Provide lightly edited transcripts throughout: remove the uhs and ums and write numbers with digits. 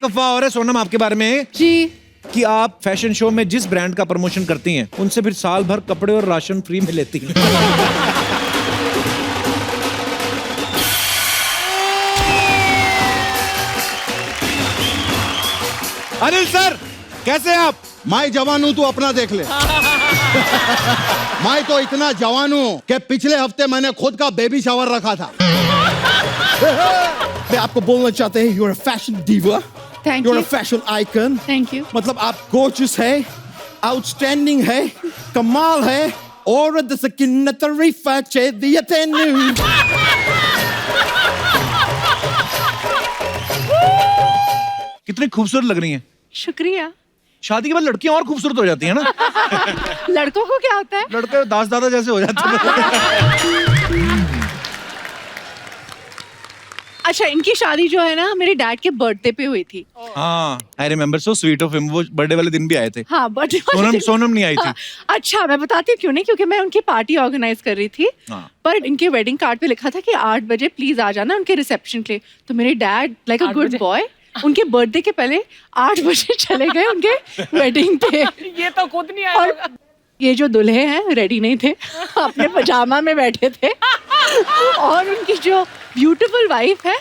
अफवाह और है सोनम आपके बारे में जी। कि आप फैशन शो में जिस ब्रांड का प्रमोशन करती हैं उनसे फिर साल भर कपड़े और राशन फ्री में लेती हैं। अनिल सर कैसे आप? मैं जवान हूं, तू अपना देख ले। मैं तो इतना जवान हूं कि पिछले हफ्ते मैंने खुद का बेबी शावर रखा था। मैं आपको बोलना चाहते हैं, you're a fashion diva, thank you're you. a fashion icon। Thank you. मतलब आप gorgeous है, outstanding है, कमाल है, और जैसे कि न तारीफा चाहिए तेनू। कितनी खूबसूरत लग रही हैं। शुक्रिया। शादी के बाद लड़कियां और खूबसूरत हो जाती हैं ना। लड़कों को क्या होता है? लड़के दास दादा जैसे हो जाते हैं। अच्छा, इनकी शादी जो है ना मेरे डैड के बर्थडे पे हुई थी। हाँ, I remember, so sweet of him. वो बर्थडे वाले दिन भी आए थे। हाँ, बर्थडे। सोनम नहीं आई थी। अच्छा, मैं बताती हूँ क्यों नहीं, क्योंकि मैं उनकी पार्टी ऑर्गेनाइज कर रही थी। हाँ। पर इनके वेडिंग कार्ड पे लिखा था कि 8 बजे प्लीज आ जाना उनके रिसेप्शन के लिए। तो मेरे dad like a good boy उनके बर्थडे के पहले 8 बजे चले गए उनके वेडिंग पे। ये तो खुद नहीं आया और होगा। ये जो दूल्हे हैं रेडी नहीं थे, अपने पजामा में बैठे थे। और उनकी जो ब्यूटीफुल वाइफ है,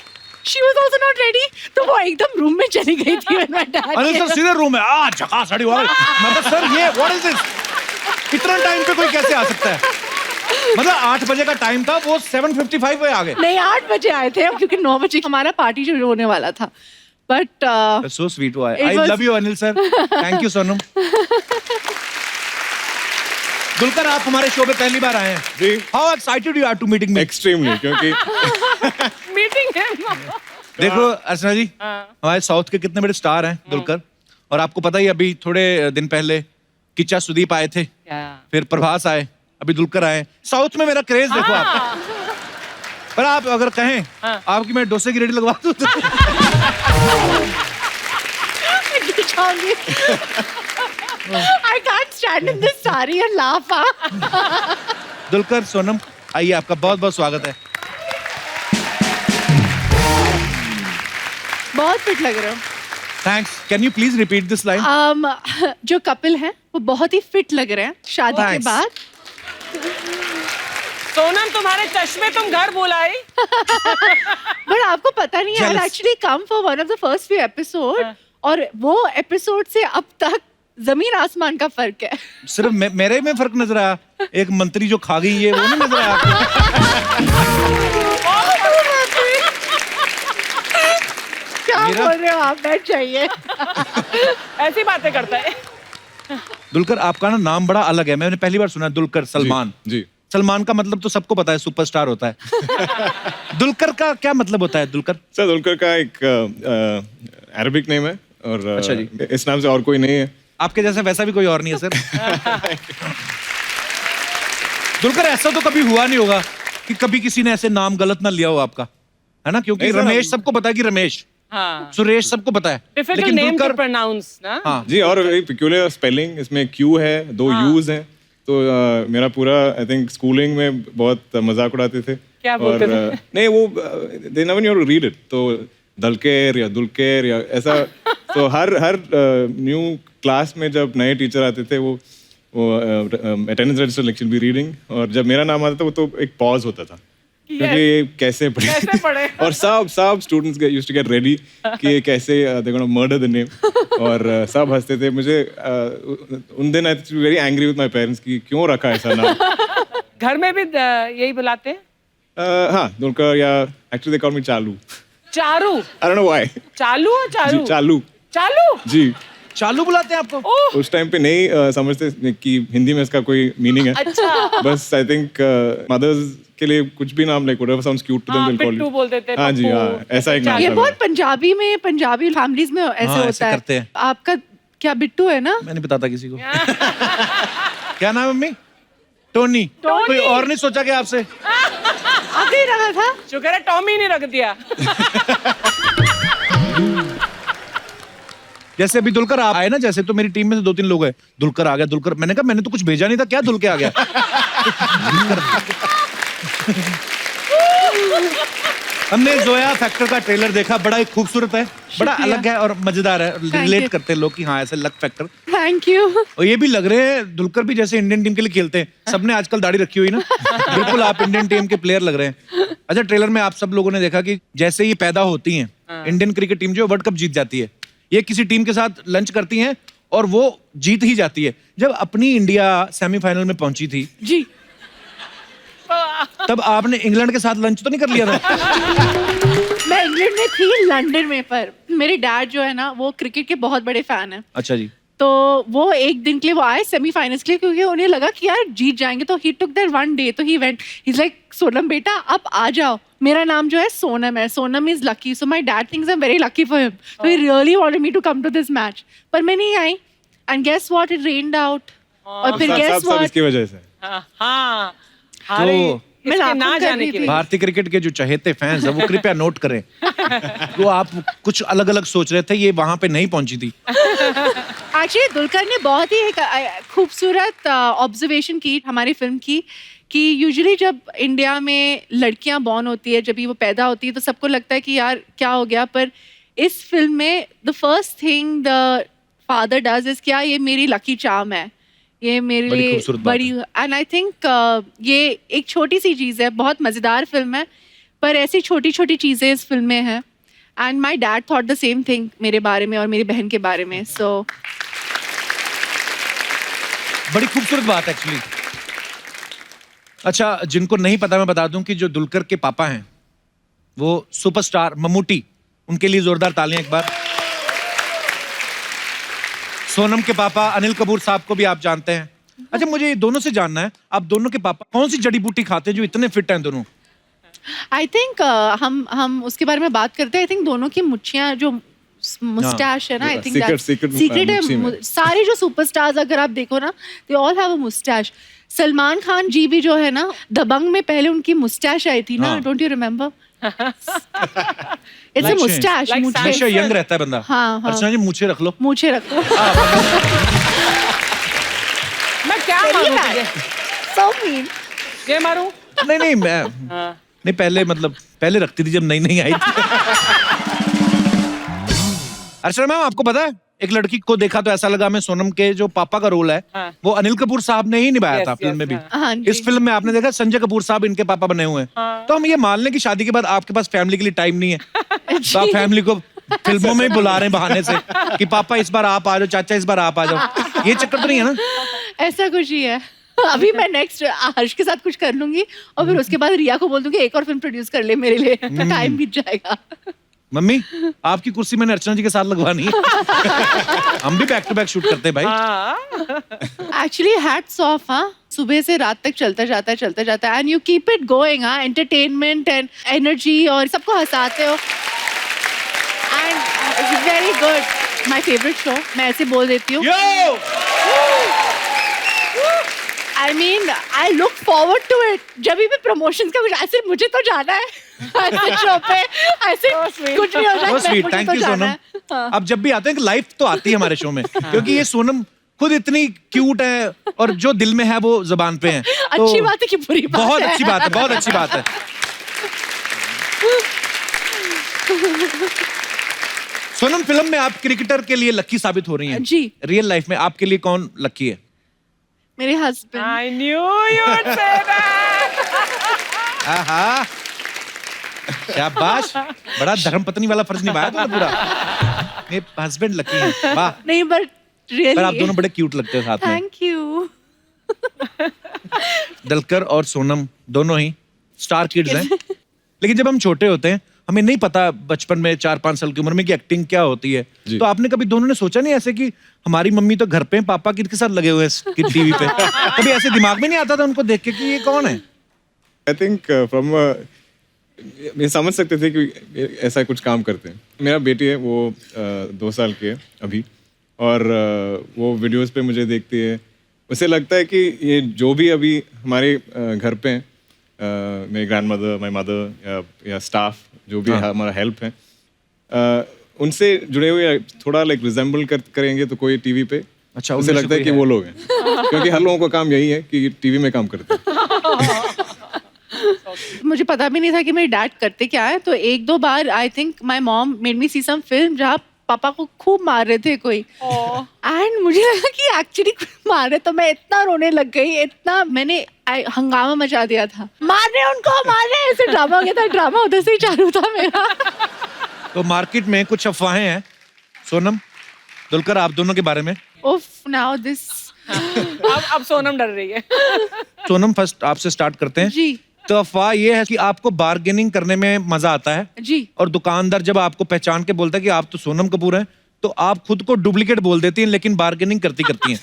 she was also not ready, तो वो एकदम रूम में चली गई थी। अनिल सर सीधे रूम में झकास साड़ी वाला। मतलब सर ये व्हाट इज दिस? इतना टाइम पे कोई कैसे आ सकता है? मतलब 8 बजे का टाइम था, वो 7:55 पे आ गए। नहीं, 8 बजे आए थे क्योंकि 9 बजे हमारा पार्टी शुरू होने वाला था। बट सो स्वीट हुआ है। I love you Anil sir. Thank you Sonam. Dulquer आप हमारे शो पे पहली बार आए हैं जी। How excited you are to meeting me? Extremely, क्योंकि मीटिंग है। देखो अर्चना जी, हमारे साउथ के कितने बड़े स्टार हैं दुलकर, और आपको पता ही अभी थोड़े दिन पहले किच्चा सुदीप आए थे, फिर प्रभास आए, अभी दुलकर आए। साउथ में मेरा क्रेज देखो आप। पर आप अगर कहें आपकी मैं डोसे की रेडी लगवा दूं तो I can't stand in this saree and laugh. Dulquer Sonam आइए, आपका बहुत बहुत स्वागत है। बहुत फिट लग रहे हो। Thanks. Can you please repeat this line? जो कपिल हैं वो बहुत ही फिट लग रहे हैं शादी के Thanks. बाद। सोनम, तुम्हारे चश्मे तुम घर बुलाई। बट आपको पता नहीं है, Jealous. Actually come for one of the first few episode, और वो एपिसोड से अब तक जमीन आसमान का फर्क है। सिर्फ मेरे में फर्क नजर आया? एक मंत्री जो खा गई है वो नहीं नजर आया आपको? क्या बोल रहे हो आप? बैठ जाइए। ऐसी बातें करता है। दुलकर आपका ना नाम बड़ा अलग है, मैंने पहली बार सुना। दुलकर सलमान। जी। सलमान का मतलब तो सबको पता है, सुपरस्टार होता है। दुलकर का क्या मतलब होता है? दुलकर सर, दुलकर का एक अरबिक नेम है, और अच्छा जी। इस नाम से और कोई नहीं है। आपके जैसा वैसा भी कोई और नहीं है सर। दुलकर ऐसा तो कभी हुआ नहीं होगा कि कभी किसी ने ऐसे नाम गलत ना लिया हो आपका, है ना? क्योंकि नहीं सर, रमेश सबको पता है कि रमेश, हाँ। सुरेश सबको पता है, डिफिकल्ट नेम टू प्रोनाउंस ना। हाँ। जी, और एक peculiar स्पेलिंग, इसमें क्यू है, 2 यूज हैं, तो मेरा पूरा आई थिंक स्कूलिंग में बहुत मजाक उड़ाते थे। क्या बोलते थे? नहीं, वो they never knew to read it, तो दलकेर या दुलकेर या ऐसा। तो हर न्यू क्लास में जब नए टीचर आते थे, वो attendance register lecture be reading, और जब मेरा नाम आता था वो तो एक पॉज होता था, क्योंकि कैसे पढ़े। और सब students used to get ready कि कैसे they gonna murder the name, और सब हंसते थे। मुझे उन दिन I was very angry with my parents कि क्यों रखा ऐसा नाम। घर में भी यही बुलाते हैं? हाँ, दुलकर, या एक्चुअली दे कॉल मी चालू। चारू? आई डोंट नो व्हाई। चालू और चारू? जी, चालू। चालू? जी। चालू बुलाते हैं आपको? उस टाइम पे नहीं समझते कि हिंदी में इसका कोई मीनिंग है। अच्छा। बस आई थिंक मदर्स के लिए कुछ भी नाम, like whatever sounds cute to them, हाँ, विल कॉल पिट्टू बोल देते हैं, हाँ जी, पप्पू, हाँ, ऐसा एक नाम ये था बहुत मेरा। पंजाबी फैमिलीज में ऐसे हाँ, होता ऐसे है। करते हैं। आपका क्या बिट्टू है ना? मैं नहीं बताता किसी को। क्या नाम है मम्मी? टोनी। कोई और नहीं सोचा क्या आपसे? आगे ही रहा था। शुक्र है टॉमी नहीं रख दिया। जैसे अभी दुलकर आप आए ना, जैसे तो मेरी टीम में से 2-3 लोग हैं, दुलकर आ गया, दुलकर। मैंने कहा मैंने तो कुछ भेजा नहीं था, क्या दुल के आ गया? हमने जोया फैक्टर का ट्रेलर देखा, बड़ा ही खूबसूरत है, बड़ा शुक्रिया। अलग है और मजेदार है, रिलेट you. करते हैं लोग कि हाँ ऐसे लक फैक्टर। Thank you. और ये भी लग रहे हैं दुलकर भी जैसे इंडियन टीम के लिए खेलते हैं, सबने आजकल दाढ़ी रखी हुई ना, बिल्कुल आप इंडियन टीम के प्लेयर लग रहे हैं। अच्छा, ट्रेलर में आप सब लोगों ने देखा कि जैसे ही पैदा होती हैं इंडियन क्रिकेट टीम जो वर्ल्ड कप जीत जाती है, ये किसी टीम के साथ लंच करती हैं और वो जीत ही जाती है। जब अपनी इंडिया सेमीफाइनल में पहुंची थी जी। तब आपने इंग्लैंड के साथ लंच तो नहीं कर लिया था? मैं इंग्लैंड में थी, लंदन में, पर मेरे डैड जो है ना वो क्रिकेट के बहुत बड़े फैन हैं। अच्छा जी। तो वो एक दिन के लिए वो आए सेमीफाइनल्स के लिए, क्योंकि उन्हें लगा कि यार जीत जाएंगे, तो ही टुक दैट वन डे, तो he went, he is like Sonam बेटा आप आ जाओ, मेरा नाम जो है सोनम है, Sonam is lucky, so my dad thinks I am very lucky for him, so he really wanted me to come to this match, पर मैं नहीं आई, and guess what, it rained out, और फिर गेस सब व्हाट, इसकी वजह से। हाँ तो मैं इसके लाखों ना कर जाने रही के थी। लिए। भारतीय क्रिकेट के जो चहेते फैंस हैं वो कृपया नोट करें, तो आप कुछ अलग अलग सोच रहे थे, ये वहां पे नहीं पहुंची थी। एक्चुअली दुलकर ने बहुत ही एक खूबसूरत ऑब्जर्वेशन की हमारी फिल्म की, कि यूजुअली जब इंडिया में लड़कियां बॉर्न होती है, जब भी वो पैदा होती है, तो सबको लगता है कि यार क्या हो गया, पर इस फिल्म में the first thing the father does is, क्या ये मेरी लकी चार्म है, ये मेरे बड़ी लिए खूबसूरत बात बड़ी, एंड आई थिंक ये एक छोटी सी चीज़ है, बहुत मज़ेदार फिल्म है, पर ऐसी छोटी छोटी चीज़ें इस फिल्म में हैं, and my dad thought the same thing मेरे बारे में और मेरी बहन के बारे में, सो बड़ी खूबसूरत बात एक्चुअली। अच्छा, जिनको नहीं पता मैं बता दूं कि जो दुलकर के पापा हैं वो सुपरस्टार मम्मूटी, उनके लिए जोरदार तालियां एक बार। सोनम के पापा अनिल कपूर साहब को भी आप जानते हैं। अच्छा, मुझे ये दोनों से जानना है, आप दोनों के पापा कौन सी जड़ी बूटी खाते हैं जो इतने फिट हैं दोनों? आई थिंक हम उसके बारे में बात करते हैं। आई थिंक दोनों की मुच्छियाँ जो मुस्टैश है ना, आई थिंक secret सीक्रेट मुच्छी है। में। सारे जो सुपरस्टार्स अगर आप देखो ना, they all have a moustache. Salman Khan ji भी जो है ना, दबंग में पहले उनकी मुस्टैश आई थी ना, हाँ। Don't you remember? It's a Like Moustache, like मुझे हमेशा यंग रहता है बंदा। हाँ, हाँ। अर्चना जी मुझे रख लो। मुझे रखो। मैं क्या मारूं तुझे? So mean. ये मारूं? नहीं नहीं, मैं हाँ। नहीं, पहले रखती थी जब नई नई आई थी। अर्चना मैम, आपको पता है एक लड़की को देखा तो ऐसा लगा मैं सोनम के जो पापा का रोल है हाँ। वो अनिल कपूर साहब ने ही निभाया Yes, था फिल्म yes, में भी। हाँ जी। इस फिल्म में आपने देखा संजय कपूर साहब इनके पापा बने हुए हैं। हाँ। तो हम ये मान लें कि शादी के बाद आपके पास फैमिली के लिए टाइम नहीं है, तो आप फैमिली को फिल्मों में ही बुला रहे हैं बहाने से कि पापा इस बार आप आ जाओ, चाचा इस बार आप आ जाओ। ये चक्कर तो नहीं है ना? ऐसा कुछ ही है। अभी मैं नेक्स्ट हर्ष के साथ कुछ कर लूंगी और फिर उसके बाद रिया को बोल दूंगी एक और फिल्म प्रोड्यूस कर ले मेरे लिए, तो टाइम बीत जाएगा। मम्मी, आपकी कुर्सी मैंने अर्चना जी के साथ लगवानी है। हम भी बैक टू बैक शूट करते हैं भाई। हाँ। एक्चुअली हैट्स ऑफ, हाँ, सुबह से रात तक चलता जाता है and you keep it going, हाँ, एंटरटेनमेंट एंड एनर्जी, और सबको हंसाते हो and it's very good. My favourite show, मैं ऐसे बोल देती हूँ। I mean I look forward to it. जब भी प्रमोशंस का कुछ ऐसे, मुझे तो जाना है ऐसे शो पे, ऐसे कुछ भी हो जाए, बहुत स्वीट, मुझे थैंक तो यू जाना सोनम। है। हाँ। अब जब भी आते हैं कि लाइफ तो आती है हमारे शो में, क्योंकि ये सोनम खुद इतनी क्यूट है और जो दिल में है वो जुबान पे है। तो अच्छी बात है कि बुरी बात बहुत है? अच्छी बात है, बहुत अच्छी बात है। सोनम, फिल्म में आप क्रिकेटर के लिए लकी साबित हो रही हैं। जी। रियल लाइफ में आपके लिए कौन लकी है? मेरे husband. I knew you would say that. आहा, शाबाश, बड़ा धर्मपत्नी वाला फर्ज निभाया तुमने पूरा। मेरे हस्बैंड लकी हैं, वाह। नहीं, बट पर आप रियली दोनों बड़े क्यूट लगते हो साथ में। Thank you. दलकर और सोनम दोनों ही स्टार किड्स हैं। लेकिन जब हम छोटे होते हैं हमें नहीं पता बचपन में 4-5 साल की उम्र में कि एक्टिंग क्या होती है। जी। तो आपने कभी दोनों ने सोचा नहीं ऐसे कि हमारी मम्मी तो घर पे हैं, पापा किसके साथ लगे हुए हैं टीवी पे? कभी ऐसे दिमाग में नहीं आता था उनको देख के कि ये कौन है? आई थिंक फ्रॉम ये समझ सकते थे कि ऐसा कुछ काम करते हैं। मेरा बेटी है, वो 2 साल की है अभी, और वो वीडियोस पे मुझे देखती है। उसे लगता है कि ये जो भी अभी हमारे घर पे हैं, मेरी ग्रैंड मदर, माई मदर या स्टाफ जो भी हमारा हेल्प है, उनसे जुड़े हुए थोड़ा लाइक रिजेंबल करेंगे तो कोई टीवी पे, अच्छा, उसे उनमें से लगता है कोई कि है। वो लोग हैं। क्योंकि हर लोगों का काम यही है कि टीवी में काम करते हैं। मुझे पता भी नहीं था कि मेरे डैड करते क्या है, तो एक दो बार I think my mom made me see some film जहाँ पापा को खूब मार रहे थे कोई, एंड मुझे लगा कि एक्चुअली मार रहे, तो मैं इतना रोने लग गई, इतना मैंने हंगामा मचा दिया था, मार रहे उनको, मार रहे, ऐसे ड्रामा हो गया था, ड्रामा उधर से ही चालू था मेरा। तो मार्केट में कुछ अफवाहें हैं सोनम दुलकर आप दोनों के बारे में। उफ, नाउ दिस। अब सोनम डर रही है। सोनम फर्स्ट आपसे स्टार्ट करते हैं। जी तो अफवाह ये है कि आपको बार्गेनिंग करने में मजा आता है जी। और दुकानदार जब आपको पहचान के बोलता है कि आप तो सोनम कपूर हैं, तो आप खुद को डुप्लीकेट बोल देती हैं लेकिन बार्गेनिंग करती हैं।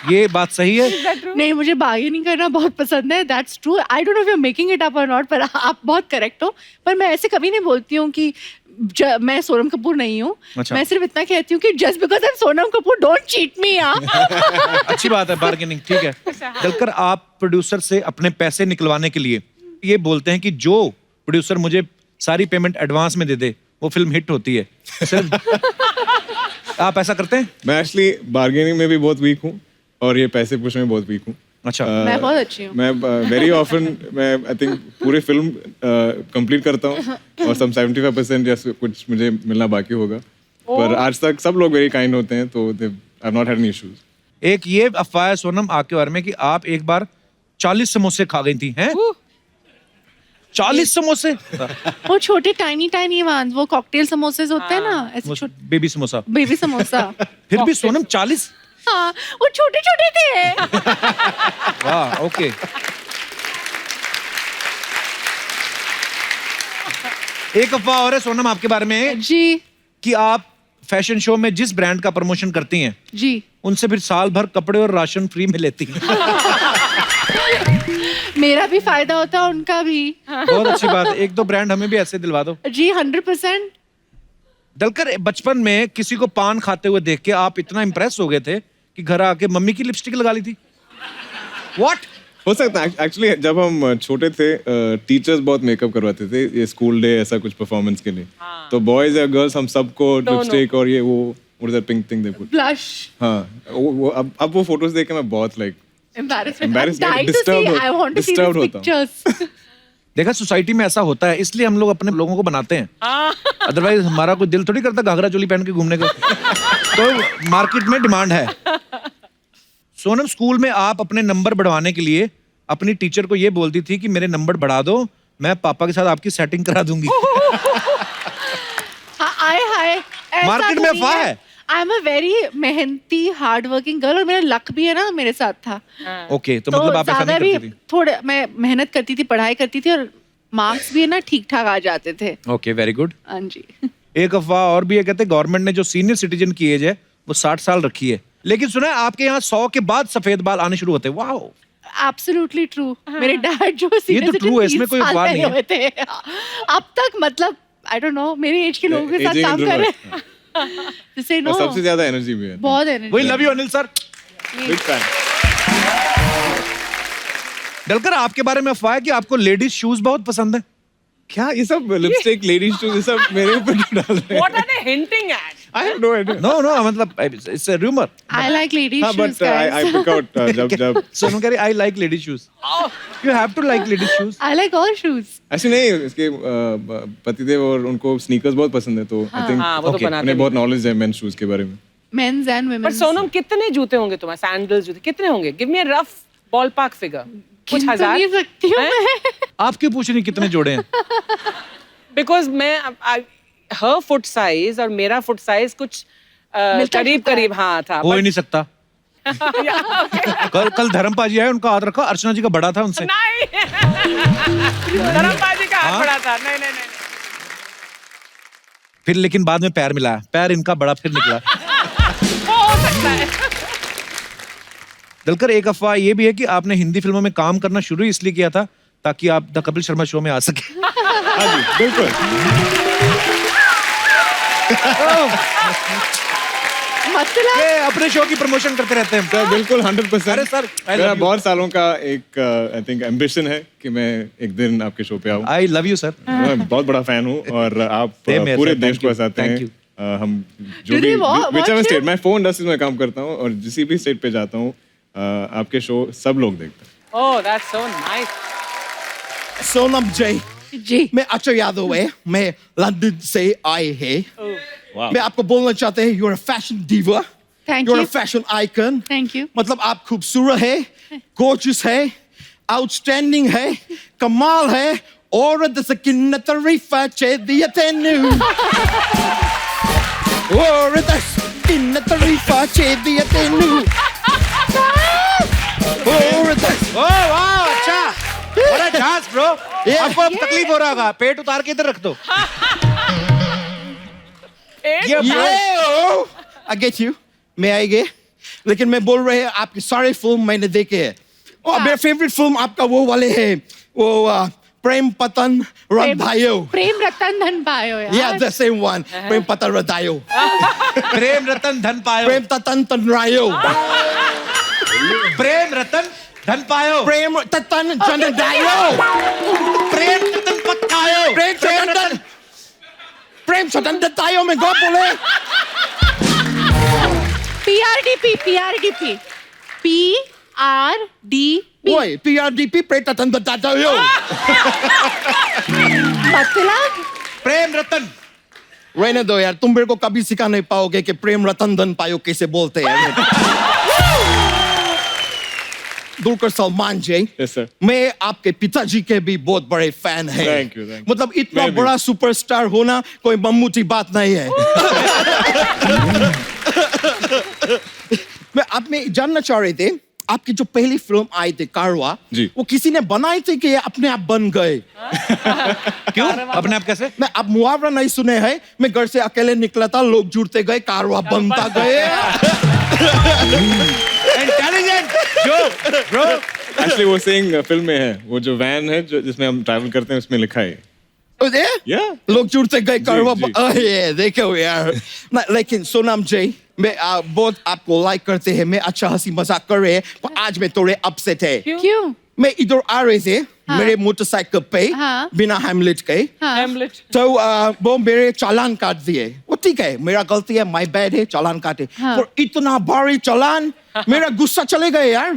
ये बात सही है? नहीं, मुझे बार्गेनिंग करना बहुत पसंद है, that's true. I don't know if you are making it up और नॉट, पर आप बहुत करेक्ट हो। पर मैं ऐसे कभी नहीं बोलती हूँ कि मैं सोनम कपूर नहीं हूँ। अच्छा। मैं सिर्फ इतना कहती हूँ कि just because I am Sonam Kapoor don't cheat मी यार। अच्छी बात है, बार्गेनिंग ठीक है। दलकर आप प्रोड्यूसर से अपने पैसे निकलवाने के लिए ये बोलते हैं कि जो प्रोड्यूसर मुझे सारी पेमेंट एडवांस में दे दे वो फिल्म हिट होती है, सिर्फ आप ऐसा करते हैं? मैं एक्चुअली बार्गेनिंग में भी बहुत वीक हूँ और ये पैसे पूछने में बहुत वीक हूँ। अच्छा। मैं बहुत अच्छी हूँ। मैं वेरी ऑफन मैं आई थिंक पूरी फिल्म कंप्लीट करता हूँ और सम 75% या कुछ मुझे मिलना बाकी होगा, पर आज तक सब लोग वेरी काइंड होते हैं, तो I have not had any issues. एक ये अफवाह है सोनम आपके बारे में कि आप एक बार 40 समोसे खा गई थी, हैं? 40 समोसे? वो छोटे टाइनी टाइनी वंस, वो कॉकटेल समोसे होते हैं ना, ऐसे छोटे बेबी समोसा। बेबी समोसा। फिर भी सोनम 40? हाँ, वो छोटे छोटे थे। वाह, ओके। एक अफवाह और है सोनम आपके बारे में जी कि आप फैशन शो में जिस ब्रांड का प्रमोशन करती हैं जी। उनसे फिर साल भर कपड़े और राशन फ्री में लेती हैं। मेरा भी फायदा होता है, उनका भी। बहुत अच्छी बात है। एक दो ब्रांड हमें भी ऐसे दिलवा दो। जी 100%। दलकर बचपन में किसी को पान खाते हुए देख के आप इतना इम्प्रेस हो गए थे कि घर आके मम्मी की लिपस्टिक लगा ली थी? What? हो सकता है एक्चुअली जब हम छोटे थे टीचर्स बहुत मेकअप करवाते थे ये स्कूल डे ऐसा कुछ परफॉर्मेंस के लिए, तो बॉयज या गर्ल्स हम सबको लिपस्टिक और ये वो pink thing they put. Blush. हाँ, वो अब वो फोटोज देख के मैं बहुत like Embarrassment. Embarrassed, I'm dying to disturbed see. I want to see disturbed these होता हूँ। pictures. देखा सोसाइटी में ऐसा होता है, इसलिए हम लोग अपने लोगों को बनाते हैं, अदरवाइज हमारा कोई दिल थोड़ी करता घाघरा चोली पहन के घूमने का। तो मार्केट में डिमांड है। सोनम, स्कूल में आप अपने नंबर बढ़वाने के लिए अपनी टीचर को ये बोलती थी कि मेरे नंबर बढ़ा दो, मैं पापा के साथ आपकी सेटिंग करा दूंगी। हाय मार्केट में अफवाह है। आई एम अ वेरी मेहनती हार्ड वर्किंग गर्ल, और मेरा लक भी है ना मेरे साथ था। ओके, तो मतलब आप ऐसा ज्यादा नहीं भी करती थी? थोड़े मैं मेहनत करती थी, पढ़ाई करती थी, और मार्क्स भी है ना ठीक ठाक आ जाते थे। Okay, very good. हाँ जी। एक अफवाह और भी है, कहते हैं गवर्नमेंट ने जो सीनियर सिटीजन की एज है वो 60 साल रखी है, लेकिन सुना है आपके यहाँ 100 के बाद सफेद बाल आने शुरू होते हैं। वाह, एब्सोल्युटली ट्रू। मेरे डैड जो ये तो true है, इसमें कोई अफवाह नहीं है। हुए थे अब तक, मतलब आई डोंट नो, मेरी एज के लोगों के साथ Aging काम कर introvert, रहे हैं। जिसे नो और सबसे ज्यादा एनर्जी भी है। बहुत एनर्जी। वही love you Anil sir. Big fan. Dulquer आपके बारे में अफवाह है कि आपको लेडीज शूज बहुत पसंद है। क्या ये सब लिपस्टिक लेडीज शूज ये सब मेरे ऊपर क्यों डाल रहे हैं? What are they hinting at? I have no idea. No no, मतलब it's a rumor। I like ladies हाँ, shoes but I pick out जब सोनू कह रही I like ladies shoes. You have to like ladies shoes. I like all shoes. ऐसे नहीं, इसके पतिदेव और उनको स्नीकर्स बहुत पसंद है, तो आई थिंक हाँ, वो तो बनाते उन्हें बहुत नॉलेज है मेन शूज के बारे में। मेंस एंड पर वुमेन्स। सोनम, कितने जूते होंगे तुम्हारे? सैंडल्स जूते कितने होंगे? Give me a rough ballpark figure. कुछ हजार? नहीं सकती हूँ मैं। आप क्यों पूछ रही कितने जोड़े हैं? बिकॉज मैं हर फुट साइज और मेरा फुट साइज कुछ मिलता करीब जुलता है। करीब हाँ था। हो ही नहीं सकता। कल धर्मपाजी आए, उनका हाथ रखा, अर्चना जी का बड़ा था उनसे। नहीं, धर्मपाजी का हाथ बड़ा था। नहीं नहीं नहीं। फिर लेकिन बाद में पैर मिला, पैर इनका बड़ा फिर निकला। हो सकता है। दलकर, एक अफवाह ये भी है कि आपने हिंदी फिल्मों में काम करना शुरू इसलिए किया था ताकि आप द कपिल शर्मा शो में आ सके। हाँ जी, बिल्कुल। मतलब ये अपने शो की प्रमोशन करते रहते हैं। सर बिल्कुल 100%। अरे सर, I मेरा love you. बहुत सालों का एक आई थिंक एम्बिशन है कि मैं एक दिन आपके शो पे आऊँ। आई लव यू सर। मैं बहुत बड़ा फैन हूँ और आप Same here, पूरे sir. देश Thank को you. हंसाते Thank हैं। you. हम जो Do भी they watch whichever you? State, मैं फोन इंडस्ट्री में काम करता हूँ और जिस भी स्टेट पे जाता हूँ आपके शो सब लोग देखते हैं। Oh, that's so nice. Sonam जी, जी मैं अक्षय यादव है, मैं लंदन से आए हैं। Wow. मैं आपको बोलना चाहते हैं, you're a fashion diva, thank you're you a fashion icon. Thank you मतलब आप खूबसूरत है, gorgeous है, outstanding है, कमाल है, और दसकिन तरीफा चाहिए तेनू। और दसकिन तरीफा चाहिए तेनू। और दस ओह वाह अच्छा बड़ा डांस ब्रो Yeah. आपको अब तकलीफ हो रहा होगा पेट उतार के इधर रख दो ये Yo! I get you. मैं आएंगे, लेकिन मैं बोल रहे हैं आपकी सारे फिल्म मैंने देखे हैं। और मेरा फेवरेट फिल्म आपका वो वाले है, वो प्रेम पतन रंधायो। प्रेम रतन धन पायो यार Yeah, the same one. प्रेम पतन रंधायो। प्रेम रतन धन पायो प्रेम ततन तनरायो। प्रेम रतन धन पायो प्रेम ततन जनदायो। प्रेम रतन पकायो प्रेम चतन प्रेम चतन दतायो में गो बोले। PRDP PRDP PRDP ओए PRDP प्रेम ततन दतायो। मतलब प्रेम रतन रहने दो यार, तुम मेरे को कभी सिखा नहीं पाओगे कि प्रेम रतन धन पायो कैसे बोलते हैं। दुलकर सलमान जी, Yes, sir. मैं आपके पिताजी के भी बहुत बड़े फैन हैं। Thank you, thank you. मतलब इतना मैं भी। बड़ा सुपरस्टार होना कोई मम्मूटी बात नहीं है। मैं आप में जानना चाह रहे थे, आपकी जो पहली फिल्म आई थी कारवा, जी। वो किसी ने बनाई थी कि ये अपने आप बन गए? क्यों अपने आप कैसे मैं आप मुहावरा नहीं सुने हैं, मैं घर से अकेले निकला था, लोग जुड़ते गए, कारवा बनता गए। इंटेलिजेंट जो ब्रो Actually वो saying फिल्म में है, वो जो वैन है जो जिसमें हम ट्रैवल करते हैं उसमें लिखा है। Yeah. लोग जुड़ते गए कारवा जी। ये देखो यार। लेकिन सोनम जी, मैं बहुत आपको लाइक करते हैं, मैं अच्छा हंसी मजाक कर रहे हैं, पर आज मैं थोड़े अपसेट है। क्यों मैं इधर आ रहे थे मेरे मोटरसाइकिल पे, हाँ। बिना हेमलेट के, Hamlet. तो वो मेरे चालान काट दिए। वो ठीक है, मेरा गलती है, माय बैड है, चालान काटे। हाँ। पर इतना भारी चालान, मेरा गुस्सा चले गए यार।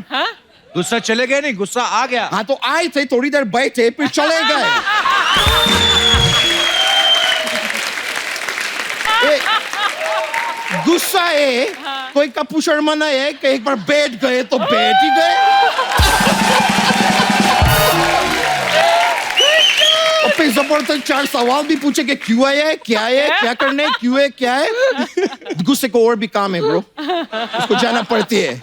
गुस्सा चले गए नहीं गुस्सा आ गया हाँ तो आए थे, थोड़ी देर बैठे, फिर चले गए। गुस्सा है, कोई कपू शर्मा नहीं है कि एक बार बैठ गए तो बैठ ही गए। और फिर जबरदस्त 4 सवाल भी पूछे कि क्यों आए है, क्या है, क्या करने, क्यों है, क्या है। गुस्से को और भी काम है ब्रो, उसको जाना पड़ती है।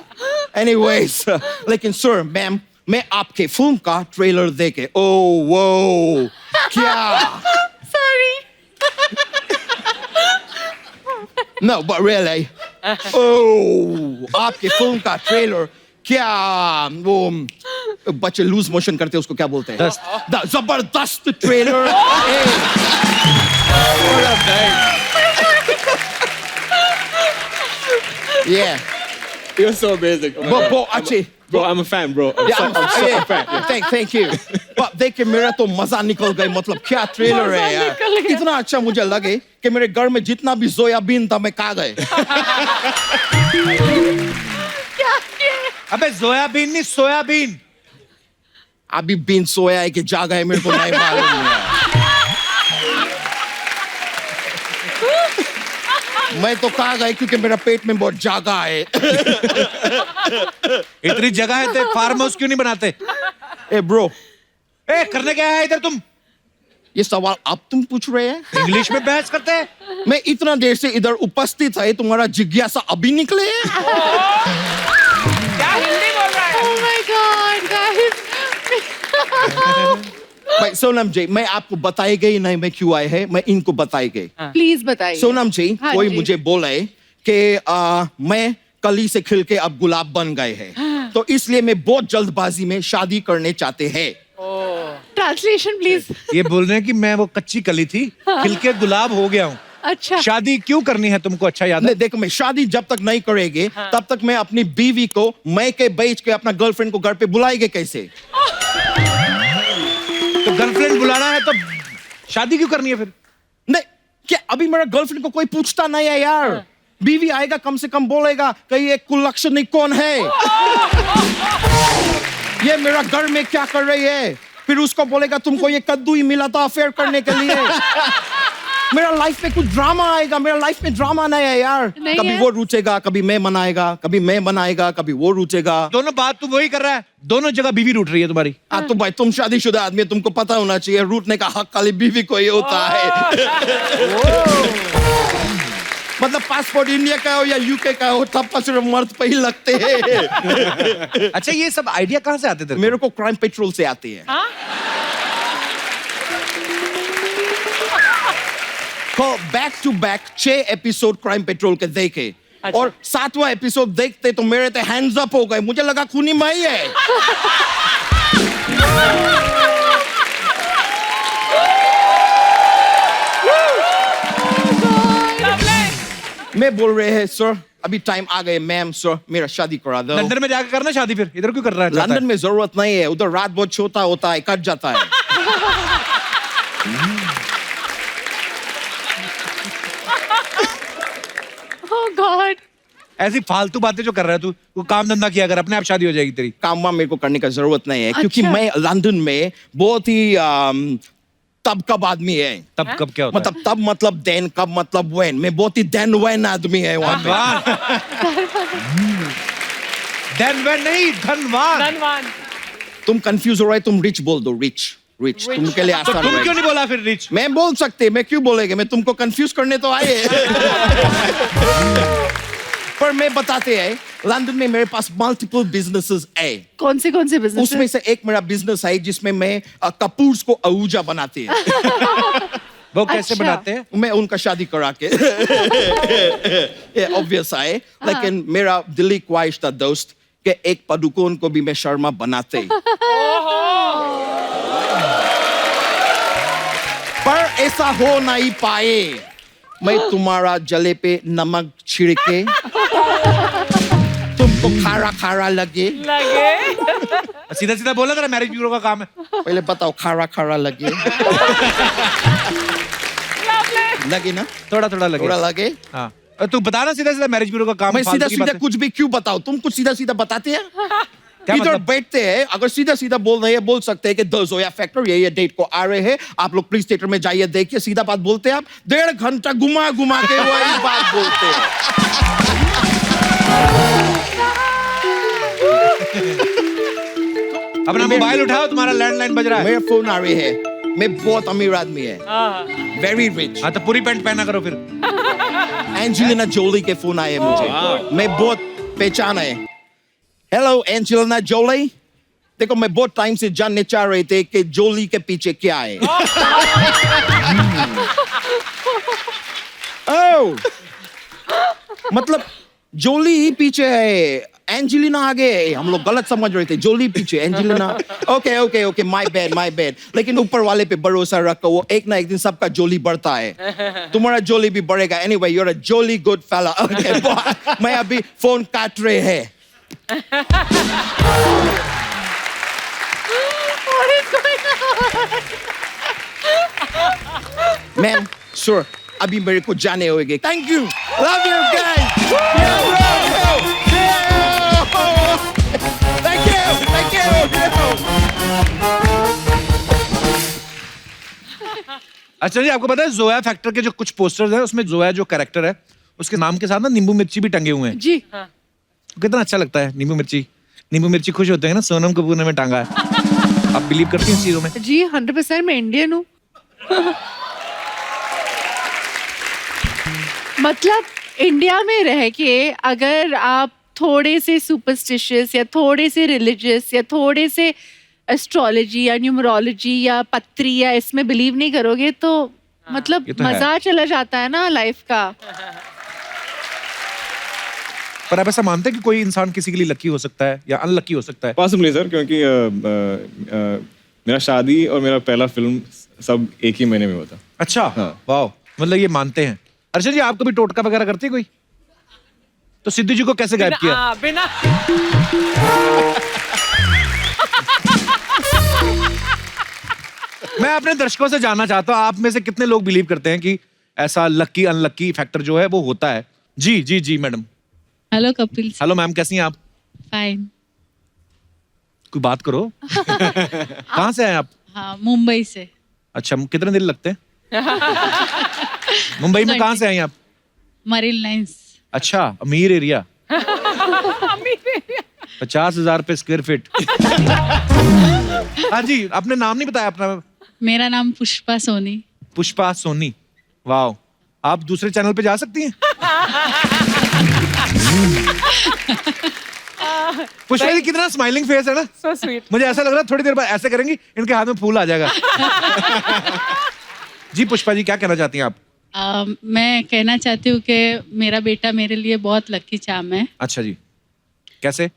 एनीवेज, लेकिन सर मैम, मैं आपके फिल्म का ट्रेलर देखे, ओह वो क्या, sorry no but really, oh आपके फिल्म का ट्रेलर क्या, वो बच्चे लूज मोशन करते हैं उसको क्या बोलते हैं, जबरदस्त trailer. Yeah, You're so amazing. वो अच्छे। Bro, I'm a fan, bro. I'm Yeah, so a fan. Yeah. thank you. But देख के मेरा तो मजा निकल गई, मतलब क्या ट्रेलर है यार, निकल गया। इतना अच्छा मुझे लगे कि मेरे घर में जितना भी सोयाबीन था मैं खा गए। अबे सोयाबीन नहीं सोयाबीन अभी बीन सोया है कि जागा है मेरे को नहीं मालूम है। मैं तो खा गए क्योंकि मेरा पेट में बहुत जागा है। इतनी जगह है तो फार्म हाउस क्यों नहीं बनाते ए ब्रो, ए करने क्या है इधर तुम ये सवाल अब तुम पूछ रहे हैं? इंग्लिश में बहस करते हैं मैं इतना देर से इधर उपस्थित है, तुम्हारा जिज्ञासा अभी निकले है? क्या हिंदी बोल रहा है? Oh my God, guys. भाई सोनम जी, मैं आपको बताएगा ही नहीं मैं क्यों आए हैं, मैं इनको बताएंगे। प्लीज बताइए। सोनम जी, हाँ कोई जी। मुझे बोले कि मैं कली से खिल के अब गुलाब बन गए हैं, तो इसलिए मैं बहुत जल्दबाजी में शादी करने चाहते हैं। Translation please. ये बोल रहे हैं कि मैं वो कच्ची कली थी खिल के गुलाब हो गया हूँ अच्छा शादी क्यों करनी है तुमको अच्छा याद है नहीं देखो, मैं शादी जब तक नहीं करेंगे तब तक मैं अपनी बीवी को मैके बेच के अपना गर्लफ्रेंड को घर पे बुलाएंगे कैसे? तो गर्लफ्रेंड बुलाना है तो शादी क्यों करनी है फिर नहीं, क्या अभी मेरा गर्लफ्रेंड को कोई पूछता नहीं है यार? बीवी आएगा कम से कम बोलेगा कि ये कुलक्षणी कौन है, ये मेरा घर में क्या कर रही है, फिर उसको बोलेगा तुमको ये कद्दू ही मिला था अफेयर करने के लिए। मेरा लाइफ में कुछ ड्रामा आएगा, मेरा लाइफ में ड्रामा नहीं है यार। नहीं कभी है। वो रुचेगा, कभी मैं मनाएगा, कभी मैं बनाएगा, कभी वो रुचेगा। दोनों बात तू वही कर रहा है, दोनों जगह बीवी रूठ रही है तुम्हारी। तो भाई तुम शादीशुदा आदमी है, तुमको पता होना चाहिए रूठने का हक खाली बीवी को ही होता है। मतलब पासपोर्ट इंडिया का हो या यूके का हो, थप्पड़ सिर्फ मर्द पे ही लगते हैं। अच्छा, ये सब आइडिया कहाँ से आते थे? मेरे को क्राइम पेट्रोल से आती है। तो back to back 6 episode Crime Patrol के देखे और 7वां एपिसोड देखते तो मेरे तो हैंड्स अप हो गए, मुझे लगा खूनी माई है। मैं बोल रहे हैं सर अभी टाइम आ गए, मैम सर मेरा शादी करा दो। लंदन में जाकर करना शादी, फिर इधर क्यों कर रहा है? लंदन में जरूरत नहीं है, उधर रात बहुत छोटा होता है, कट जाता है। Oh God. ऐसी फालतू बातें जो कर रहा है तू, वो काम धंधा किया कर, अपने आप शादी हो जाएगी तेरी। काम वाम मेरे को करने का जरूरत नहीं है, क्योंकि अच्छा। मैं लंदन में बहुत ही तब कब आदमी है। तब कब क्या होता मतलब तब मतलब देन, कब मतलब वेन। मैं बहुत ही देन वेन आदमी है वहां पे। धनवान नहीं, धनवान। धनवान। तुम कंफ्यूज हो रहे, तुम रिच बोल दो, रिच रिच तुमके लिए तो आसान तुम क्यों रहेगा। नहीं बोला फिर रिच? मैं बोल सकते, मैं क्यों बोलेंगे, मैं तुमको कंफ्यूज करने तो आए। पर मैं बताते हैं लंदन में मेरे पास मल्टीपल बिजनेसेस है। कौन से बिजनेस? उसमें से एक मेरा बिजनेस है जिसमें मैं कपूर्स को आहूजा बनाते हैं। वो कैसे अच्छा। बनाते हैं? मैं उनका शादी करा के। ये ऑब्वियस है, लेकिन मेरा दिली ख्वाहिश था दोस्त कि एक पदुकोण को भी मैं शर्मा बनाते। पर ऐसा हो नहीं पाए। मैं तुम्हारा जले पे नमक छिड़के तुमको खारा खारा लगे। सीधा सीधा बोला, तेरा मैरिज ब्यूरो का काम है। पहले बताओ, खारा खारा लगे। लगे ना? थोड़ा थोड़ा लगे। थोड़ा लगे। हाँ, तू बता ना, सीधा सीधा मैरिज ब्यूरो का काम। मैं फालतू सीधा की सीधा बातें। कुछ भी क्यों बताओ? तुम कुछ सीधा सीधा बताते हैं। क्या इधर मतलब? बैठते हैं, अगर सीधा सीधा बोल रहे हैं बोल सकते हैं कि द जोया फैक्टर ये डेट को आ रहे हैं, आप लोग प्लीज थिएटर में जाइए देखिए। सीधा बात बोलते हैं आप, 1.5 घंटा घुमा घुमा के वही बात बोलते हैं। अपना मोबाइल उठाओ, तुम्हारा लैंडलाइन बज रहा है। मेरा फोन आ रही है, मैं बहुत अमीर आदमी है, वेरी रिच। हाँ, तो पूरी पैंट पहना करो फिर। एंजेलिना जोली के फोन आए मुझे, मैं बहुत पहचान है। हेलो एंजेलिना जोली, देखो मैं बहुत टाइम से जानने चाह रहे थे कि जोली के पीछे क्या है। ओह, मतलब जोली ही पीछे है, एंजेलिना आगे है। हम लोग गलत समझ रहे थे, जोली पीछे Angelina. Okay okay okay, my bad. लेकिन ऊपर वाले पे भरोसा रखो, वो एक ना एक दिन सबका जोली बढ़ता है। तुम्हारा जोली भी बढ़ेगा। Anyway, you are a jolly good fellow. Okay, मैं अभी फोन काट रहे हैं। मैम सर, अभी मेरे को जाने होंगे। Thank you, love you guys. Thank you. अच्छा जी, आपको पता है जोया फैक्टर के जो कुछ पोस्टर्स हैं, उसमें जोया जो कैरेक्टर है उसके नाम के साथ ना नींबू मिर्ची भी टंगे हुए हैं। जी। कितना अच्छा लगता है नींबू मिर्ची। नींबू मिर्ची खुश होते हैं ना, सोनम कपूर ने में टांगा है। आप बिलीव करती हैं इस चीजों में? जी 100% मैं इंडियन हूँ। मतलब इंडिया में रह के अगर आप थोड़े से सुपरस्टिशियस या थोड़े से रिलीजियस या थोड़े से एस्ट्रोलॉजी या न्यूमरोलॉजी या पत्री या इसमें बिलीव नहीं करोगे तो मतलब ये तो है। मजा चला जाता है ना लाइफ का। पर आप ऐसा मानते हैं कि कोई इंसान किसी के लिए लकी हो सकता है या अनलकी हो सकता है? पॉसिबली सर, क्योंकि मेरा शादी और मेरा पहला फिल्म सब एक ही महीने में हुआ था। अच्छा, हाँ। वाह, मतलब ये मानते हैं। अर्षद जी, आप कभी टोटका वगैरह करते हैं कोई? तो सिद्धू जी को कैसे गायब किया? बिना मैं अपने दर्शकों से जानना चाहता हूँ, आप में से कितने लोग बिलीव करते हैं कि ऐसा लकी अनलकी फैक्टर जो है वो होता है? जी जी जी madam. Hello Kapil. Hello ma'am, कैसी हैं आप? फाइन। कोई बात करो। कहाँ से आए आप? हाँ, मुंबई से। अच्छा, कितने दिन लगते हैं? मुंबई में कहाँ से आई आप? Marine lines. अच्छा, अमीर एरिया। 50,000 पे स्क्वायर फीट। हाँ जी, आपने नाम नहीं बताया अपना। मेरा नाम पुष्पा सोनी। पुष्पा सोनी, वाह। आप दूसरे चैनल पे जा सकती हैं। पुष्पा जी कितना स्माइलिंग फेस है ना। So sweet. मुझे ऐसा लग रहा है थोड़ी देर बाद ऐसे करेंगी, इनके हाथ में फूल आ जाएगा। जी पुष्पा जी, क्या कहना चाहती हैं आप? मैं कहना चाहती हूँ कि मेरा बेटा मेरे लिए बहुत लकी चार्म है। अच्छा जी, कैसे?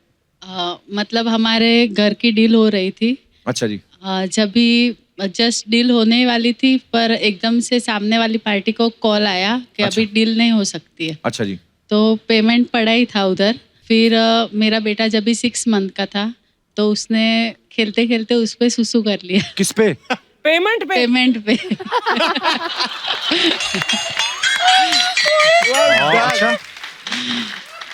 मतलब हमारे घर की डील हो रही थी। अच्छा जी। जब भी जस्ट डील होने वाली थी, पर एकदम से सामने वाली पार्टी को कॉल आया कि अच्छा। अभी डील नहीं हो सकती है। अच्छा जी। तो पेमेंट पड़ा ही था उधर। फिर मेरा बेटा जब भी 6 मंथ का था, तो उसने खेलते खेलते उस पे सुसु कर लिया। किस पे? पेमेंट पे। पेमेंट पे। अच्छा,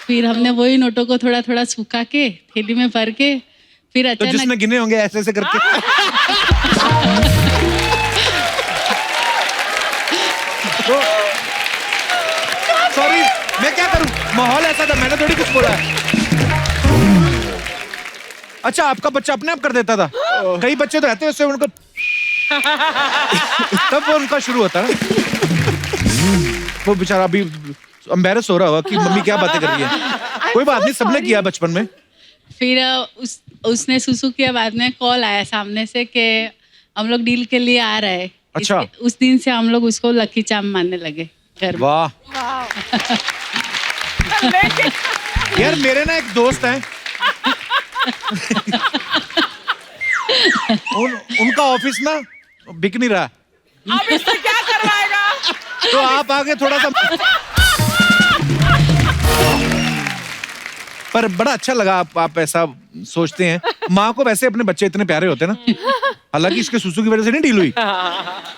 फिर हमने वही नोटों को थोड़ा थोड़ा सुखा के थैली में भर के फिर तो अचानक जिसने गिने होंगे ऐसे ऐसे करके। तो सॉरी, मैं क्या करूं, माहौल ऐसा था, मैंने थोड़ी कुछ बोला है। अच्छा, आपका बच्चा अपने आप कर देता था? कई बच्चे तो रहते हैं उससे उनको तब वो उनका शुरू होता है। वो बेचारा अभी एम्बैरस हो रहा होगा कि मम्मी क्या बातें कर रही है। कोई बात नहीं, सबने किया बचपन में। फिर उसने सुसु किया। बाद में कॉल आया सामने से कि हम लोग डील के लिए आ रहे हैं। अच्छा। उस दिन से हम लोग उसको लकी चार्म मानने लगे घर में। वाह यार, मेरे ना एक दोस्त हैं, उनका ऑफिस ना बिक नहीं रहा। अब इससे क्या करवाएगा? तो आप आगे थोड़ा सा। पर बड़ा अच्छा लगा आप ऐसा सोचते हैं। माँ को वैसे अपने बच्चे इतने प्यारे होते हैं ना। हालांकि इसके सुसु की वजह से नहीं डील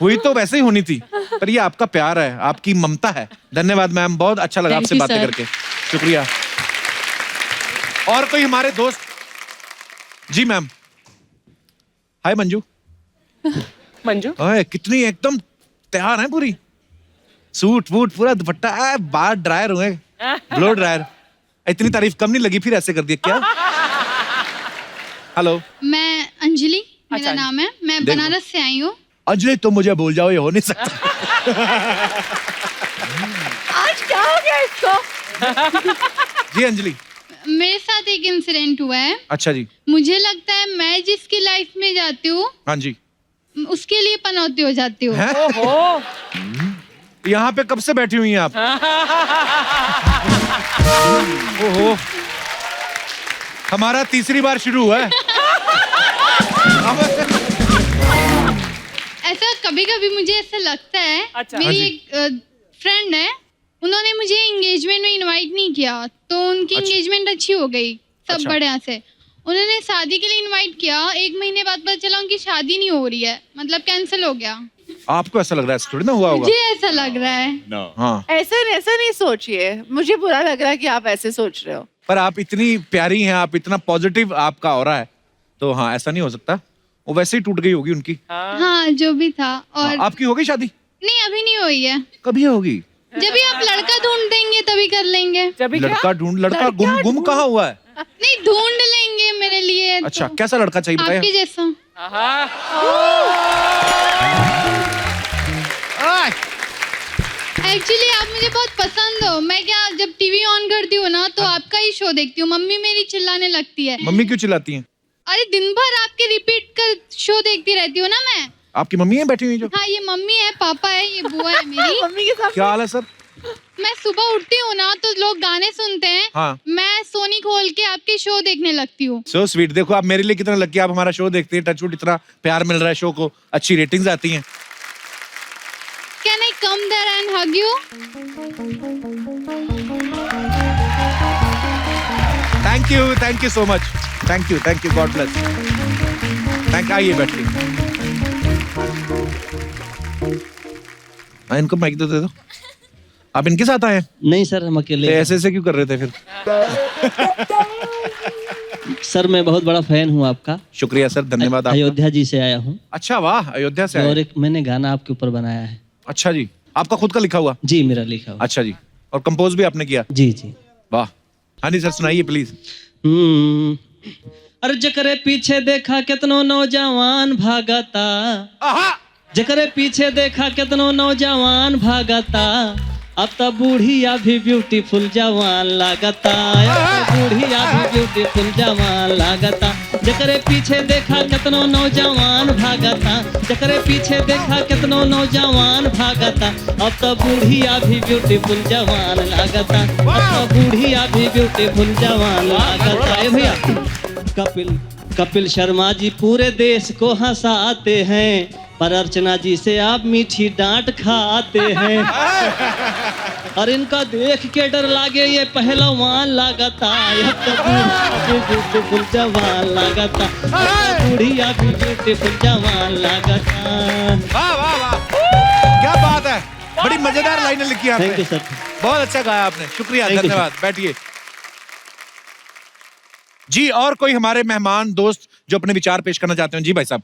हुई तो वैसे ही होनी थी, पर ये आपका प्यार है, आपकी ममता है। धन्यवाद मैम, बहुत अच्छा लगा Thank आपसे you, बातें sir. करके। शुक्रिया। और कोई हमारे दोस्त? जी मैम। हाय मंजू। मंजू ओए, कितनी एकदम तैयार है पूरी, सूट वूट पूरा दुपट्टा है, बाल ड्रायर हुए, ब्लो ड्रायर। इतनी तारीफ कम नहीं लगी, फिर ऐसे कर दिया क्या? हेलो, मैं अंजलि मेरा अच्छा, नाम है। मैं देखो। बनारस से आई हूँ। अंजलि तुम मुझे भूल जाओ, ये हो नहीं सकता। आज क्या हो गया इसको? जी अंजलि। मेरे साथ एक इंसिडेंट हुआ है। अच्छा जी। मुझे लगता है मैं जिसकी लाइफ में जाती हूँ हाँ जी। उसके लिए पनौती हो जाती हूँ। हैं? ओहो, यहाँ पे कब से बैठी हुई हैं आप? ओहो, हमारा तीसरी बार शुरू हुआ है। ऐसा कभी कभी मुझे ऐसा लगता है। अच्छा। हाँ मेरी जी। एक फ्रेंड है, उन्होंने मुझे एंगेजमेंट में इनवाइट नहीं किया, तो उनकी अच्छा। एंगेजमेंट अच्छी हो गई, सब अच्छा। बढ़िया से। उन्होंने शादी के लिए इनवाइट किया, 1 महीने बाद पता चला उनकी शादी नहीं हो रही है, मतलब कैंसिल हो गया। आपको ऐसा लग रहा है, ऐसा थोड़ी ना हुआ होगा। मुझे ऐसा लग रहा है। हाँ, ऐसा नहीं सोचिए, मुझे बुरा लग रहा है कि आप ऐसे सोच रहे हो। पर आप इतनी प्यारी हैं, आप इतना पॉजिटिव आपका हो रहा है, तो हाँ ऐसा नहीं हो सकता। वो वैसे ही टूट गई होगी उनकी। हाँ, जो भी था। और हाँ, आपकी हो गई शादी? नहीं, अभी नहीं हुई है। कभी होगी? जब भी आप लड़का ढूंढ देंगे तभी कर लेंगे। जब भी क्या? लड़का ढूंढ, लड़का गुम कहाँ हुआ है? नहीं, ढूंढ लेंगे मेरे लिए। अच्छा, तो कैसा लड़का चाहिए आपके बताइए? जैसा। एक्चुअली आप मुझे बहुत पसंद हो। मैं क्या जब टीवी ऑन करती हूँ ना, तो आपका ही शो देखती हूँ। मम्मी मेरी चिल्लाने लगती है। मम्मी क्यों चिल्लाती हैं? अरे दिन भर आपके रिपीट कर शो देखती रहती हूँ ना मैं। आपकी मम्मी है बैठी हुई जो? हाँ, ये मम्मी है, पापा है, ये बुआ है मेरी। मम्मी के साथ क्या हाल है सर? मैं सुबह उठती हूँ ना, तो लोग गाने सुनते हैं। हाँ। मैं सोनी खोल के आपके शो देखने लगती हूँ। So sweet. देखो आप मेरे लिए कितना लकी, आप हमारा शो देखते हैं, टचवुड इतना प्यार मिल रहा है शो को, अच्छी रेटिंग्स आती हैं। Can I come there and hug you? Thank you so much. Thank you, God bless. आइए बैठिए। हाँ, इनको माइक दे दो। आप इनके साथ आए हैं? नहीं सर, हम अकेले तो ऐसे क्यों कर रहे थे फिर? सर मैं बहुत बड़ा फैन हूँ आपका। शुक्रिया सर, धन्यवाद आपका। अयोध्या जी से आया हूँ। अच्छा वाह, अयोध्या से आए। और एक मैंने गाना आपके ऊपर बनाया है। अच्छा जी, आपका खुद का लिखा हुआ? जी मेरा लिखा हुआ। अच्छा जी, और कंपोज भी आपने किया? जी जी। वाह। हाँ जी सर, सुनाइए प्लीज। अरे जकरे पीछे देखा कितनो नौजवान भागता, जकरे पीछे देखा कितनो नौजवान भागता, अब तो बूढ़िया भी ब्यूटीफुल जवान लागता, अब तो बूढ़िया भी ब्यूटीफुल जवान लागता। जकरे पीछे देखा कितनो नौजवान भागता, जकरे पीछे देखा कितनो नौजवान भागता, अब तो बूढ़िया भी ब्यूटीफुल जवान लागता, अब तो बूढ़िया भी ब्यूटीफुल जवान लागता। ए भैया, कपिल शर्मा जी पूरे देश को हंसाते हैं, पर अर्चना जी से आप मीठी डांट खाते हैं। और इनका देख के डर लागे ये पहलवान लागता, अब तो ब्यूटीफुल जवान लागता, अब तो बूढ़िया भी ब्यूटीफुल जवान लागता। वाह वाह वाह, क्या बात है, बड़ी मजेदार लाइनें लिखी आपने। थैंक यू सर, बहुत अच्छा गाया आपने, शुक्रिया, Thank you, धन्यवाद। बैठिए जी। और कोई हमारे मेहमान दोस्त जो अपने विचार पेश करना चाहते हैं? जी भाई साहब।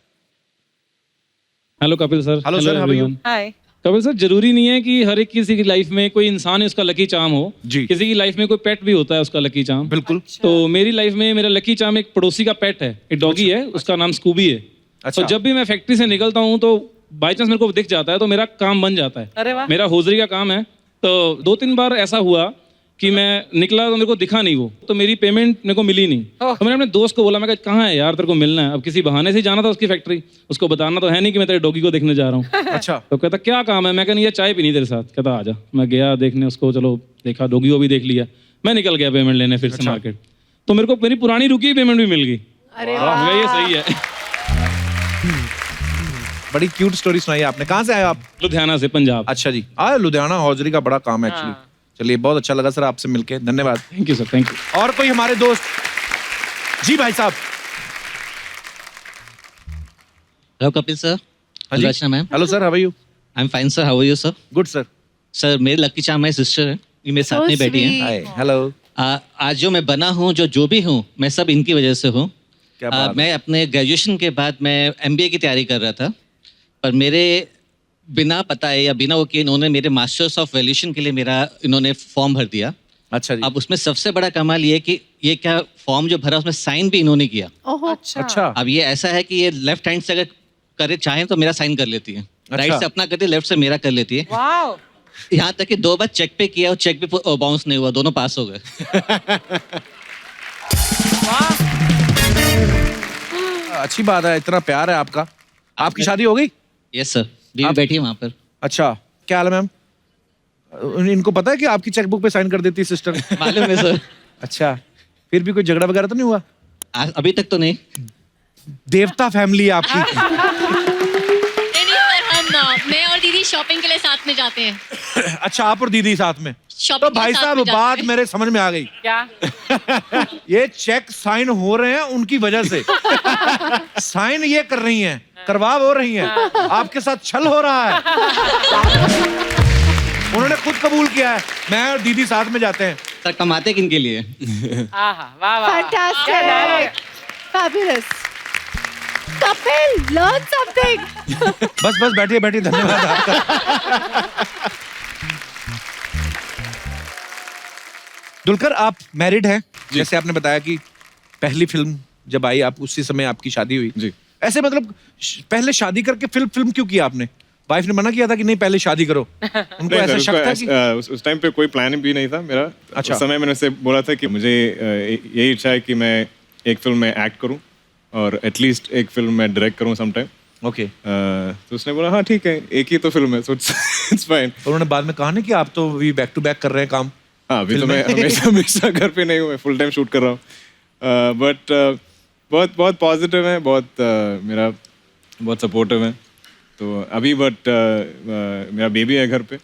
Hello Kapil sir. Hello sir, how are you? Hi. Kapil sir, जरूरी नहीं है कि हर एक किसी की लाइफ में कोई इंसान है उसका लकी चार्म हो जी। किसी की लाइफ में कोई पेट भी होता है उसका लकी चार्म। बिल्कुल। तो मेरी लाइफ में मेरा लकी चार्म एक पड़ोसी का पेट है, एक डॉगी है, उसका नाम स्कूबी है। अच्छा। तो जब भी मैं फैक्ट्री से निकलता हूँ तो बाई चांस मेरे को दिख जाता है तो मेरा काम बन जाता है। अरे वाह। मेरा होजरी का काम है। तो 2-3 बार ऐसा हुआ कि मैं निकला तो मेरे को दिखा नहीं वो, तो मेरी पेमेंट मेरे को मिली नहीं। तो मैंने अपने दोस्त को बोला, मैं कहा कहाँ है यार, तेरे को मिलना है। अब किसी बहाने से जाना था उसकी फैक्ट्री, उसको बताना तो है नहीं कि मैं तेरे डॉगी को देखने जा रहा हूँ। अच्छा। तो कहता क्या काम है? मैं कहना ये चाय पीनी तेरे साथ। कहता आजा। मैं गया देखने उसको, चलो देखा, डॉगी को भी देख लिया। मैं निकल गया पेमेंट लेने फिर से मार्केट। तो मेरे को मेरी पुरानी रुकी हुई पेमेंट भी मिल गई। अरे वाह, ये सही है। बड़ी क्यूट स्टोरी सुनाई आपने। कहाँ से आए आप? लुधियाना से, पंजाब। अच्छा जी। लुधियाना हौजरी का बड़ा काम है एक्चुअली। चलिए, बहुत अच्छा लगा सर आपसे मिलके, धन्यवाद। Thank you sir, thank you. और कोई हमारे दोस्त? जी भाई साहब। Hello Kapil sir. हाँ जी। Rachna ma'am. Hello sir, how are you? I am fine sir, how are you sir? Good sir. Sir मेरे लकी चार्म माय सिस्टर है, ये मेरे साथ में बैठी है। Hi, hello. आज जो मैं बना हूँ, जो भी हूँ, मैं सब इनकी वजह से हूँ। क्या बात है। मैं अपने ग्रेजुएशन के बाद मैं MBA की तैयारी कर रहा था, पर मेरे बिना पता है या बिना वो किए इन्होंने मेरे मास्टर्स ऑफ वैल्यूएशन के लिए मेरा इन्होंने फॉर्म भर दिया। अच्छा जी। अब उसमें सबसे बड़ा कमाल ये कि ये क्या फॉर्म जो भरा उसमें साइन भी इन्होंने किया। अच्छा। अब ये ऐसा है कि ये लेफ्ट हैंड से अगर करे चाहे तो मेरा साइन कर लेती है, राइट से अपना करती है, लेफ्ट से मेरा कर लेती है। वाओ। यहाँ तक कि 2 बार चेक पे किया और चेक भी बाउंस नहीं हुआ, दोनों पास हो गए। अच्छी बात है, इतना प्यार है आपका। आपकी शादी हो गई? यस सर, बीवी बैठी है वहाँ पर। अच्छा, क्या हाल है मैम? इनको पता है कि आपकी चेकबुक पे साइन कर देती है सिस्टर? मालूम है सर। अच्छा, फिर भी कोई झगड़ा वगैरह तो नहीं हुआ? अभी तक तो नहीं। देवता फैमिली है आपकी। नहीं सर, मैं और दीदी शॉपिंग के लिए साथ में जाते हैं। अच्छा, आप और दीदी साथ में? तो शॉपिंग भाई साहब, बात मेरे समझ में आ गई। क्या? ये चेक साइन हो रहे हैं उनकी वजह से। साइन ये कर रही हैं, करवा हो रही हैं, आपके साथ छल हो रहा है। उन्होंने खुद कबूल किया है, मैं और दीदी साथ में जाते हैं। सर कमाते किन के लिए? आहा, वाह वाह। Fantastic. Fabulous. Kapil, learn something. बस बस, बैठिए बैठिए, धन्यवाद आपका। दुलकर, आप मैरिड हैं, जैसे आपने बताया कि पहली फिल्म जब आई आप उसी समय आपकी शादी हुई जी। ऐसे मतलब पहले शादी करके फिल्म क्यों किया आपने? वाइफ ने मना किया था कि नहीं पहले शादी करो? उनको नहीं ऐसा सर, शक था कि उस टाइम पे कोई प्लान भी नहीं था मेरा। अच्छा। उस समय मैंने उससे बोला था कि मुझे यही इच्छा है कि मैं एक फिल्म में एक्ट करूं और एटलीस्ट एक फिल्म में डायरेक्ट करूं सम टाइम। ओके। तो उसने बोला हाँ ठीक है, एक ही तो फिल्म है, सो इट्स फाइन। उन्होंने बाद में कहा ना कि आप तो भी बैक टू बैक कर रहे हैं काम। हाँ, अभी तो मैं हमेशा घर पे नहीं हूँ, मैं फुल टाइम शूट कर रहा हूँ। बट बहुत बहुत पॉजिटिव है, मेरा बहुत सपोर्टिव है। तो अभी बट मेरा बेबी है घर पे।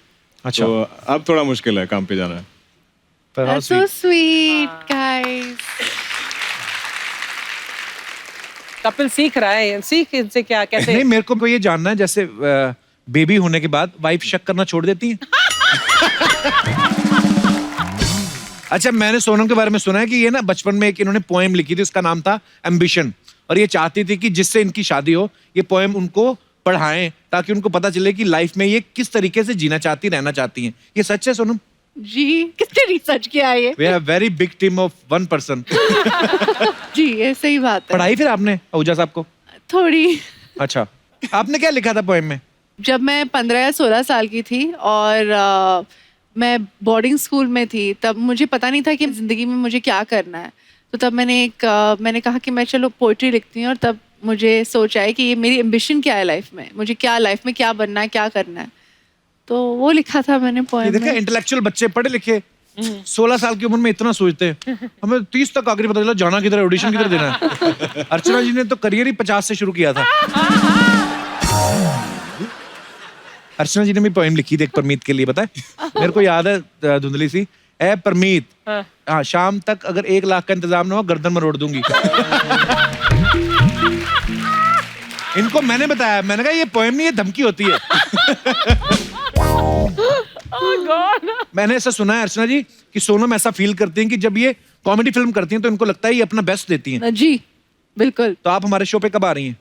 अच्छा। तो अब थोड़ा मुश्किल है काम पे जाना। That's so sweet, guys. Kapil सीख रहा है, सीख इनसे क्या कैसे। नहीं, मेरे को ये जानना है, जैसे बेबी होने के बाद वाइफ शक करना छोड़ देती है? अच्छा, मैंने सोनम के बारे में सुना है कि ये ना बचपन में एक इन्होंने पोएम लिखी थी, उसका नाम था एम्बिशन, और ये चाहती थी कि जिससे इनकी शादी हो ये पोएम उनको पढ़ाएं ताकि उनको पता चले कि लाइफ में ये किस तरीके से जीना चाहती, रहना चाहती हैं। ये सच है सोनम? जी, किसने रिसर्च किया है ये? We have very big team of one person. जी, ये सही बात है। पढ़ाई फिर आपने आहूजा साहब को? थोड़ी। अच्छा, आपने क्या लिखा था पोएम में? जब मैं 15 या 16 साल की थी और मैं बोर्डिंग स्कूल में थी, तब मुझे पता नहीं था कि जिंदगी में मुझे क्या करना है। तो तब मैंने कहा कि मैं चलो पोइट्री लिखती हूँ, और तब मुझे सोच आया कि ये मेरी एम्बिशन क्या है लाइफ में, मुझे क्या लाइफ में क्या बनना है, क्या करना है। तो वो लिखा था मैंने पोएम में। इंटेलेक्चुअल बच्चे पढ़े लिखे 16 साल की उम्र में इतना सोचते हैं। हमें 30 तक आखिरी पता चला जाना किधर है, ऑडिशन किधर देना है। अर्चना जी ने तो करियर ही 50 से शुरू किया था। अर्चना जी ने भी पोएम लिखी थी एक परमीत के लिए, पता है मेरे को याद है धुंधली सी। ए परमीत, हाँ शाम तक अगर 1 लाख का इंतजाम ना हो गर्दन में रोड दूंगी। इनको मैंने बताया, मैंने कहा ये पोएम नहीं, ये धमकी होती है। मैंने ऐसा सुना है अर्चना जी कि सोनम ऐसा फील करती हैं कि जब ये कॉमेडी फिल्म करती हैं तो इनको लगता है ये अपना बेस्ट देती हैं। जी बिल्कुल। तो आप हमारे शो पे कब आ रही हैं?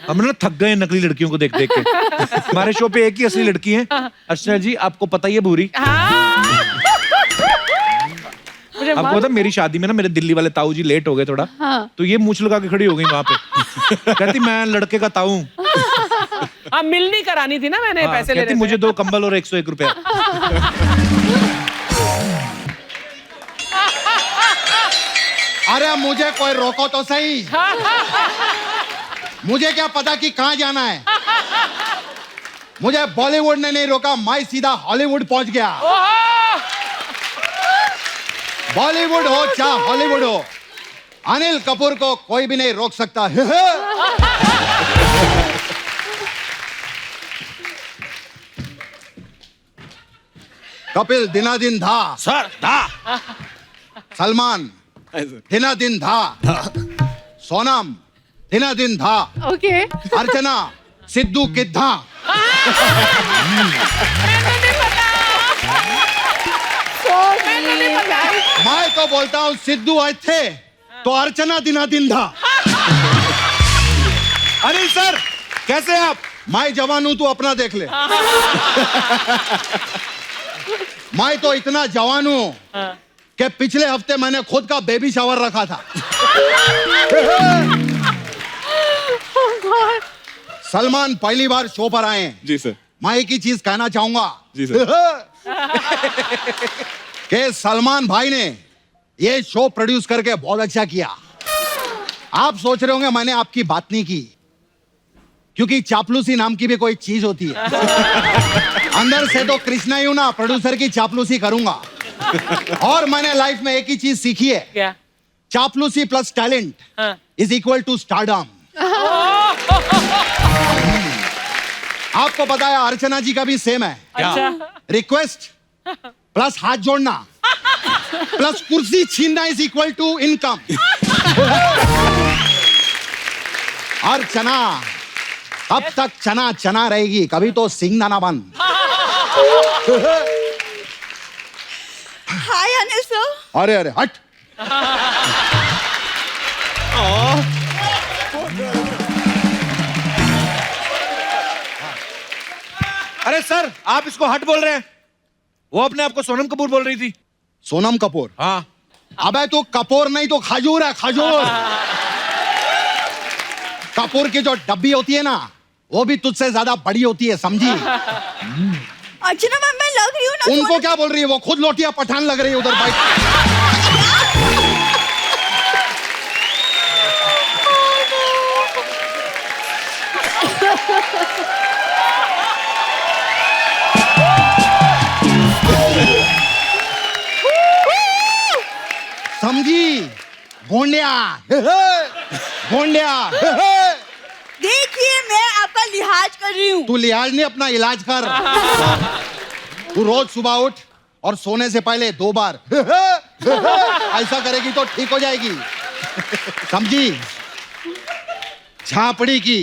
हम ना थक गए नकली लड़कियों को देख देख के। हमारे शो पे एक ही असली लड़की है अर्चना जी, आपको पता ही है भूरी। आपको पता मेरी शादी में ना मेरे दिल्ली वाले ताऊ जी लेट हो गए थोड़ा, तो ये मूंछ लगा के खड़ी हो गई वहां पे। कहती मैं लड़के का ताऊ हूं। मिलनी करानी थी ना मैंने, पैसे ले रहे थे। मुझे 2 कंबल और 101 रुपया। अरे मुझे कोई रोको तो सही। मुझे क्या पता कि कहां जाना है। मुझे बॉलीवुड ने नहीं रोका, मैं सीधा हॉलीवुड पहुंच गया। बॉलीवुड हो चाहे हॉलीवुड हो, अनिल कपूर को कोई भी नहीं रोक सकता। कपिल दिनादिन धा सर, धा। सलमान दिनादिन धा, सोनम दिनादिन धा, ओके, अर्चना सिद्धू किद्धा। मैं तो बोलता हूँ सिद्धू आज थे तो अर्चना दिनादिन धा। अनिल सर कैसे हैं आप? मैं जवान हूं, तू अपना देख ले। मैं तो इतना जवान हूं कि पिछले हफ्ते मैंने खुद का बेबी शावर रखा था। सलमान पहली बार शो पर आए हैं। जी सर। मैं एक ही चीज कहना चाहूंगा। जी सर। कि सलमान भाई ने ये शो प्रोड्यूस करके बहुत अच्छा किया। आप सोच रहे होंगे मैंने आपकी बात नहीं की, क्योंकि चापलूसी नाम की भी कोई चीज होती है। अंदर से तो कृष्णा ही हूं ना, प्रोड्यूसर की चापलूसी करूंगा। और मैंने लाइफ में एक ही चीज सीखी है। क्या? चापलूसी plus talent is equal to stardom. आपको पता है अर्चना जी का भी सेम है। अच्छा। रिक्वेस्ट प्लस हाथ जोड़ना प्लस कुर्सी छीनना इज इक्वल टू इनकम। और चना अब तक चना चना रहेगी, कभी तो सिंगदाना बन। हाय अनिल सर। अरे अरे हट। अरे सर आप इसको हट बोल रहे हैं, वो अपने आप को सोनम कपूर बोल रही थी। सोनम कपूर? हाँ। अबे तो कपूर नहीं तो खजूर है, खजूर। कपूर की जो डब्बी होती है ना, वो भी तुझसे ज्यादा बड़ी होती है, समझी? अर्चना मैम मैं लग रही हूँ ना। उनको क्या बोल रही है, वो खुद लोटिया पठान लग रही है उधर बाइक। समझी? गोंडिया गोंडिया। देखिए मैं आपका लिहाज कर रही हूँ। तू लिहाज नहीं, अपना इलाज कर। तू रोज सुबह उठ और सोने से पहले 2 बार ऐसा करेगी तो ठीक हो जाएगी, समझी? झापड़ी की।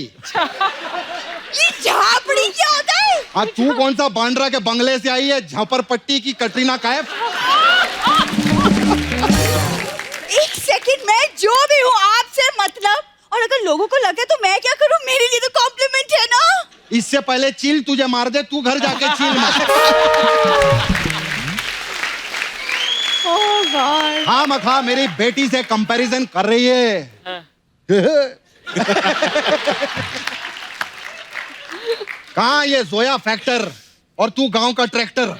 ये झापड़ी क्या होता है? तू कौन सा बांद्रा के बंगले से आई है, झापरपट्टी की कटरीना कैफ? मैं जो भी हूँ आपसे मतलब, और अगर लोगों को लगे तो मैं क्या करूँ, मेरे लिए तो कॉम्प्लीमेंट है ना। इससे पहले चील तुझे मार दे, तू घर जाके चील मार। Oh God. हाँ मखा मेरी बेटी से कंपैरिजन कर रही है। कहाँ ये जोया फैक्टर और तू गांव का ट्रैक्टर।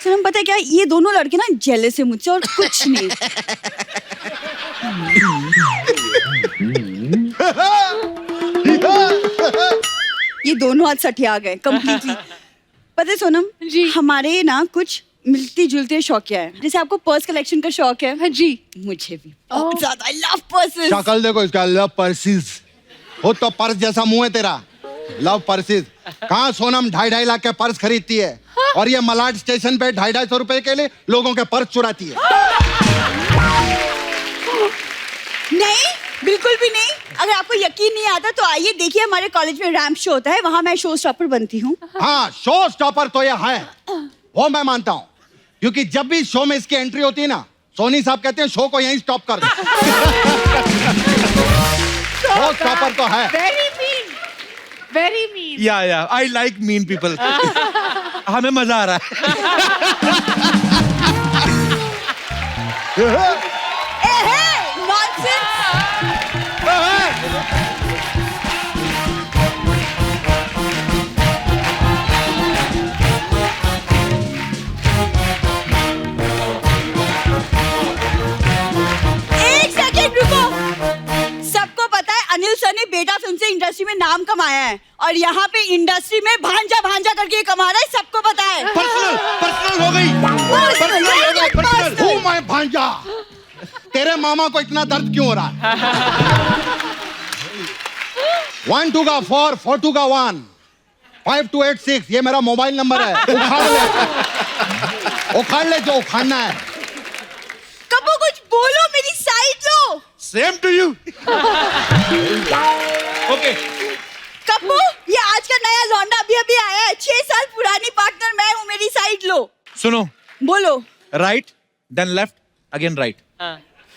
सनम पता है क्या, ये दोनों लड़के ना जेलस है मुझसे और कुछ नहीं। ये दोनों आज सठिया गए कंप्लीटली। पता है सोनम जी, हमारे ना कुछ मिलती जुलती शौकिया है। जैसे आपको पर्स कलेक्शन का शौक है। हाँ जी, मुझे भी बहुत ज्यादा। I love purses. शक्ल देखो इसका, लव पर्सेस। हो तो पर्स जैसा मुंह है तेरा, लव पर्सेस। कहाँ सोनम 2.5 लाख के पर्स खरीदती है और ये मलाड स्टेशन पे 250 रुपए के लिए लोगों के पर्स चुराती है। नहीं, बिल्कुल भी नहीं। अगर आपको यकीन नहीं आता तो आइए देखिए, हमारे कॉलेज में रैंप शो होता है, वहाँ मैं शो स्टॉपर बनती हूँ। हाँ शो स्टॉपर तो ये है, वो मैं मानता हूँ, क्योंकि जब भी शो में इसकी एंट्री होती है ना, सोनी साहब कहते हैं शो को यहीं स्टॉप कर दो। शो स्टॉपर तो है। Very mean. Very mean. या आई लाइक मीन पीपल। हमें मजा आ रहा है। नॉनसेंस। एक सेकंड रुको। सबको पता है अनिल सर ने बेटा फिल्म से इंडस्ट्री में नाम कमाया है, और यहाँ पे इंडस्ट्री में भांजा भांजा करके कमा रहा है, सबको पता है। पर्सनल हो गई। पर्सनल हूँ मैं भांजा। तेरे मामा को इतना दर्द क्यों हो रहा है? 1 2 का 4 4 2 का 1 5 2 8 6 ये मेरा मोबाइल नंबर है। उखाड़ ले जो उखाड़ना है। कबो कुछ बोलो, मेरी साइड लो। Same to you. Okay Kappu, ये आज का नया लौंडा अभी अभी आया है, 6 साल पुरानी पार्टनर मैं हूँ, मेरी साइड लो। सुनो, बोलो। Right then left again right.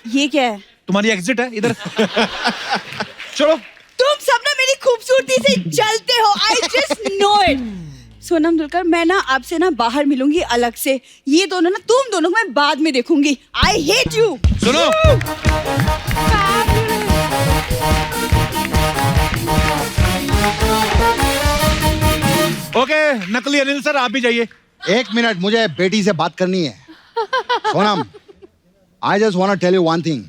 ये क्या है? तुम्हारी एग्जिट है इधर। चलो। तुम सब ना मेरी खूबसूरती से जलते हो। I just know it. Sonam Dulquer, मैं ना आपसे ना बाहर मिलूंगी अलग से। ये दोनों ना, तुम दोनों को मैं बाद में देखूंगी। I hate you. सुनो, ओके नकली अनिल सर आप भी जाइए। 1 मिनट, मुझे बेटी से बात करनी है। Sonam, I just want to tell you one thing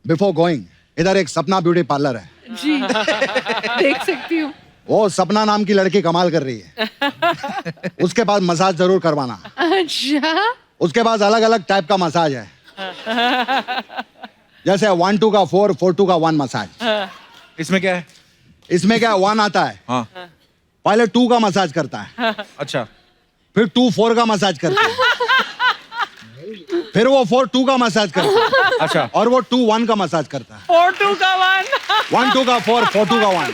before going. इधर एक सपना ब्यूटी पार्लर है जी। देख सकती हूँ। वो सपना नाम की लड़की कमाल कर रही है। उसके पास मसाज जरूर करवाना। अच्छा। उसके पास अलग अलग टाइप का मसाज है, जैसे 1 2 का 4 4 2 का 1 मसाज। इसमें क्या है? इसमें क्या 1 आता है, हाँ। पहले 2 का मसाज करता है, अच्छा, फिर 2 4 का मसाज करता है, फिर वो 4 2 का मसाज करता है, अच्छा, और वो 2 1 का मसाज करता है। 4 2 का 1 1 2 का 4 4 2 का 1।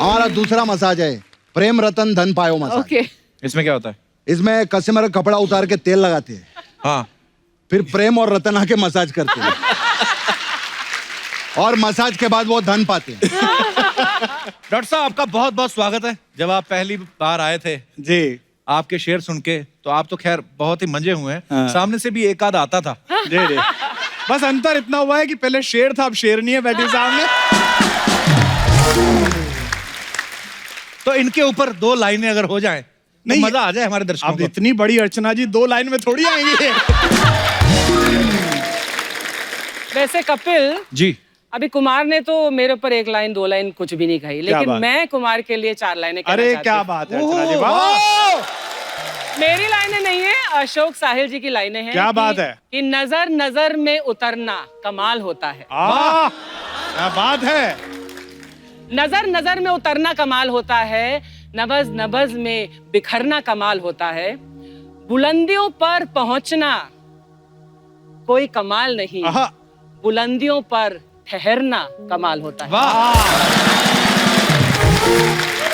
हमारा दूसरा मसाज है प्रेम रतन धन पायो मसाज। ओके। इसमें क्या होता है? इसमें कस्टमर का कपड़ा उतार के तेल लगाते हैं, हाँ, फिर प्रेम और रतन आके मसाज करते हैं, और मसाज के बाद वो धन पाते हैं। डॉक्टर साहब आपका बहुत बहुत स्वागत है। जब आप पहली बार आए थे जी, आपके शेर सुन के, तो आप तो खैर बहुत ही मंजे हुए हैं। हाँ। सामने से भी एक आध आता था। जी जी। बस अंतर इतना हुआ है कि पहले शेर था, अब शेरनी है बैठी सामने। तो इनके ऊपर 2 लाइनें अगर हो जाएं तो नहीं, मजा आ जाए हमारे दर्शकों अब को। इतनी बड़ी अर्चना जी 2 लाइन में थोड़ी आएंगे। वैसे कपिल जी, अभी कुमार ने तो मेरे ऊपर 1 लाइन 2 लाइन कुछ भी नहीं कही, लेकिन बात? मैं कुमार के लिए 4 लाइनें कहना अरे चाहती क्या हूँ। बात है अर्चना जी, वाह! मेरी लाइनें नहीं है, अशोक साहिल जी की लाइनें हैं। क्या बात है? कि नजर नजर में उतरना कमाल होता है। वाह, क्या बात है। नजर नजर में उतरना कमाल होता है, नबज नबज में बिखरना कमाल होता है, बुलंदियों पर पहुंचना कोई कमाल नहीं, बुलंदियों पर ठहरना कमाल होता है।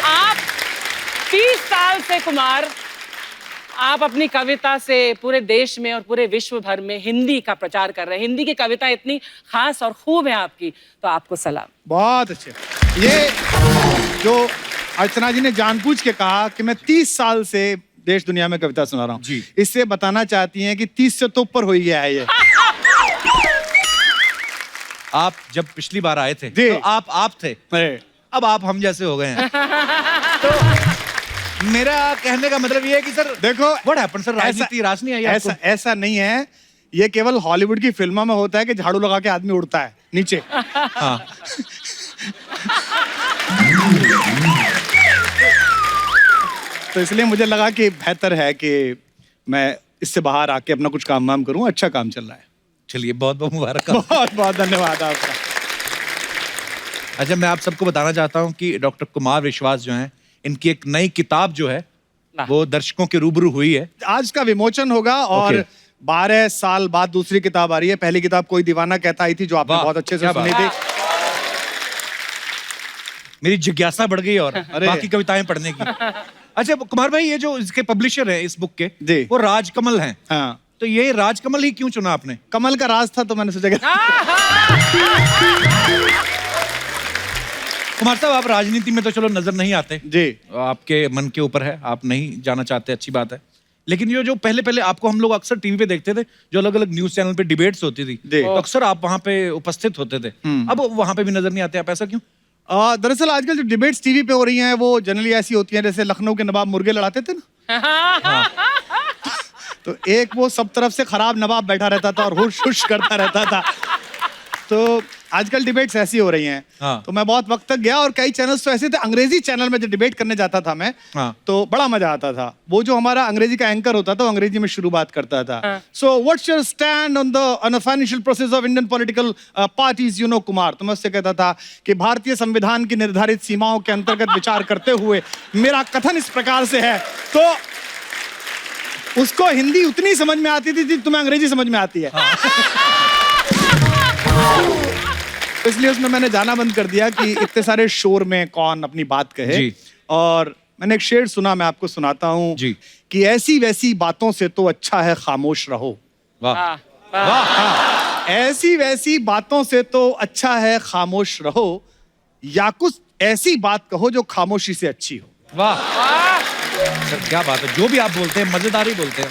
आप 30 साल से कुमार आप अपनी कविता से पूरे देश में और पूरे विश्व भर में हिंदी का प्रचार कर रहे हैं। हिंदी की कविता इतनी खास और खूब है आपकी, तो आपको सलाम। बहुत अच्छे। ये जो अर्चना जी ने जानबूझ के कहा कि मैं 30 साल से देश दुनिया में कविता सुना रहा हूँ जी, इससे बताना चाहती हैं कि 30 से तो ऊपर हो गया है ये। आप जब पिछली बार आए थे तो आप थे, अब आप हम जैसे हो गए हैं। तो मेरा कहने का मतलब ये है कि सर देखो व्हाट हैपेंड सर, राजनीति रास नहीं आई आपको? ऐसा नहीं है, ये केवल हॉलीवुड की फिल्मों में होता है कि झाड़ू लगा के आदमी उड़ता है नीचे। हाँ। तो इसलिए मुझे लगा कि बेहतर है कि मैं इससे बाहर आके अपना कुछ काम वाम करूं। अच्छा काम चल रहा है। चलिए बहुत बहुत मुबारक। बहुत बहुत धन्यवाद आपका। अच्छा, मैं आप सबको बताना चाहता हूं कि डॉक्टर कुमार विश्वास जो हैं, इनकी एक नई किताब जो है वो दर्शकों के रूबरू हुई है। आज का विमोचन होगा और 12 साल बाद दूसरी किताब आ रही है। पहली किताब कोई दीवाना कहता आई थी जो आपने बहुत अच्छे से सुनी थी। मेरी जिज्ञासा बढ़ गई और बाकी कविताएं पढ़ने की। अच्छा कुमार भाई, ये जो इसके पब्लिशर हैं इस बुक के, वो राजकमल हैं। हाँ। तो ये राजकमल ही क्यों चुना आपने? कमल का राज था तो मैंने सोचा कुमार साहब, आप राजनीति में तो चलो नजर नहीं आते जी, आपके मन के ऊपर है, आप नहीं जाना चाहते, अच्छी बात है। लेकिन ये जो पहले आपको हम लोग अक्सर टीवी पे देखते थे, जो अलग अलग न्यूज चैनल पे डिबेट्स होती थी, तो अक्सर आप वहां पे उपस्थित होते थे। अब वहां पे भी नजर नहीं आते आप, ऐसा क्यों? दरअसल आजकल जो डिबेट्स टीवी पे हो रही हैं वो जनरली ऐसी होती हैं जैसे लखनऊ के नवाब मुर्गे लड़ाते थे ना। तो एक वो सब तरफ से खराब नवाब बैठा रहता था और हुश हुश करता रहता था। तो आजकल डिबेट्स ऐसी हो रही हैं। हाँ। तो मैं बहुत वक्त तक गया और कई चैनल्स तो ऐसे थे, अंग्रेजी चैनल में जब डिबेट करने जाता था मैं, तो बड़ा मजा आता था। वो जो हमारा अंग्रेजी का एंकर होता था वो अंग्रेजी में शुरू बात करता था। So what's your stand on the financial process of Indian political parties, you know Kumar. तो मैं उससे कहता था कि भारतीय संविधान की निर्धारित सीमाओं के अंतर्गत विचार करते हुए मेरा कथन इस प्रकार से है। तो उसको हिंदी उतनी समझ में आती थी तुम्हें अंग्रेजी समझ में आती है। इसलिए उसमें मैंने जाना बंद कर दिया कि इतने सारे शोर में कौन अपनी बात कहे। और मैंने एक शेर सुना, मैं आपको सुनाता हूँ कि ऐसी वैसी बातों से तो अच्छा है खामोश रहो। वाह वाह। ऐसी वैसी बातों से तो अच्छा है खामोश रहो, या कुछ ऐसी बात कहो जो खामोशी से अच्छी हो। वाह सर, क्या बात है, जो भी आप बोलते हैं मजेदार ही बोलते हैं।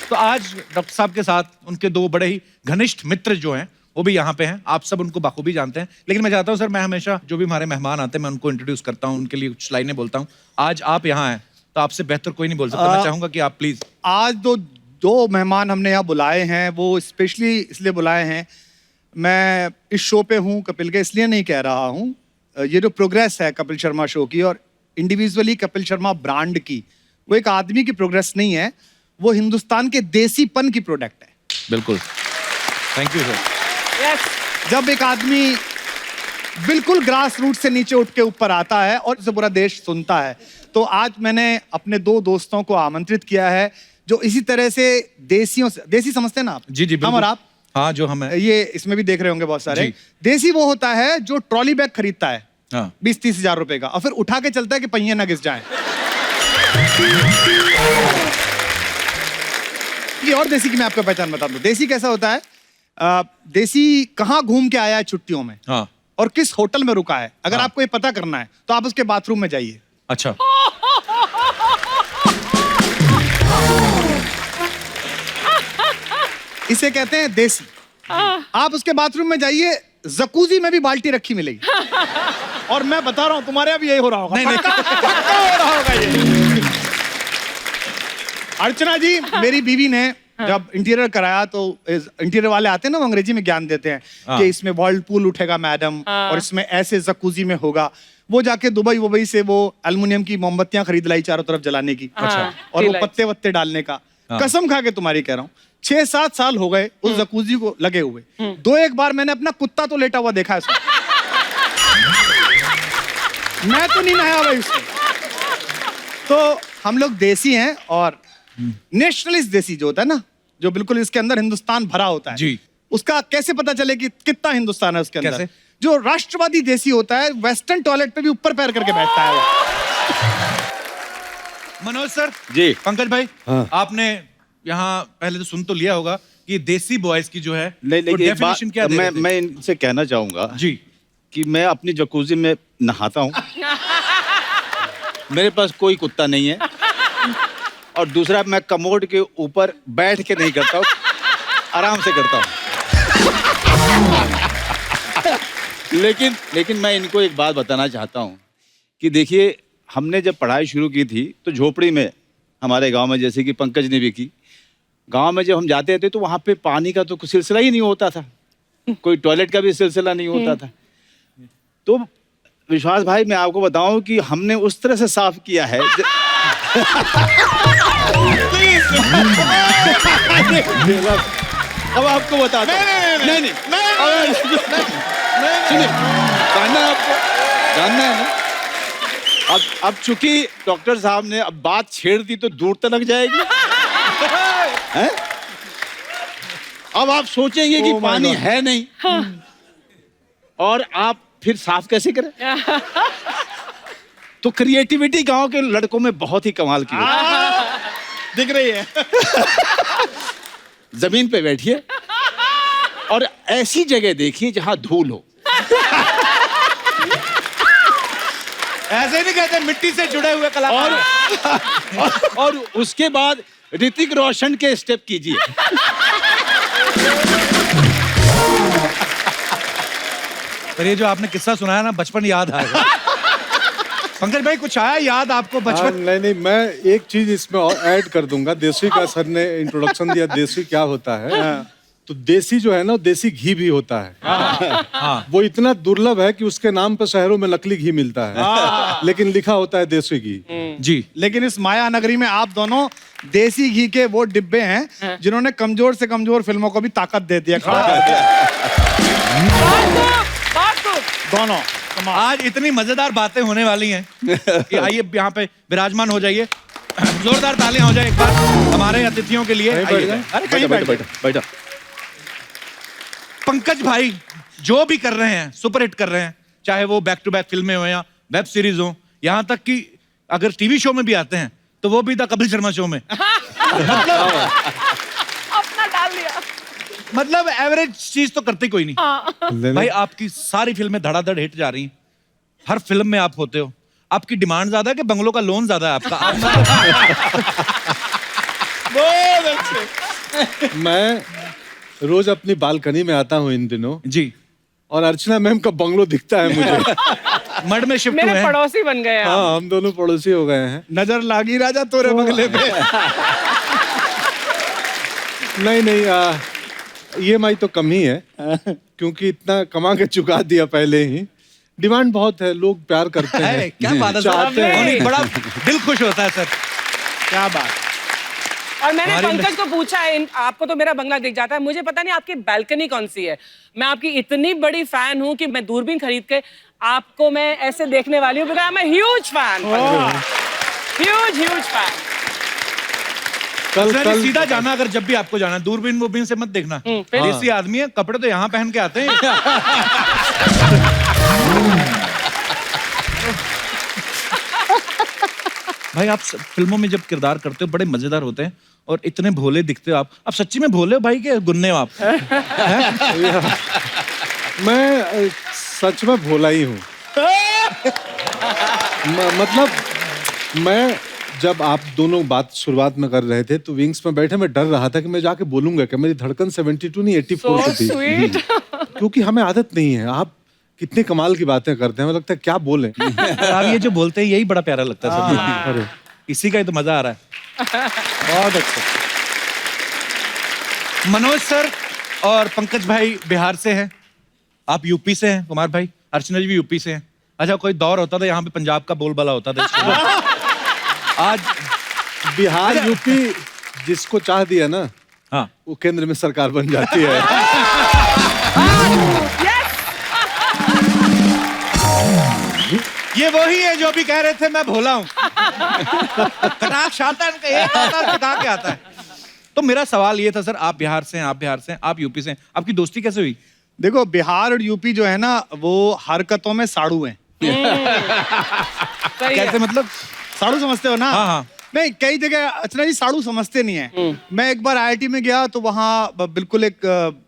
तो आज डॉक्टर साहब के साथ उनके दो बड़े ही घनिष्ठ मित्र जो हैं वो भी यहाँ पे हैं। आप सब उनको बाखूबी जानते हैं, लेकिन मैं चाहता हूँ सर, मैं हमेशा जो भी हमारे मेहमान आते हैं मैं उनको इंट्रोड्यूस करता हूँ, उनके लिए कुछ लाइनें बोलता हूँ। आज आप यहाँ हैं तो आपसे बेहतर कोई नहीं बोल सकता। मैं चाहूंगा कि आप प्लीज। आज दो मेहमान हमने यहाँ बुलाए हैं, वो स्पेशली इसलिए बुलाए हैं, मैं इस शो पे हूँ कपिल के इसलिए नहीं कह रहा हूँ। ये जो प्रोग्रेस है कपिल शर्मा शो की और इंडिविजुअली कपिल शर्मा ब्रांड की, वो एक आदमी की प्रोग्रेस नहीं है, वो हिंदुस्तान के देसीपन की प्रोडक्ट है। बिल्कुल, थैंक यू सर। जब एक आदमी बिल्कुल ग्रास रूट से नीचे उठ के ऊपर आता है और इसे पूरा देश सुनता है, तो आज मैंने अपने दो दोस्तों को आमंत्रित किया है जो इसी तरह से देसियों से, देसी समझते हैं ना आप? जी हम और आप? हाँ, जो हम हैं। ये इसमें भी देख रहे होंगे बहुत सारे। देसी वो होता है जो ट्रॉली बैग खरीदता है 20-30 हजार रुपए का और फिर उठा के चलता है कि पहिए ना घिस जाएं। ये और देसी की मैं आपको पहचान बता दूं। देसी कैसा होता है, देसी कहाँ घूम के आया है छुट्टियों में और किस होटल में रुका है, अगर आपको ये पता करना है तो आप उसके बाथरूम में जाइए। अच्छा। इसे कहते हैं देसी। आप उसके बाथरूम में जाइए, जकूजी में भी बाल्टी रखी मिलेगी। और मैं बता रहा हूं तुम्हारे अब यही हो रहा होगा। नहीं, पक्का हो रहा होगा ये। अर्चना जी, मेरी बीवी ने जब इंटीरियर कराया तो इंटीरियर वाले आते हैं ना, वो अंग्रेजी में ज्ञान देते हैं कि इसमें वर्लपूल उठेगा मैडम और इसमें ऐसे जकूजी में होगा। वो जाके दुबई से वो एल्युमिनियम की मोमबत्तियां खरीद लाई चारों तरफ जलाने की। अच्छा। और वो पत्ते वत्ते डालने का। कसम खा के तुम्हारी कह रहा हूँ, 6-7 साल हो गए उस जकूजी को लगे हुए। 2-1 बार मैंने अपना कुत्ता तो लेटा हुआ देखा है उसमें। मैं तो नहीं नहाया भाई उसमें। तो हम लोग देसी हैं और नेशनलिस्ट देसी जो होता है ना, जो बिल्कुल इसके अंदर हिंदुस्तान भरा होता है जी, उसका कैसे पता चले कि कितना हिंदुस्तान है उसके अंदर? कैसे? जो राष्ट्रवादी देसी होता है वेस्टर्न टॉयलेट पे भी ऊपर पैर करके बैठता है वो। मनोज सर जी पंकज भाई हाँ। आपने यहाँ पहले तो सुन तो लिया होगा कि देसी बॉयज की जो है नहीं वो लेकिन एक बात definition क्या दे रहे थे? मैं इनसे कहना चाहूंगा जी कि मैं अपनी जकूजी में नहाता हूँ मेरे पास कोई कुत्ता नहीं है और दूसरा मैं कमोड के ऊपर बैठ के नहीं करता हूँ आराम से करता हूँ लेकिन मैं इनको एक बात बताना चाहता हूँ कि देखिए हमने जब पढ़ाई शुरू की थी तो झोपड़ी में हमारे गांव में जैसे कि पंकज ने भी की गांव में जब हम जाते थे तो वहाँ पे पानी का तो कुछ सिलसिला ही नहीं होता था कोई टॉयलेट का भी सिलसिला नहीं होता था तो विश्वास भाई मैं आपको बताऊं कि हमने उस तरह से साफ किया है अब आपको बता नहीं सुनिए जानना है ना अब चूंकि डॉक्टर साहब ने अब बात छेड़ दी तो दूर तक जाएगी हैं? अब आप सोचेंगे कि पानी है नहीं और आप फिर साफ कैसे करें तो क्रिएटिविटी गांव के लड़कों में बहुत ही कमाल की दिख रही है जमीन पे बैठिए और ऐसी जगह देखिए जहां धूल हो ऐसे नहीं कहते मिट्टी से जुड़े हुए कलाकार और उसके बाद ऋतिक रोशन के स्टेप कीजिए पर ये जो आपने किस्सा सुनाया ना बचपन याद आएगा पंकज भाई कुछ आया याद आपको बचपन नहीं मैं एक चीज इसमें और ऐड कर दूंगा देसी का सर ने इंट्रोडक्शन दिया देसी क्या होता है तो देसी जो है ना देसी घी भी होता है वो इतना दुर्लभ है कि उसके नाम पर शहरों में नकली घी मिलता है लेकिन लिखा होता है देसी घी जी लेकिन इस माया नगरी में आप दोनों देसी घी के वो डिब्बे हैं जिन्होंने कमजोर से कमजोर फिल्मों को भी ताकत दे दिया खड़ा कर दिया दोनों आज इतनी मजेदार बातें होने वाली हैं कि आइए यहाँ पे विराजमान हो जाइए जोरदार तालियां हो जाए एक बार हमारे अतिथियों के लिए अरे कहीं बैठो पंकज भाई जो भी कर रहे हैं सुपर हिट कर रहे हैं चाहे वो बैक टू बैक फिल्में हो या वेब सीरीज हो यहाँ तक कि अगर टीवी शो में भी आते हैं तो वो भी था कपिल शर्मा शो में अपना डाल दिया मतलब एवरेज चीज तो करते कोई नहीं भाई आपकी सारी फिल्में धड़ाधड़ हिट जा रही हैं हर फिल्म में आप होते हो आपकी डिमांड ज्यादा है कि बंगलों का लोन ज्यादा है आपका बहुत अच्छे मैं रोज अपनी बालकनी में आता हूँ इन दिनों जी और अर्चना मैम का बंगलो दिखता है मुझे मड में शिफ्ट मेरे पड़ोसी बन गए हाँ हम दोनों पड़ोसी हो गए हैं नजर लागी राजा तोरे बंगले पे नहीं EMI तो कम ही है क्योंकि इतना कमा के चुका दिया पहले ही डिमांड बहुत है लोग प्यार करते हैं क्या बात है चाहते हैं बड़ा दिल खुश होता है सर क्या बात और मैंने पंकज को पूछा है आपको तो मेरा बंगला दिख जाता है मुझे पता नहीं आपकी बालकनी कौन सी है मैं आपकी इतनी बड़ी फैन हूं कि मैं दूरबीन खरीद के आपको मैं ऐसे देखने वाली हूँ because I am a huge fan huge fan कल सीधा जाना अगर जब भी आपको जाना दूरबीन वूरबीन से मत देखना देसी आदमी है कपड़े तो यहाँ पहन के आते हैं भाई आप फिल्मों में जब किरदार करते हो बड़े मजेदार होते हैं और इतने भोले दिखते हो आप सच्ची में भोले हो भाई के गुन्ने हो आप मैं सच में भोला ही हूँ मतलब मैं जब आप दोनों बात शुरुआत में कर रहे थे तो विंग्स में बैठे मैं डर रहा था कि मैं जाके बोलूंगा कि मेरी धड़कन 72 नहीं 84 की थी क्योंकि हमें आदत नहीं है आप कितने कमाल की बातें करते हैं मुझे लगता है क्या बोले आप ये जो बोलते हैं यही बड़ा प्यारा लगता है अरे इसी का ही तो मजा आ रहा है बहुत अच्छा मनोज सर और पंकज भाई बिहार से हैं आप यूपी से हैं कुमार भाई अर्चना जी भी यूपी से हैं अच्छा कोई दौर होता था यहाँ पे पंजाब का बोलबाला होता था आज बिहार यूपी जिसको चाह दिया ना हाँ वो केंद्र में सरकार बन जाती है ये वही है जो अभी कह रहे थे मैं भोला हूँ कटाक्ष आता है के आता है तो मेरा सवाल ये था सर आप बिहार से हैं आप यूपी से हैं आपकी दोस्ती कैसे हुई देखो बिहार और यूपी जो है ना वो हरकतों में साड़ू हैं कैसे मतलब साड़ू समझते हो ना हाँ हाँ नहीं, कई जगह अर्चना जी साड़ू समझते नहीं है। मैं एक बार IIT में गया तो वहाँ बिल्कुल एक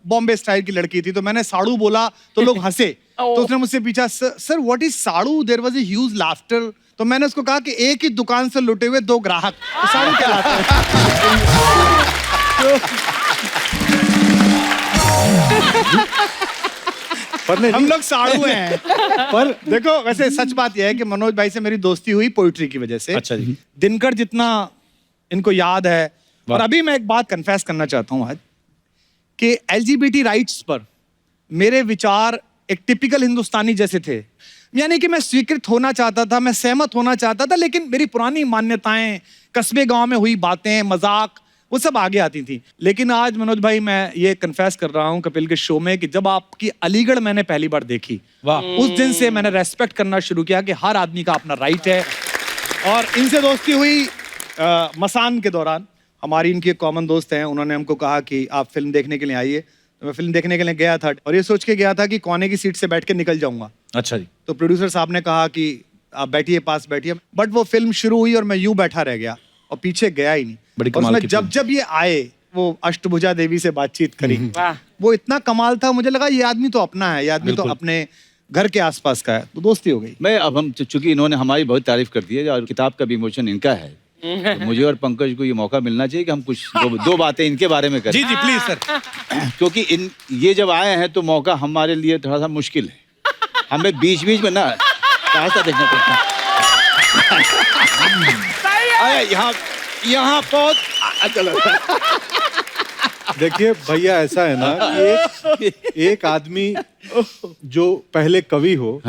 बॉम्बे स्टाइल की लड़की थी, तो मैंने साड़ू बोला तो लोग हंसे। तो उसने मुझसे पूछा, sir what is saadu? There was a huge laughter. तो मैंने उसको कहा कि एक ही दुकान से लुटे हुए 2 ग्राहक, तो साड़ू कहलाते हैं। हम लोग साड़ू हैं। पर देखो, वैसे सच बात यह है कि मनोज भाई से मेरी दोस्ती हुई पोइट्री की वजह से। अच्छा जी। दिनकर जितना इनको याद है, और अभी मैं एक बात कन्फेस करना चाहता हूँ आज कि LGBT राइट्स पर मेरे विचार एक टिपिकल हिंदुस्तानी जैसे थे। यानी कि मैं स्वीकृत होना चाहता था, मैं सहमत होना चाहता था, लेकिन मेरी पुरानी मान्यताएं, कस्बे गांव में हुई बातें, मजाक, वो सब आगे आती थी। लेकिन आज मनोज भाई, मैं ये कन्फेस कर रहा हूँ कपिल के शो में कि जब आपकी अलीगढ़ मैंने पहली बार देखी, उस दिन से मैंने रेस्पेक्ट करना शुरू किया कि हर आदमी का अपना राइट है। और इनसे दोस्ती हुई मसान के दौरान। हमारी इनकी एक कॉमन दोस्त हैं, उन्होंने हमको कहा कि आप फिल्म देखने के लिए आइए। तो मैं फिल्म देखने के लिए गया था और ये सोच के गया था कि कोने की सीट से बैठ के निकल जाऊंगा। अच्छा जी। तो प्रोड्यूसर साहब ने कहा कि आप बैठिए, पास बैठिए। बट वो फिल्म शुरू हुई और मैं यूं बैठा रह गया और पीछे गया ही नहीं। और उसमें जब ये आए, वो अष्टभुजा देवी से बातचीत करी, वो इतना कमाल था, मुझे लगा ये आदमी तो अपना है, ये आदमी तो अपने घर के आसपास का है। तो दोस्ती हो गई। मैं अब हम चूंकि इन्होंने हमारी बहुत तारीफ कर दी है और किताब का भी इमोशन इनका है, तो मुझे और पंकज को ये मौका मिलना चाहिए कि हम कुछ दो बातें इनके बारे में करें। जी जी प्लीज सर। क्योंकि ये जब आए हैं तो मौका हमारे लिए थोड़ा सा मुश्किल है। हमें बीच बीच में ना रास्ता देखना पड़ता है। यहाँ बहुत देखिए भैया, ऐसा है ना कि एक आदमी जो पहले कवि हो,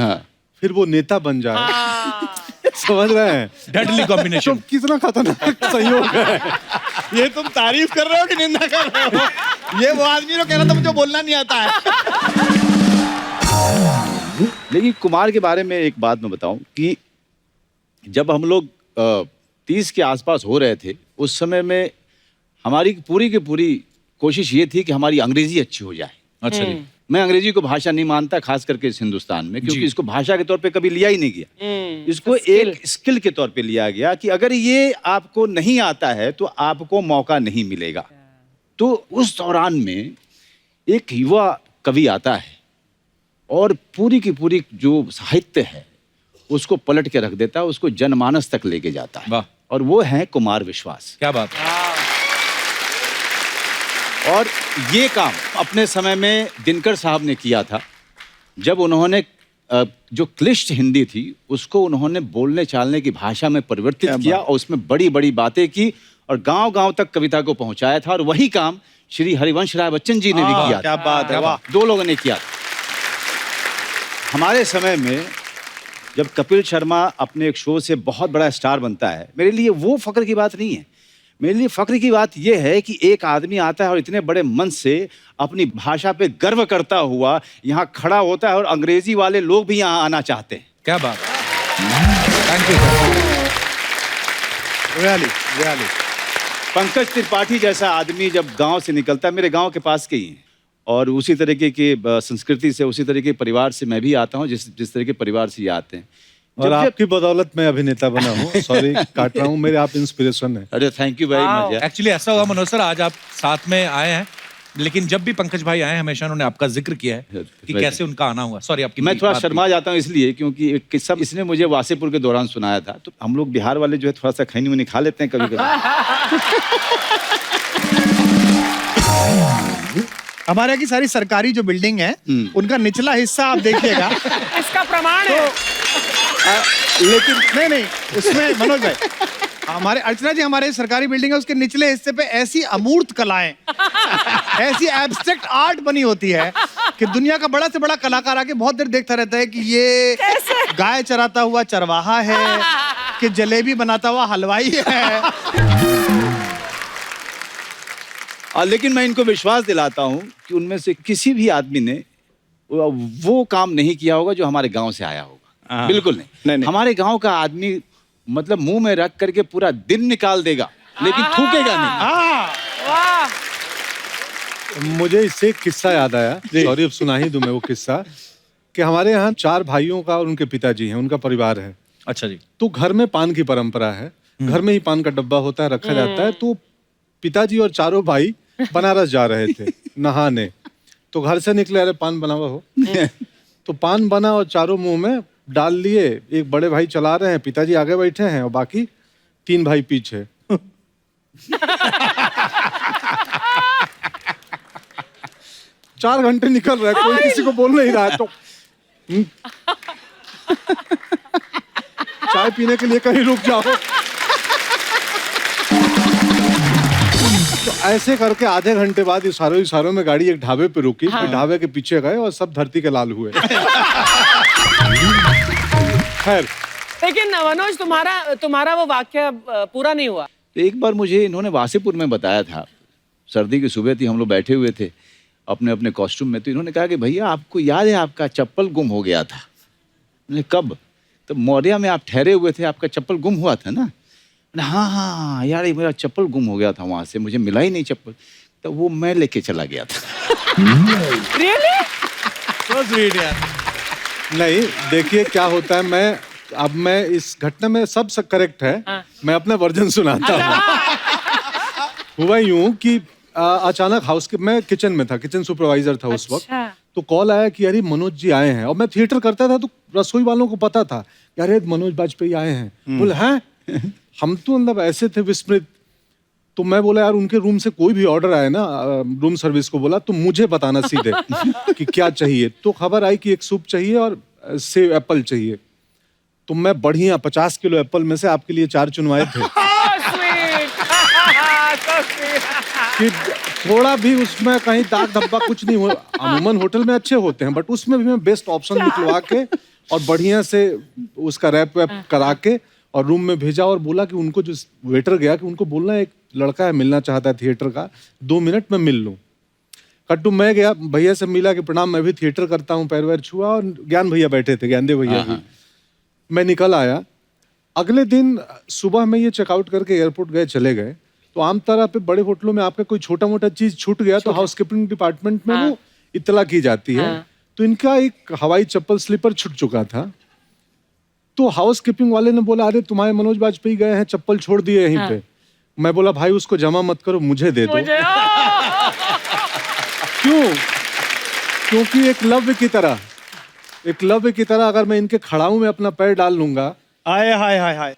फिर वो नेता बन जाए, समझ रहे हैं? Deadly combination. तो कितना खतरनाक संयोग है। ये तुम तारीफ कर रहे हो कि निंदा कर रहे हो? ये वो आदमी जो कह रहा था मुझे बोलना नहीं आता है। लेकिन कुमार के बारे में एक बात मैं बताऊं कि जब हम लोग 30 के आसपास हो रहे थे, उस समय में हमारी पूरी की पूरी कोशिश ये थी कि हमारी अंग्रेजी अच्छी हो जाए। अच्छा जी। मैं अंग्रेजी को भाषा नहीं मानता, खास करके इस हिंदुस्तान में, क्योंकि इसको भाषा के तौर पे कभी लिया ही नहीं गया। इसको एक स्किल के तौर पे लिया गया कि अगर ये आपको नहीं आता है तो आपको मौका नहीं मिलेगा। तो उस दौरान में एक युवा कवि आता है और पूरी की पूरी जो साहित्य है उसको पलट के रख देता है, उसको जनमानस तक लेके जाता है। और वो है कुमार विश्वास। क्या बात है। और ये काम अपने समय में दिनकर साहब ने किया था, जब उन्होंने जो क्लिष्ट हिंदी थी उसको उन्होंने बोलने चालने की भाषा में परिवर्तित किया और उसमें बड़ी बड़ी बातें की और गांव-गांव तक कविता को पहुंचाया था। और वही काम श्री हरिवंश राय बच्चन जी ने भी किया। क्या बात है, वाह। 2 लोगों ने किया। हमारे समय में जब कपिल शर्मा अपने एक शो से बहुत बड़ा स्टार बनता है, मेरे लिए वो फक्र की बात नहीं है। मेरे लिए फक्र की बात यह है कि एक आदमी आता है और इतने बड़े मन से अपनी भाषा पे गर्व करता हुआ यहाँ खड़ा होता है और अंग्रेजी वाले लोग भी यहाँ आना चाहते हैं। क्या बात। Thank you. Really Pankaj Tripathi जैसा आदमी जब गांव से निकलता है, मेरे गांव के पास के ही हैं, और उसी तरीके की संस्कृति से, उसी तरह के परिवार से मैं भी आता हूँ जिस तरह के परिवार से ये आते हैं। और आपकी बदौलत मैं अभिनेता बना हूँ। सॉरी काट रहा हूँ, मेरे आप इंस्पिरेशन है। अरे thank you very much. Actually ऐसा हुआ मनोज सर, आज आप साथ में आए हैं, लेकिन जब भी पंकज भाई आए हमेशा उन्होंने आपका जिक्र किया है कि कैसे उनका आना हुआ। सॉरी आपकी मैं थोड़ा शर्मा जाता हूँ इसलिए क्योंकि एक किस्सा इसने मुझे वासेपुर के दौरान सुनाया था। तो हम लोग बिहार वाले जो है थोड़ा सा खैनी मुनी खा लेते हैं कभी कभी। हमारे यहाँ की सारी सरकारी जो बिल्डिंग है उनका निचला हिस्सा आप देखिएगा। इसका प्रमाण है। लेकिन नहीं, उसमें मनोज भाई, हमारे अर्चना जी, हमारे सरकारी बिल्डिंग है, उसके निचले हिस्से पे ऐसी अमूर्त कलाएं, ऐसी एब्स्ट्रैक्ट आर्ट बनी होती है कि दुनिया का बड़ा से बड़ा कलाकार आके बहुत देर देखता रहता है कि ये गाय चराता हुआ चरवाहा है कि जलेबी बनाता हुआ हलवाई है। लेकिन मैं इनको विश्वास दिलाता हूँ कि उनमें से किसी भी आदमी ने वो काम नहीं किया होगा जो हमारे गांव से आया होगा। बिल्कुल नहीं। हमारे गांव का आदमी मतलब मुंह में रख करके पूरा दिन निकाल देगा, लेकिन थूकेगा नहीं। मुझे इससे एक किस्सा याद आया, सॉरी अब सुना ही दूं मैं वो किस्सा, कि हमारे यहाँ 4 भाइयों का और उनके पिताजी हैं, उनका परिवार है। अच्छा जी। तो घर में पान की परंपरा है, घर में ही पान का डब्बा होता है, रखा जाता है। तो पिताजी और चारों भाई बनारस जा रहे थे नहाने, तो घर से निकले, अरे पान बना हुआ हो तो पान बना और चारों मुंह में डाल लिए। एक बड़े भाई चला रहे हैं, पिताजी आगे बैठे हैं और बाकी 3 भाई पीछे। 4 घंटे निकल रहा है, कोई किसी को बोल नहीं रहा है। तो चाय पीने के लिए कहीं रुक जाओ। तो ऐसे करके आधे घंटे बाद इशारों में गाड़ी एक ढाबे पे रुकी। फिर ढाबे के पीछे गए और सब धरती के लाल हुए। खैर, लेकिन मनोज तुम्हारा वो वाक्य पूरा नहीं हुआ। एक बार मुझे इन्होंने वासेपुर में बताया था, सर्दी की सुबह थी, हम लोग बैठे हुए थे अपने अपने कॉस्ट्यूम में, तो इन्होंने कहा कि भैया आपको याद है आपका चप्पल गुम हो गया था। मैंने कब? तो मौर्या में आप ठहरे हुए थे, आपका चप्पल गुम हुआ था ना। हाँ हाँ यार, मेरा चप्पल गुम हो गया था, वहां से मुझे मिला ही नहीं चप्पल, तो वो मैं लेके चला गया था। Really? So sweet यार। नहीं, देखिए क्या होता है, मैं इस घटना में सब करेक्ट है। मैं अपना वर्जन सुनाता हूँ। हुआ यूं कि अचानक मैं किचन में था, किचन सुपरवाइजर था उस वक्त। तो कॉल आया कि अरे मनोज जी आए हैं, और मैं थिएटर करता था तो रसोई वालों को पता था कि अरे मनोज बाजपेयी आए हैं। बोले हैं? हम तो मतलब ऐसे थे विस्मृत। तो मैं बोला यार उनके रूम से कोई भी ऑर्डर आए ना, रूम सर्विस को बोला तो मुझे बताना सीधे कि क्या चाहिए। तो खबर आई कि एक सूप चाहिए और सेब एप्पल चाहिए। तो मैं बढ़िया 50 किलो एप्पल में से आपके लिए 4 चुनवाए थे कि थोड़ा भी उसमें कहीं दाग धब्बा कुछ नहीं हुआ। अमूमन होटल में अच्छे होते हैं, बट उसमें भी मैं बेस्ट ऑप्शन निकलवा के और बढ़िया से उसका रैप वैप करा के और रूम में भेजा। और बोला कि उनको जो वेटर गया कि उनको बोलना एक लड़का है मिलना चाहता है थिएटर का, 2 मिनट में मिल लूँ। कट्टू मैं गया, भैया से मिला कि प्रणाम, मैं भी थिएटर करता हूँ, पैर वैर छुआ, और ज्ञान भैया बैठे थे, ज्ञानदेव भैया भी। मैं निकल आया। अगले दिन सुबह में ये चेकआउट करके एयरपोर्ट गए, चले गए। तो आम तरह पे बड़े होटलों में आपका कोई छोटा मोटा चीज छूट गया तो हाउसकीपिंग डिपार्टमेंट में वो इत्तला की जाती है। तो इनका एक हवाई चप्पल स्लीपर छूट चुका था। तो हाउसकीपिंग वाले ने बोला अरे तुम्हारे मनोज बाजपेयी गए हैं, चप्पल छोड़ दिए यहीं पे। मैं बोला भाई उसको जमा मत करो, मुझे दे दो। क्यों? क्योंकि एकलव्य की तरह अगर मैं इनके खड़ाऊ में अपना पैर डाल लूंगा। हाय हाय हाय हाय।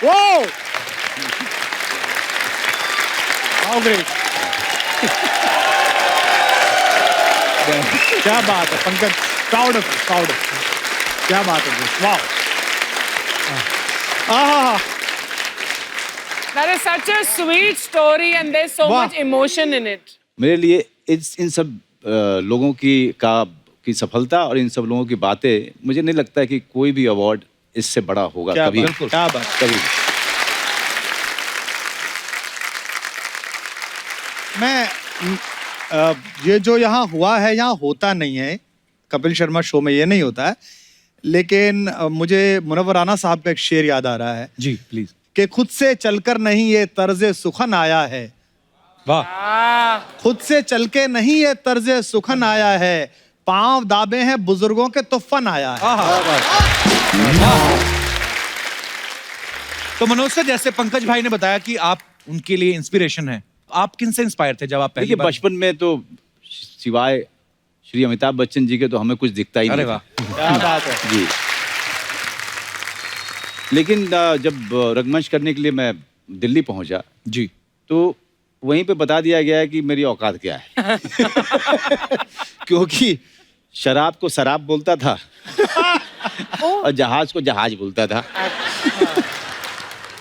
Whoa! How great! क्या बात है पंकज, प्राउड ऑफ क्या बात है, वाह। That is such a sweet story and there's so much emotion in it. मेरे लिए इन सब लोगों की सफलता और इन सब लोगों की बातें, मुझे नहीं लगता कि कोई भी अवार्ड इससे बड़ा होगा कभी। क्या बात, कभी। मैं ये जो यहाँ हुआ है, यहाँ होता नहीं है। कपिल शर्मा शो में ये नहीं होता है। लेकिन मुझे मुनव्वर राना साहब का एक शेर याद आ रहा है। जी प्लीज। कि खुद से चलकर नहीं ये तर्जे सुखन आया है। वाह। खुद से चल के नहीं ये तर्जे सुखन आया है, पांव दाबे हैं बुजुर्गों के तो फन आया है। तो मनोज सर, जैसे पंकज भाई ने बताया कि आप उनके लिए इंस्पिरेशन है, आप किन से इंस्पायर थे जब आप पहली बार? बचपन में तो सिवाय श्री अमिताभ बच्चन जी के तो हमें कुछ दिखता ही नहीं। अरे वाह, क्या बात है जी। लेकिन जब रंगमंच करने के लिए मैं दिल्ली पहुंचा जी, तो वहीं पे बता दिया गया कि मेरी औकात क्या है। क्योंकि शराब को शराब बोलता था और जहाज को जहाज बोलता था।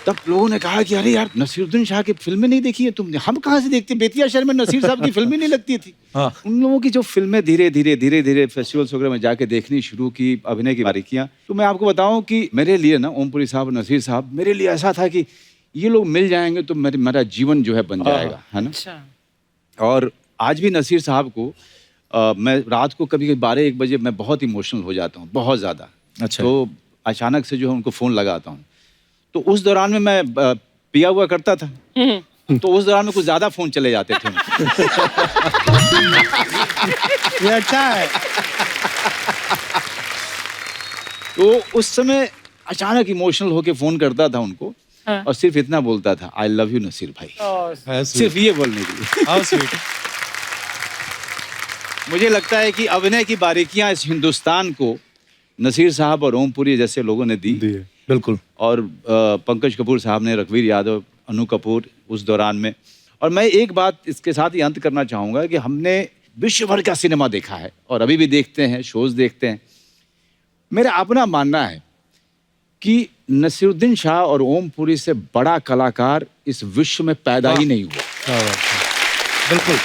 तब लोगों ने कहा कि अरे यार नसीरुद्दीन शाह की फिल्में नहीं देखी है तुमने? हम कहाँ से देखते, बेतिया शहर में नसीर साहब की फिल्में नहीं लगती थी। उन लोगों की जो फिल्में धीरे धीरे फेस्टिवल्स वगैरह में जाके देखनी शुरू की, अभिनय की बारीकियां, तो मैं आपको बताऊं कि मेरे लिए ना ओमपुरी साहब और नसीर साहब मेरे लिए ऐसा था कि ये लोग मिल जाएंगे तो मेरा जीवन जो है बन जाएगा, है ना। और आज भी नसीर साहब को मैं रात को कभी 12-1 बजे मैं बहुत इमोशनल हो जाता हूँ, बहुत ज़्यादा। अच्छा। तो अचानक से जो है उनको फ़ोन लगाता हूँ, तो उस दौरान में मैं पिया हुआ करता था, तो उस दौरान में कुछ ज्यादा फोन चले जाते थे। ये अच्छा है। तो उस समय अचानक इमोशनल होके फोन करता था उनको, और सिर्फ इतना बोलता था, आई लव यू नसीर भाई। सिर्फ ये बोलने के लिए। मुझे लगता है कि अभिनय की बारीकियां इस हिंदुस्तान को नसीर साहब और ओमपुरी जैसे लोगों ने दी। बिल्कुल। और पंकज कपूर साहब ने, रघुवीर यादव, अनु कपूर उस दौरान में। और मैं एक बात इसके साथ ही अंत करना चाहूँगा कि हमने विश्व भर का सिनेमा देखा है और अभी भी देखते हैं, शोज देखते हैं। मेरा अपना मानना है कि नसीरुद्दीन शाह और ओमपुरी से बड़ा कलाकार इस विश्व में पैदा ही नहीं हुआ। बिल्कुल।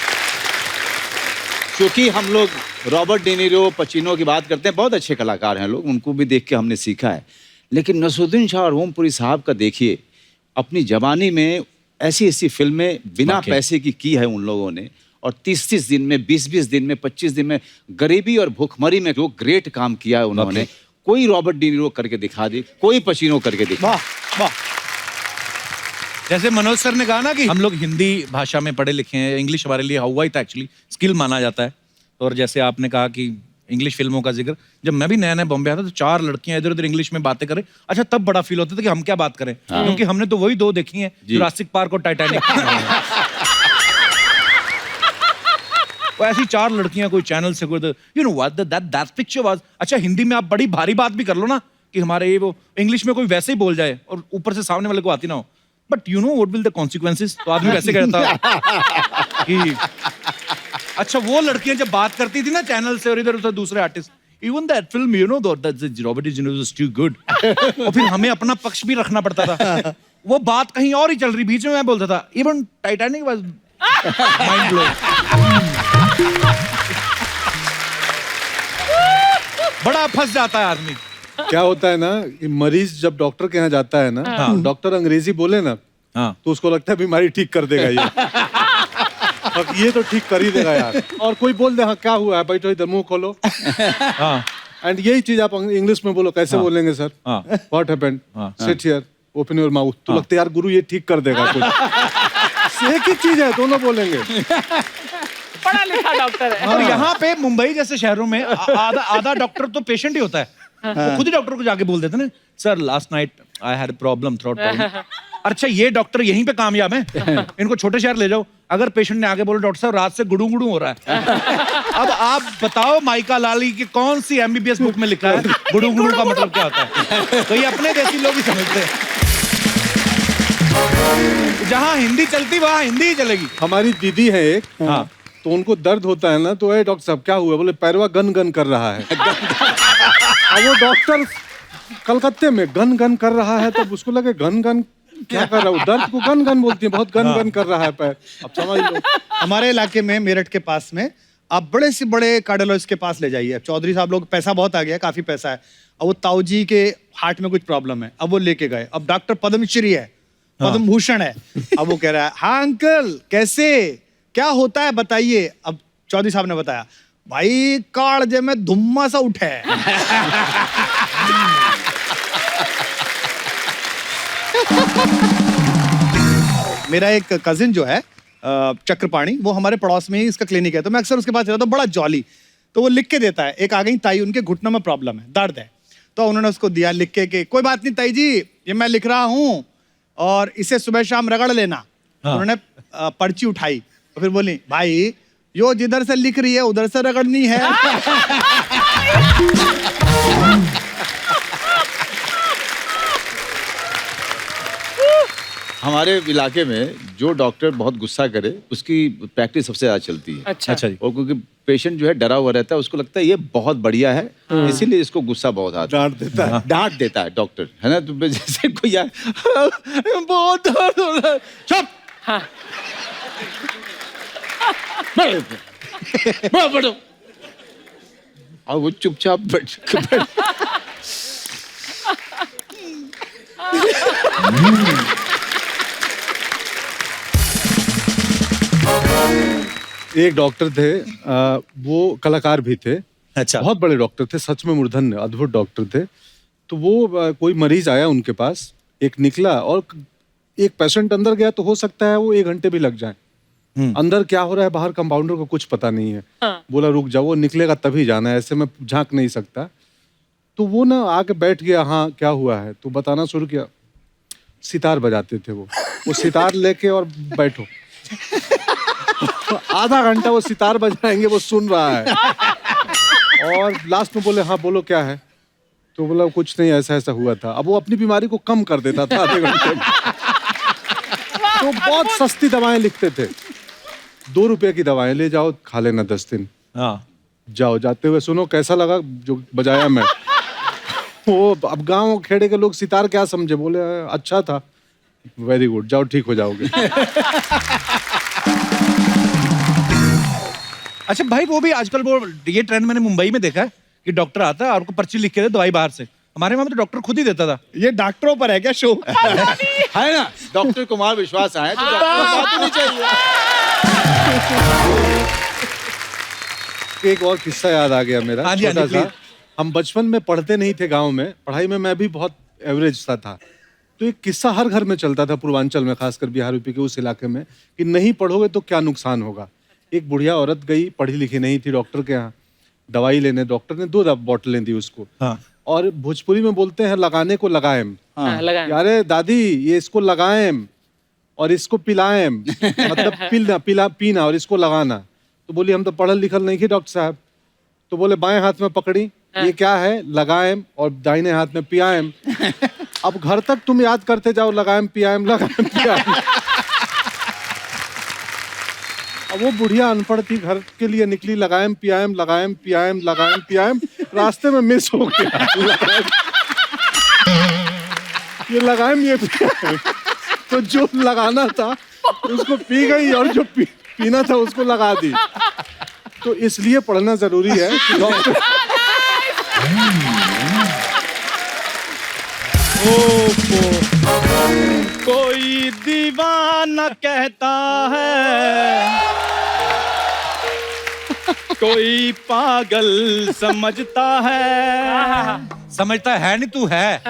क्योंकि हम लोग रॉबर्ट डेनिरो, पचिनो की बात करते हैं, बहुत अच्छे कलाकार हैं लोग, उनको भी देख के हमने सीखा है। लेकिन नसीरुद्दीन शाह और ओमपुरी साहब का देखिए, अपनी जवानी में ऐसी ऐसी फिल्में बिना पैसे की है उन लोगों ने, और 30-30 दिन में, 20-20 दिन में, 25 दिन में, गरीबी और भूखमरी में जो ग्रेट काम किया है उन्होंने। कोई रॉबर्ट डेनिरो करके दिखा दे, कोई पचिनो करके दिखा। वाह वाह। जैसे मनोज सर ने कहा ना कि हम लोग हिंदी भाषा में पढ़े लिखे हैं, इंग्लिश हमारे लिए हवा ही था, एक्चुअली स्किल माना जाता है। और जैसे आपने कहा कि इंग्लिश फिल्मों का जिक्र, जब मैं भी नया नया बॉम्बे आता तो 4 लड़कियां इधर उधर इंग्लिश में बातें करें, अच्छा तब बड़ा फील होता था कि हम क्या बात करें, क्योंकि हमने तो वही 2 देखी हैं, जुरासिक पार्क और टाइटैनिक। वो ऐसी 4 लड़कियां कोई चैनल से कोई, you know what that picture was. अच्छा हिंदी में आप बड़ी भारी बात भी कर लो ना कि हमारे ये वो, इंग्लिश में कोई वैसे ही बोल जाए और ऊपर से सामने वाले को आती ना हो, but you know what will the consequences. तो आदमी वैसे कहता कि अच्छा वो लड़कियां जब बात करती थी ना चैनल से और इधर उधर दूसरे artist, even that film you know that Robert De Niro was too good. और फिर हमें अपना पक्ष भी रखना पड़ता था, वो बात कहीं और ही चल रही, बीच में मैं बोलता था even Titanic was mind blowing. बड़ा फंस जाता है आदमी। क्या होता है ना कि मरीज जब डॉक्टर के यहाँ जाता है ना, डॉक्टर अंग्रेजी बोले ना, तो उसको लगता है बीमारी ठीक कर देगा ये। अब ये तो ठीक कर ही देगा यार। और कोई बोल दे हाँ क्या हुआ है, बैठो इधर मुंह खोलो। एंड यही चीज आप इंग्लिश में बोलो, कैसे बोलेंगे sir? What happened? Sit here, open your mouth. तो लगता है यार गुरु ये ठीक कर देगा कुछ। एक ही चीज है, दोनों बोलेंगे। पढ़ा लिखा डॉक्टर है। और यहाँ पे मुंबई जैसे शहरों में आधा डॉक्टर तो पेशेंट ही होता है, वो खुद ही डॉक्टर को जाके बोल देते ना, sir last night I had problem, throat problem. अच्छा ये डॉक्टर यहीं पे कामयाब है, इनको छोटे शहर ले जाओ। अगर पेशेंट ने आगे बोला डॉक्टर साहब रात से गुड़ू गुड़ू हो रहा है, अब आप बताओ माइका लाली की कौन सी MBBS बुक में लिखा है गुड़ू गुड़ू का मतलब क्या होता है? तो ये अपने देसी लोग ही समझते हैं। जहाँ हिंदी चलती वहाँ हिंदी ही चलेगी। हमारी दीदी है एक, तो उनको दर्द होता है ना, तो ए डॉक्टर साहब क्या हुआ? बोले पैरवा गन गन कर रहा है। अब वो डॉक्टर कलकत्ते में गन गन कर रहा है, तब उसको लगे गन गन क्या कर रहा हूँ, दर्द को गन गन बोलती है, बहुत गन गन कर रहा है पैर। अब समझ लो। हमारे इलाके में, मेरठ के पास में, आप बड़े से बड़े कार्डियोलॉजिस्ट के पास ले जाइए। अब चौधरी साहब लोग, पैसा बहुत आ गया, काफी पैसा है। अब वो ताऊ जी के हार्ट में कुछ प्रॉब्लम है, अब वो लेके गए। अब डॉक्टर पद्मश्री है, पद्म भूषण है। अब वो कह रहा है हाँ अंकल कैसे, क्या होता है बताइए। अब चौधरी साहब ने बताया, भाई कालजे में धुम्मा सा उठे। मेरा एक कजिन जो है चक्रपाणी, वो हमारे पड़ोस में ही इसका क्लिनिक है, तो मैं अक्सर उसके पास जाता हूँ, बड़ा जॉली। तो वो लिख के देता है, एक आ गई ताई, उनके घुटनों में प्रॉब्लम है, दर्द है, तो उन्होंने उसको दिया लिख के कि कोई बात नहीं ताई जी, ये मैं लिख रहा हूँ और इसे सुबह शाम रगड़ लेना। उन्होंने पर्ची उठाई और फिर बोली भाई यो जिधर से लिख रही है उधर से रगड़नी है। हमारे इलाके में जो डॉक्टर बहुत गुस्सा करे उसकी प्रैक्टिस सबसे ज्यादा चलती है। अच्छा जी। और क्योंकि पेशेंट जो है डरा हुआ रहता है, उसको लगता है ये बहुत बढ़िया है, इसीलिए इसको गुस्सा बहुत आता है, डांट देता है डॉक्टर, है ना। तो जैसे कोई यार बहुत दर्द हो रहा है, चुप। और वो चुपचाप बैठ एक डॉक्टर थे, वो कलाकार भी थे। अच्छा। बहुत बड़े डॉक्टर थे, सच में मूर्धन्य अद्भुत डॉक्टर थे। तो वो कोई मरीज आया उनके पास, एक निकला और एक पेशेंट अंदर गया तो हो सकता है वो 1 घंटे भी लग जाए। अंदर क्या हो रहा है बाहर कंपाउंडर को कुछ पता नहीं है। बोला रुक जाओ, वो निकलेगा तभी जाना है, ऐसे में झांक नहीं सकता। तो वो ना आके बैठ गया, हाँ क्या हुआ है, तो बताना शुरू किया। सितार बजाते थे वो सितार लेके और बैठो आधा घंटा वो सितार बजाएंगे, वो सुन रहा है और लास्ट में बोले हाँ बोलो क्या है, तो बोला कुछ नहीं ऐसा ऐसा हुआ था। अब वो अपनी बीमारी को कम कर देता था आधे घंटे में। तो बहुत सस्ती दवाएं लिखते थे, 2 रुपए की दवाएं ले जाओ, खा लेना 10 दिन। हाँ जाओ, जाते हुए सुनो कैसा लगा जो बजाया मैं। वो अब गांव खेड़े के लोग सितार क्या समझे, बोले अच्छा था, वेरी गुड, जाओ ठीक हो जाओगे। अच्छा भाई, वो भी आजकल वो ये ट्रेंड मैंने मुंबई में देखा है कि डॉक्टर आता है और आपको पर्ची लिख के दे दवाई बाहर से। हमारे वहां में तो डॉक्टर खुद ही देता था। ये डॉक्टरों पर है क्या शो? है ना, डॉक्टर कुमार विश्वास आए तो डॉक्टर को बात होनी चाहिए। एक और किस्सा याद आ गया मेरा, हाँ जी, छोटा सा। please। हम बचपन में पढ़ते नहीं थे गांव में, पढ़ाई में मैं भी बहुत एवरेज सा था। तो एक किस्सा हर घर में चलता था पूर्वांचल में, खासकर बिहार यूपी के उस इलाके में, कि नहीं पढ़ोगे तो क्या नुकसान होगा। एक बुढ़िया औरत गई, पढ़ी लिखी नहीं थी, डॉक्टर के यहाँ दवाई लेने। डॉक्टर ने 2 बोतलें दी उसको। हाँ। और भोजपुरी में बोलते हैं लगाने को लगाएम। हाँ, लगाएम। अरे दादी ये इसको लगाएम और इसको पिलाएम, मतलब पीना और इसको लगाना। तो बोली हम तो पढ़ल लिखल नहीं थी डॉक्टर साहब। तो बोले बाएं हाथ में पकड़ी, ये क्या है, लगाएम, और दाहिने हाथ में पियाएम। अब घर तक तुम याद करते जाओ, लगाएम पियाएम लगाएम पियाएम। अब वो बुढ़िया अनपढ़ थी, घर के लिए निकली, लगाएम पियाएम लगाएम पियाएम लगाएम पियाएम, रास्ते में मिस हो गया। ये लगाएम ये पियाएम, तो जो लगाना था उसको पी गई और जो पीना था उसको लगा दी। तो इसलिए पढ़ना जरूरी है कि डॉक्टर कोई दीवाना कहता है, कोई पागल समझता है। समझता है नहीं, तू है।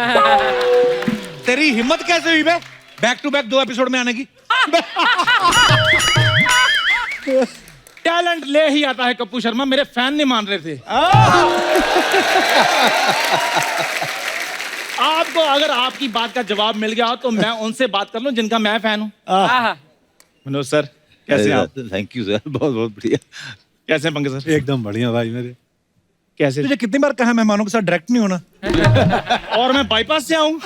तेरी हिम्मत कैसे हुई बे बैक टू बैक 2 एपिसोड में आने की? टैलेंट ले ही आता है कप्पू शर्मा, मेरे फैन नहीं मान रहे थे। आपको अगर आपकी बात का जवाब मिल गया हो तो मैं उनसे बात कर लूं जिनका मैं फैन हूं। मनोज सर कैसे हैं आप? थैंक यू सर, बहुत बहुत बढ़िया। कैसे हैं पंकज सर? एकदम बढ़िया भाई मेरे। कैसे? तुझे कितनी बार कहा मेहमानों के साथ डायरेक्ट नहीं होना? और मैं बाईपास से आऊं।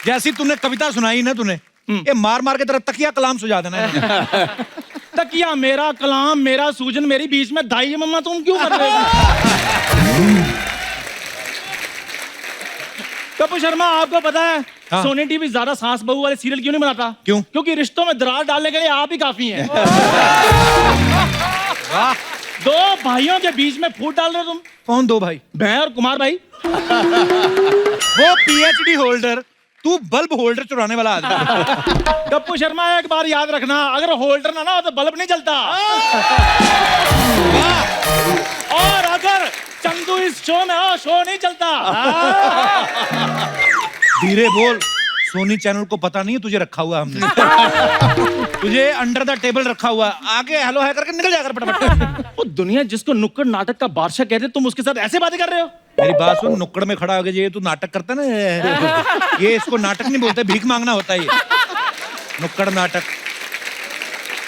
जैसी तूने कविता सुनाई ना, तूने ये मार मार के तेरा तकिया कलाम सुझा देना है। तकिया मेरा कलाम मेरा सूजन मेरी, बीच में दाई है मम्मा, तुम क्यों कर रहे हो? कपूर शर्मा आपको पता है हाँ। सोनी टीवी ज्यादा सास बहू वाले सीरियल क्यों नहीं बनाता? क्यों? क्योंकि रिश्तों में दरार डालने के लिए आप ही काफी हैं। 2 भाइयों के बीच में फूट डाल रहे हो तुम। कौन 2 भाई? मैं और कुमार भाई। वो पीएचडी होल्डर, तू बल्ब होल्डर चुराने वाला आदमी। कप्पू शर्मा एक बार याद रखना, अगर होल्डर ना हो तो बल्ब नहीं जलता। और अगर चंदू इस शो में हो, शो नहीं चलता। धीरे बोल, सोनी चैनल को पता नहीं है तुझे रखा हुआ हमने। तुझे अंडर द टेबल रखा हुआ, आगे हेलो है करके निकल जाकर फटाफट। वो दुनिया जिसको नुक्कड़ नाटक का बादशाह कहते, तुम उसके साथ ऐसे बातें कर रहे हो? मेरी बात सुन, नुक्कड़ में खड़ा हो गया, ये तू नाटक करता ना, ये इसको नाटक नहीं बोलते, भीख मांगना होता है ये, नुक्कड़ नाटक।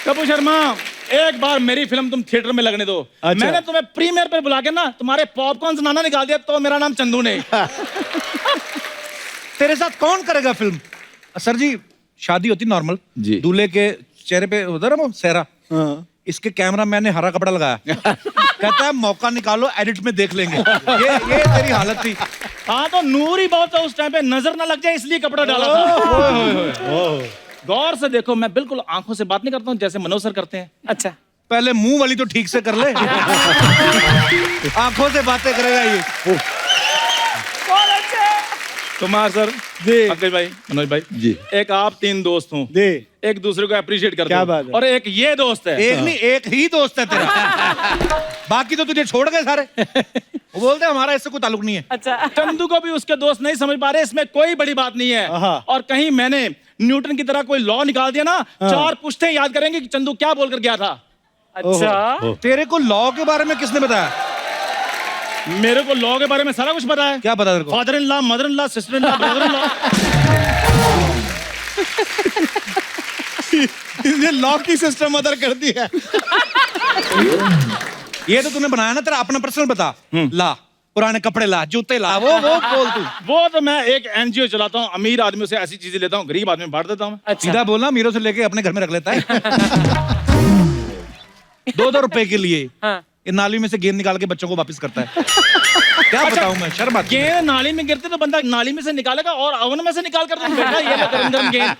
कपूर शर्मा एक बार मेरी फिल्म तुम थिएटर में लगने दो। अच्छा। मैंने तुम्हें प्रीमियर पे बुला के ना तुम्हारे पॉपकॉर्न नाना निकाल दिया, तो मेरा नाम चंदू नहीं। तेरे साथ कौन करेगा फिल्म? सर जी शादी होती नॉर्मल, दूल्हे के चेहरे पे होता ना वो सेहरा, इसके कैमरा मैन ने हरा कपड़ा लगाया। कहता है मौका निकालो, एडिट में देख लेंगे। ये तेरी हालत थी। हाँ तो नूर ही बहुत था उस टाइम पे, नजर ना लग जाए इसलिए कपड़ा डाला था। गौर से देखो, मैं बिल्कुल आंखों से बात नहीं करता हूँ जैसे मनोज सर करते हैं। अच्छा पहले मुंह वाली तो ठीक से कर ले। आंखों से बातें करेगा ये। कुमार सर जी, अंकल भाई, मनोज भाई जी, एक आप 3 दोस्त हो जी, एक दूसरे को अप्रिशिएट करते हो। क्या बात है। और एक ये दोस्त है। एक नहीं, एक ही दोस्त है तेरा। बाकी तो तुझे छोड़ गए सारे। वो बोलते हैं हमारा इससे कोई ताल्लुक नहीं है। अच्छा, चंदू को भी उसके दोस्त नहीं समझ पा रहे, इसमें कोई बड़ी बात नहीं है। और कहीं मैंने न्यूटन की तरह कोई लॉ निकाल दिया ना, 4 पुश्तें याद करेंगे कि चंदू क्या बोलकर गया था। अच्छा, तेरे को लॉ के बारे में किसने बताया? मेरे को लॉ के बारे में सारा कुछ पता है। क्या पता तेरे को? Father in law, mother in law, sister in law, brother in law. इसने लॉ की सिस्टम मदर कर दी है। ये तो तूने बनाया ना, तेरा अपना पर्सनल बता। ला, पुराने कपड़े ला, जूते ला, वो बोल तू। वो तो मैं एक एनजीओ चलाता हूँ, अमीर आदमियों से ऐसी चीजें लेता हूँ, गरीब आदमी बांट देता हूँ। सीधा बोलना, अमीरों से लेके अपने घर में रख लेता है। 2-2 रुपए के लिए ये नाली में से गेंद निकाल के बच्चों को वापस करता है। क्या बताऊं मैं, शर्म आती है। गेंद नाली में गिरती तो बंदा नाली में से निकालेगा और ओवन में से निकाल कर दूं, बेटा ये ले गरम गेंद।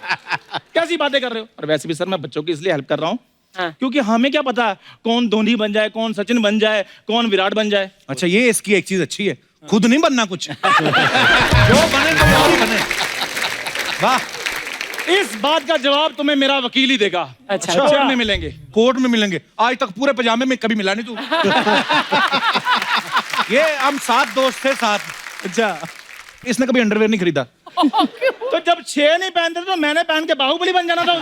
कैसी बातें कर रहे हो? और वैसे भी सर मैं बच्चों की इसलिए हेल्प कर रहा हूँ क्योंकि हमें क्या पता कौन धोनी बन जाए, कौन सचिन बन जाए, कौन विराट बन जाए। अच्छा, ये इसकी एक चीज अच्छी है, खुद नहीं बनना कुछ। जो बने तो वो ही बने। वाह, इस बात का जवाब तुम्हें मेरा वकील ही देगा। अच्छा, कोर्ट में मिलेंगे। कोर्ट में मिलेंगे? आज तक पूरे पजामे में कभी मिला नहीं तू। ये हम 7 दोस्त थे, 7। अच्छा, इसने कभी अंडरवेयर नहीं खरीदा। तो जब 6 नहीं पहनते तो मैंने पहन के बाहुबली बन जाना था।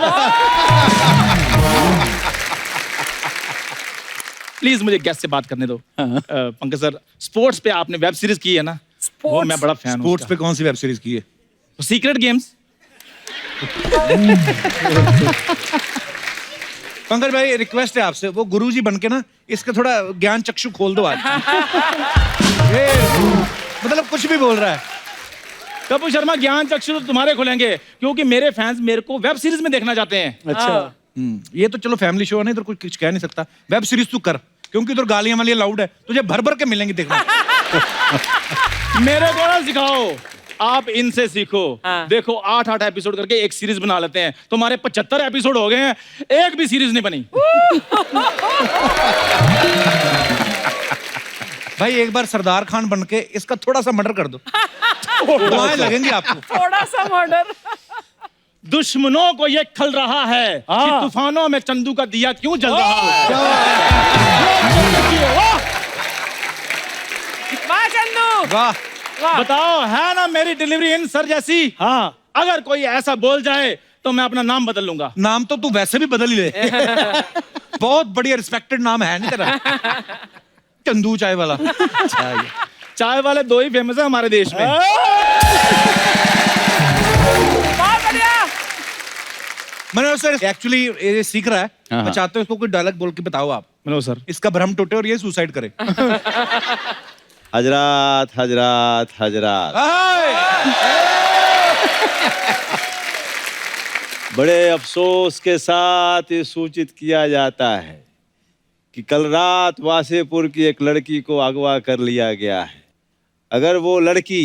प्लीज मुझे गेस्ट से बात करने दो। पंकज सर, स्पोर्ट्स पे आपने वेब सीरीज की है ना, वो मैं बड़ा फैन हूँ। स्पोर्ट्स पे कौन सी वेब सीरीज की है? Secret games. पंकज भाई, रिक्वेस्ट है आपसे, वो गुरुजी बन के ना इसका थोड़ा ज्ञान चक्षु खोल दो आज। ये मतलब कुछ भी बोल रहा है। कपूर शर्मा, ज्ञान चक्षु तो तुम्हारे खुलेंगे क्योंकि मेरे फैंस मेरे को वेब सीरीज में देखना चाहते हैं। अच्छा, ये तो चलो फैमिली शो है ना, इधर कुछ कह नहीं सकता। वेब सीरीज तू कर, क्योंकि इधर गालियां वालियां लाउड है, तुझे भर भर के मिलेंगी देखना। मेरे को ना सिखाओ, आप इनसे सीखो। देखो 8-8 एपिसोड करके एक सीरीज बना लेते हैं। तुम्हारे 75 एपिसोड हो गए हैं, एक भी सीरीज नहीं बनी। भाई एक बार सरदार खान बन के इसका थोड़ा सा मर्डर कर दो, दुआएं लगेंगी आपको। थोड़ा सा मर्डर। दुश्मनों को ये खल रहा है कि तूफानों में चंदू का दिया क्यों जल रहा है। वाह चंदू, वाह। बताओ, है ना मेरी डिलीवरी इन सर जैसी? हाँ, अगर कोई ऐसा बोल जाए तो मैं अपना नाम बदल लूंगा। नाम तो तू वैसे भी बदल ही ले। बहुत बढ़िया रिस्पेक्टेड नाम है नहीं तेरा? चंदू चाय वाला। चाय वाले 2 ही फेमस है हमारे देश में। मनोज सर एक्चुअली ये सीख रहा है, मैं चाहता हूँ इसको कोई डायलॉग बोल के बताओ आप। मनोज सर, इसका भ्रम टूटे और ये सुसाइड करे। हजरात हजरात हजरात, बड़े अफसोस के साथ ये सूचित किया जाता है कि कल रात वासेपुर की एक लड़की को अगवा कर लिया गया है। अगर वो लड़की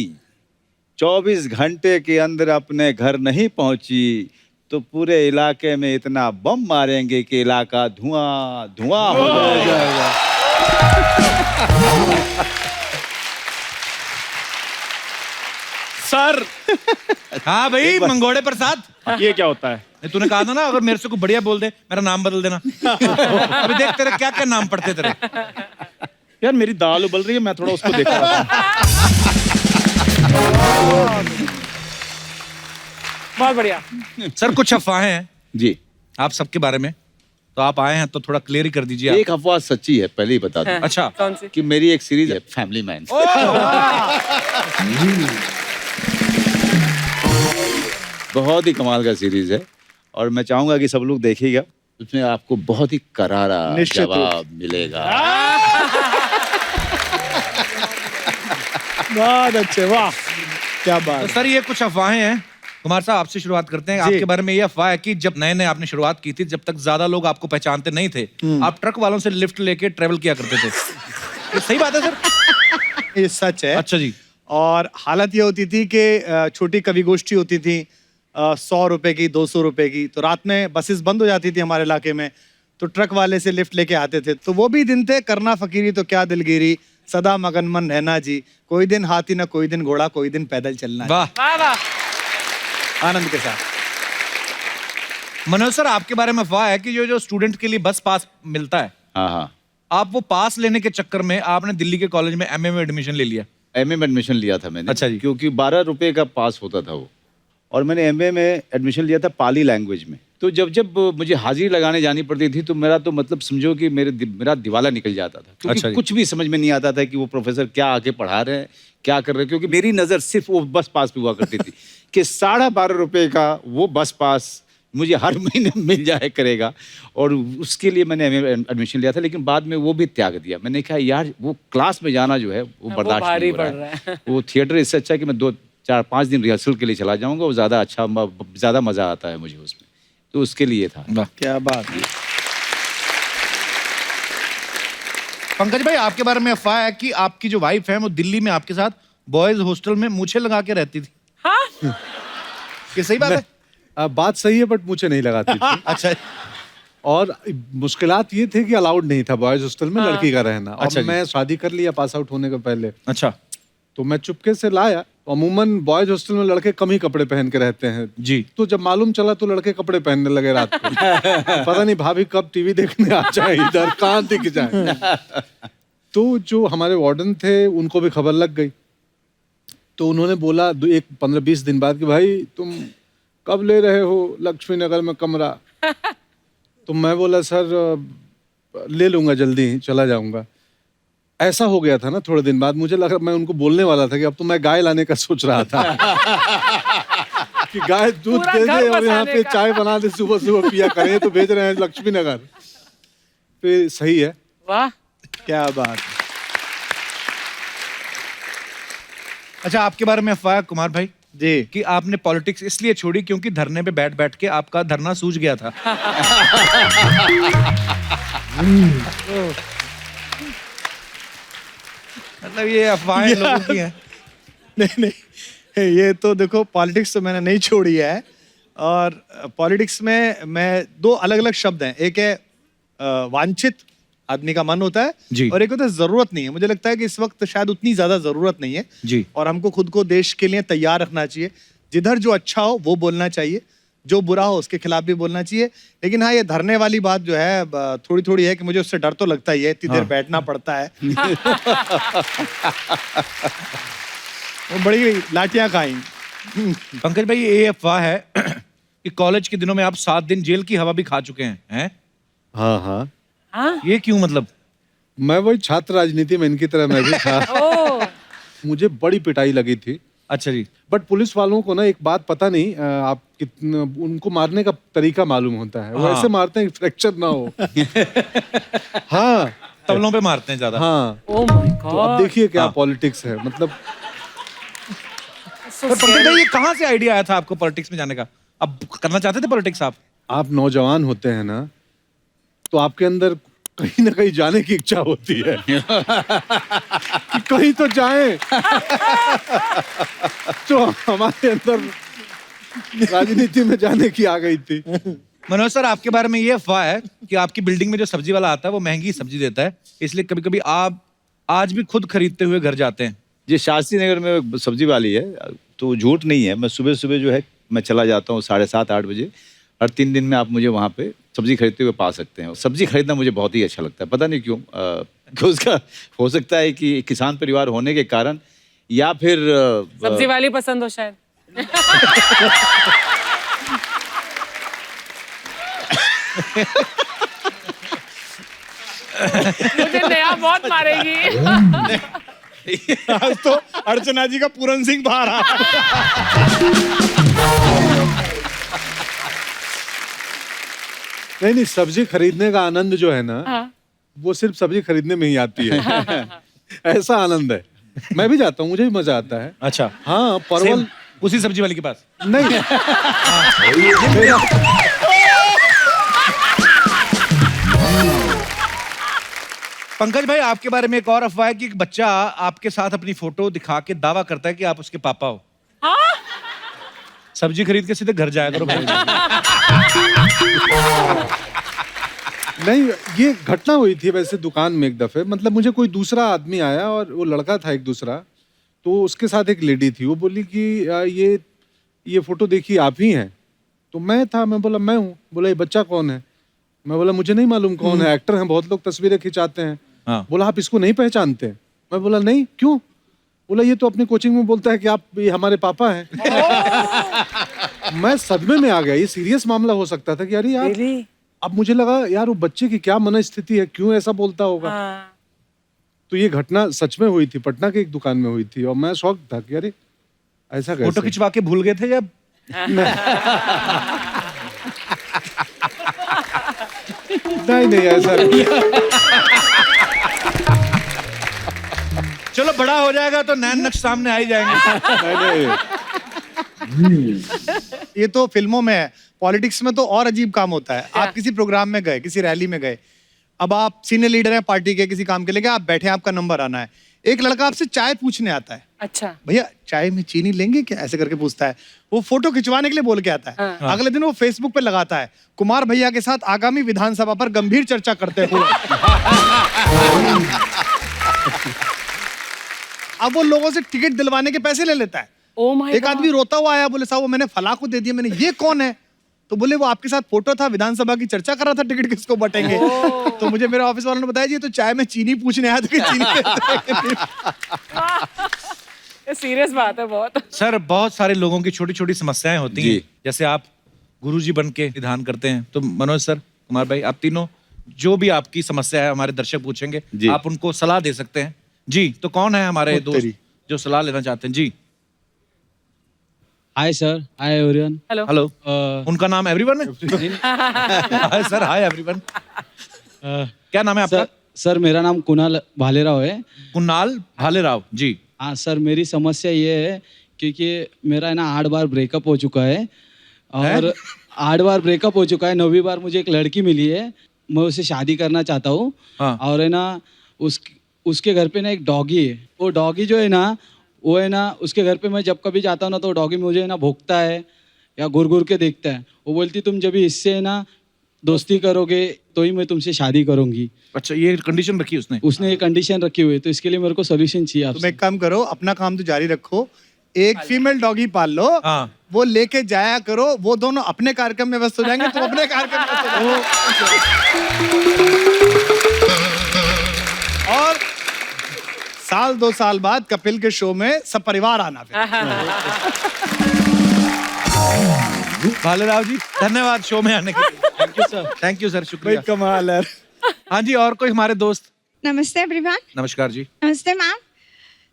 24 घंटे के अंदर अपने घर नहीं पहुंची तो पूरे इलाके में इतना बम मारेंगे कि इलाका धुआं धुआं हो जाएगा। सर। हाँ भाई, मंगोड़े प्रसाद। ये क्या होता है? तूने कहा था ना अगर मेरे से कोई बढ़िया बोल दे मेरा नाम बदल देना। अभी देख तेरे क्या क्या नाम पड़ते तेरे। यार मेरी दाल उबल रही है, मैं थोड़ा उसको देख रहा था। बहुत बढ़िया सर। कुछ अफवाहें हैं जी आप सबके बारे में, तो आप आए हैं तो थोड़ा क्लियर ही कर दीजिए। एक अफवाह सच्ची है, पहले ही बता दूं। अच्छा, कौन सी? कि मेरी एक सीरीज है फैमिली मैन। बहुत ही कमाल का सीरीज है और मैं चाहूंगा कि सब लोग देखिएगा, उसमें आपको बहुत ही करारा जवाब मिलेगा। बहुत अच्छे, वाह क्या बात। तो सर ये कुछ अफवाहें हैं, कुमार साहब आपसे शुरुआत करते हैं। आपके बारे में ये अफवाह है कि जब नए नए आपने शुरुआत की थी, जब तक ज्यादा लोग आपको पहचानते नहीं थे, आप ट्रक वालों से लिफ्ट लेके ट्रेवल किया करते थे। ये सही बात है सर? ये सच है। अच्छा जी। और हालत ये होती थी कि छोटी कवि गोष्ठी होती थी 100 रुपए की, 200 रुपए की, तो रात में बसेस बंद हो जाती थी हमारे इलाके में, तो ट्रक वाले से लिफ्ट लेके आते थे। तो वो भी दिन थे, करना फकीरी तो क्या दिलगिरी, सदा मगनमन रहना जी, कोई दिन हाथी ना कोई दिन घोड़ा, कोई दिन पैदल चलना। वाह वाह वाह, आनंद के साथ। मनोज सर आपके बारे में अफवाह है कि जो स्टूडेंट के लिए बस पास मिलता है, हाँ हाँ, आप वो पास लेने के चक्कर में आपने दिल्ली के कॉलेज में एमए में एडमिशन ले लिया? एमए में एडमिशन लिया था मैंने। अच्छा जी। क्योंकि 12 रुपए का पास होता था वो, और मैंने एमए में एडमिशन लिया था पाली लैंग्वेज में। तो जब जब मुझे हाजिरी लगाने जानी पड़ती थी तो मेरा तो मतलब समझो कि मेरा दिवाला निकल जाता था, क्योंकि अच्छा जी। कुछ भी समझ में नहीं आता था कि वो प्रोफेसर क्या आके पढ़ा रहे हैं, क्या कर रहे हैं, क्योंकि मेरी नज़र सिर्फ वो बस पास पे हुआ करती थी कि 12.5 रुपए का वो बस पास मुझे हर महीने मिल जाए करेगा, और उसके लिए मैंने एमए एडमिशन लिया था। लेकिन बाद में वो भी त्याग दिया। मैंने कहा यार वो क्लास में जाना जो है वो बर्दाश्त नहीं हो रहा है। वो थिएटर इससे अच्छा है कि मैं 2, 4, 5 दिन रिहर्सल के लिए चला जाऊंगा, वो ज़्यादा अच्छा, ज़्यादा मज़ा आता है मुझे उसमें, तो उसके लिए था। क्या बात है। पंकज भाई, आपके बारे में अफवाह है कि आपकी जो वाइफ है वो दिल्ली में आपके साथ बॉयज हॉस्टल में मूछें लगा के रहती थी। हाँ? ये सही बात है? बात सही है, बट मुझे नहीं लगाती थी। अच्छा। और मुश्किलात ये थे कि अलाउड नहीं था बॉयज हॉस्टल में लड़की का रहना। अच्छा और जी। मैं शादी कर लिया पास आउट होने के पहले। अच्छा। तो मैं चुपके से लाया। अमूमन बॉयज हॉस्टल में लड़के कम ही कपड़े पहन के रहते हैं जी। तो जब मालूम चला तो लड़के कपड़े पहनने लगे रात को। पता नहीं भाभी कब टीवी देखने आ जाए, इधर कहाँ दिख जाए। तो जो हमारे वार्डन थे उनको भी खबर लग गई, तो उन्होंने बोला 15-20 दिन बाद कि भाई तुम कब ले रहे हो लक्ष्मी नगर में कमरा? तो मैं बोला सर ले लूंगा, जल्दी ही चला जाऊंगा। ऐसा हो गया था ना, थोड़े दिन बाद मुझे लगा, मैं उनको बोलने वाला था कि अब तो मैं गाय लाने का सोच रहा था कि गाय दूध दे दे और यहाँ पे चाय बना दे, सुबह सुबह पिया करें। तो भेज रहे हैं लक्ष्मी नगर। फिर सही है। वाह, क्या बात है। अच्छा, आपके बारे में अफवाह है कुमार भाई जी कि आपने पॉलिटिक्स इसलिए छोड़ी क्योंकि धरने पे बैठ बैठ के आपका धरना सूज गया था। मतलब ये अफवाहें लोगों की हैं। नहीं नहीं, ये तो देखो पॉलिटिक्स तो मैंने नहीं छोड़ी है। और पॉलिटिक्स में मैं 2 अलग अलग शब्द हैं। एक है वांछित, आदमी का मन होता है जी। और एक होता है जरूरत नहीं है। मुझे लगता है कि इस वक्त शायद उतनी ज्यादा जरूरत नहीं है जी। और हमको खुद को देश के लिए तैयार रखना चाहिए। जिधर जो अच्छा हो वो बोलना चाहिए, जो बुरा हो उसके खिलाफ भी बोलना चाहिए। लेकिन हाँ, ये धरने वाली बात जो है थोड़ी थोड़ी है कि मुझे उससे डर तो लगता ही है, इतनी देर बैठना पड़ता है। वो बड़ी लाठियां खाई। पंकज भाई, ये अफवाह है कि कॉलेज के दिनों में आप 7 दिन जेल की हवा भी खा चुके हैं? हाँ हाँ। ये क्यों? मतलब मैं वही छात्र राजनीति में इनकी तरह मैं भी था। मुझे बड़ी पिटाई लगी थी। अच्छा जी। बट पुलिस वालों को ना एक बात पता नहीं, आप कितना उनको मारने का तरीका मालूम होता है। वो हाँ। ऐसे मारते हैं फ्रैक्चर ना हो। हाँ, तबलों पे मारते हैं ज्यादा। हाँ। ओह माय तो अब गॉड। देखिए क्या पॉलिटिक्स है, मतलब। पर पंकज भाई, ये कहाँ से आइडिया आया था आपको पॉलिटिक्स में जाने का? अब करना चाहते थे पॉलिटिक्स आप नौजवान होते हैं ना, तो आपके अंदर कहीं ना कहीं जाने की इच्छा होती है कि कहीं तो जाएं। तो हमारे अंदर राजनीति में जाने की आ गई थी। मनोज सर, आपके बारे में ये अफवाह है कि आपकी बिल्डिंग में जो सब्जी वाला आता है वो महंगी सब्जी देता है, इसलिए कभी कभी आप आज भी खुद खरीदते हुए घर जाते हैं। जी, शास्त्री नगर में सब्जी वाली है, तो झूठ नहीं है। मैं सुबह सुबह जो है मैं चला जाता हूँ 7:30-8 बजे। हर 3 दिन में आप मुझे वहाँ पे सब्जी खरीदते हुए पा सकते हैं। सब्जी खरीदना मुझे बहुत ही अच्छा लगता है, पता नहीं क्यों। कि उसका हो सकता है कि किसान परिवार होने के कारण, या फिर सब्जी वाली पसंद हो शायद। मुझे नया बहुत मारेगी। आज तो अर्चना जी का पूरन सिंह बाहर आ। नहीं, सब्जी खरीदने का आनंद जो है ना, हाँ। वो सिर्फ सब्जी खरीदने में ही आती है। ऐसा आनंद है। मैं भी जाता हूँ, मुझे भी मजा आता है। अच्छा। हाँ, परवल उसी सब्जी वाले के पास? नहीं। पंकज भाई, आपके बारे में एक और अफवाह है कि एक बच्चा आपके साथ अपनी फोटो दिखा के दावा करता है कि आप उसके पापा हो। सब्जी खरीद के सीधे घर जाया करो भाई। नहीं, ये घटना हुई थी वैसे दुकान में एक दफे। मतलब मुझे कोई दूसरा आदमी आया और वो लड़का था एक दूसरा, तो उसके साथ एक लेडी थी। वो बोली कि ये फोटो देखिए आप ही हैं। तो मैं था, मैं बोला मैं हूँ। बोला ये बच्चा कौन है? मैं बोला मुझे नहीं मालूम कौन है, एक्टर हैं, बहुत लोग तस्वीरें खिंचाते हैं। हाँ। बोला आप इसको नहीं पहचानते? मैं बोला नहीं, क्यों? बोला ये तो अपनी कोचिंग में बोलता है कि आप ये हमारे पापा हैं। मैं सदमे में आ गया, ये सीरियस मामला हो सकता था कि अरे यार अब मुझे लगा यार वो बच्चे की क्या मनस्थिति है, क्यों ऐसा बोलता होगा। तो ये घटना सच में हुई थी, पटना की एक दुकान में हुई थी और मैं शॉक था कि अरे ऐसा कैसे। फोटो खिंचवा के भूल गए थे जब? नहीं ऐसा नहीं। चलो बड़ा हो जाएगा तो नैन नक्श सामने आ ही जाएंगे। ये तो फिल्मों में है, पॉलिटिक्स में तो और अजीब काम होता है। आप किसी प्रोग्राम में गए, किसी रैली में गए, अब आप सीनियर लीडर हैं पार्टी के, किसी काम के लिए आप बैठे हैं, आपका नंबर आना है, एक लड़का आपसे चाय पूछने आता है। अच्छा भैया चाय में चीनी लेंगे क्या, ऐसे करके पूछता है। वो फोटो खिंचवाने के लिए बोल के आता है। हाँ। अगले दिन वो फेसबुक पे लगाता है, कुमार भैया के साथ आगामी विधानसभा पर गंभीर चर्चा करते हुए। अब वो लोगों से टिकट दिलवाने के पैसे ले लेता है। एक आदमी रोता हुआ आया, बोले साहब वो मैंने फला को दे दिया। मैंने ये कौन है? तो बोले वो आपके साथ फोटो था, विधानसभा की चर्चा कर रहा था, टिकट किसको बटेंगे। तो मुझे मेरे ऑफिस वालों ने बताया जी तो चाय में चीनी पूछने आया था कि चीनी सीरियस बात है बहुत। सर बहुत सारे लोगों की छोटी छोटी समस्याएं होती हैं, जैसे आप गुरुजी बन के निदान करते हैं। तो मनोज सर, कुमार भाई, आप तीनों जो भी आपकी समस्या है हमारे दर्शक पूछेंगे, आप उनको सलाह दे सकते हैं जी। तो कौन है हमारे दोस्त जो सलाह लेना चाहते हैं जी? Hi sir, hi everyone. Hello hello. उनका नाम एवरीवन है? Hi sir, hi everyone. क्या नाम है आपका? सर मेरा नाम कुणाल भालेराव है। कुणाल भालेराव जी। हाँ सर, मेरी समस्या ये है क्योंकि मेरा है ना 8 बार ब्रेकअप हो चुका है और 8 बार ब्रेकअप हो चुका है। 9वीं बार मुझे एक लड़की मिली है, मैं उससे शादी करना चाहता हूँ। और है ना उसके घर पे ना एक डॉगी है। वो डॉगी जो है ना, वो है ना उसके घर पे मैं जब कभी जाता हूँ ना तो डॉगी मुझे ना भौंकता है या घुर घुर के देखता है। वो बोलती तुम जब इससे है ना दोस्ती करोगे तो ही मैं तुमसे शादी करूंगी। अच्छा, ये कंडीशन रखी उसने ये कंडीशन रखी हुई है, तो इसके लिए मेरे को सोल्यूशन चाहिए। तुम एक काम करो, अपना काम तो जारी रखो, एक फीमेल डॉगी पाल लो, वो लेके जाया करो, वो दोनों अपने कार्यक्रम में व्यस्त हो जाएंगे, तुम अपने कार्यक्रम में व्यस्त हो जाओ। और साल 2 साल बाद कपिल के शो में सब परिवार आना फिर। भालेराव जी धन्यवाद शो में आने के लिए। Thank you sir. Thank you sir, शुक्रिया। कमाल है। हाँ जी, और कोई हमारे दोस्त? नमस्ते एवरीवन। नमस्कार जी। नमस्ते मैम।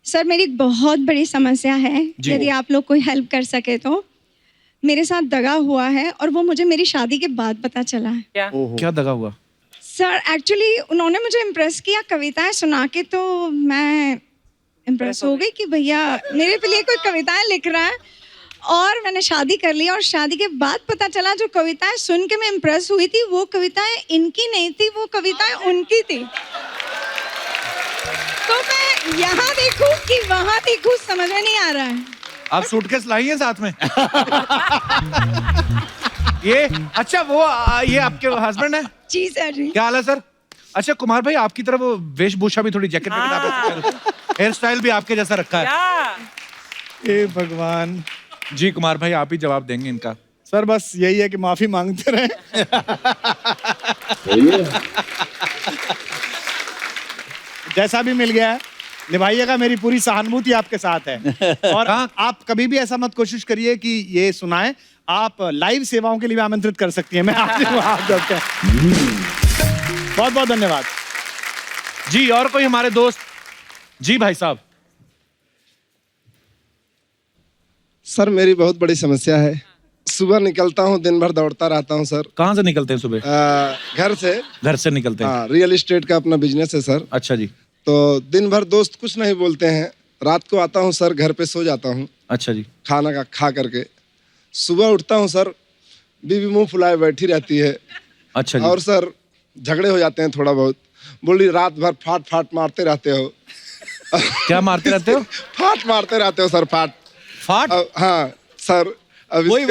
सर मेरी बहुत बड़ी समस्या है, यदि आप लोग कोई हेल्प कर सके तो। मेरे साथ दगा हुआ है और वो मुझे मेरी शादी के बाद पता चला है। क्या दगा हुआ? सर एक्चुअली उन्होंने मुझे इम्प्रेस किया कविताएं सुना के, तो मैं इम्प्रेस हो गई कि भैया मेरे पे लिए कोई कविताएं लिख रहा है। और मैंने शादी कर ली और शादी के बाद पता चला जो कविताएं सुन के मैं इम्प्रेस हुई थी वो कविताएं इनकी नहीं थी, वो कविताएं उनकी थी। तो मैं यहाँ देखूं कि वहाँ देखूं, समझ में नहीं आ रहा है। आप सूटकेस लाई हैं साथ में? ये अच्छा वो ये आपके हस्बैंड है? जी सर जी। क्या हाल है सर? अच्छा कुमार भाई, आपकी तरफ वेशभूषा भी थोड़ी जैकेट हेयर स्टाइल भी आपके जैसा रखा है। हे भगवान। जी कुमार भाई, आप ही जवाब देंगे इनका। सर बस यही है कि माफी मांगते रहे। जैसा भी मिल गया है निभाइएगा, मेरी पूरी सहानुभूति आपके साथ है। और आप कभी भी ऐसा मत कोशिश करिए कि ये सुनाएं, आप लाइव सेवाओं के लिए भी आमंत्रित कर सकती हैं। मैं आपसे बहुत बहुत धन्यवाद जी। और कोई हमारे दोस्त? जी भाई साहब। सर मेरी बहुत बड़ी समस्या है। सुबह निकलता हूँ, दिन भर दौड़ता रहता हूँ सर। कहाँ से निकलते हैं सुबह? घर से। घर से निकलते हैं? हाँ, रियल एस्टेट का अपना बिजनेस है सर। अच्छा जी। तो दिन भर दोस्त कुछ नहीं बोलते हैं, रात को आता हूँ सर, घर पे सो जाता हूँ। अच्छा जी। खाना का खा करके सुबह उठता हूँ सर, बीवी मुंह फुलाए बैठी रहती है। अच्छा जी। और सर झगड़े हो जाते हैं थोड़ा बहुत, बोली रात भर फाट फाट मारते रहते हो। क्या मारते रहते हो? फाट मारते रहते हो सर, फाट फाट। हाँ सर, वही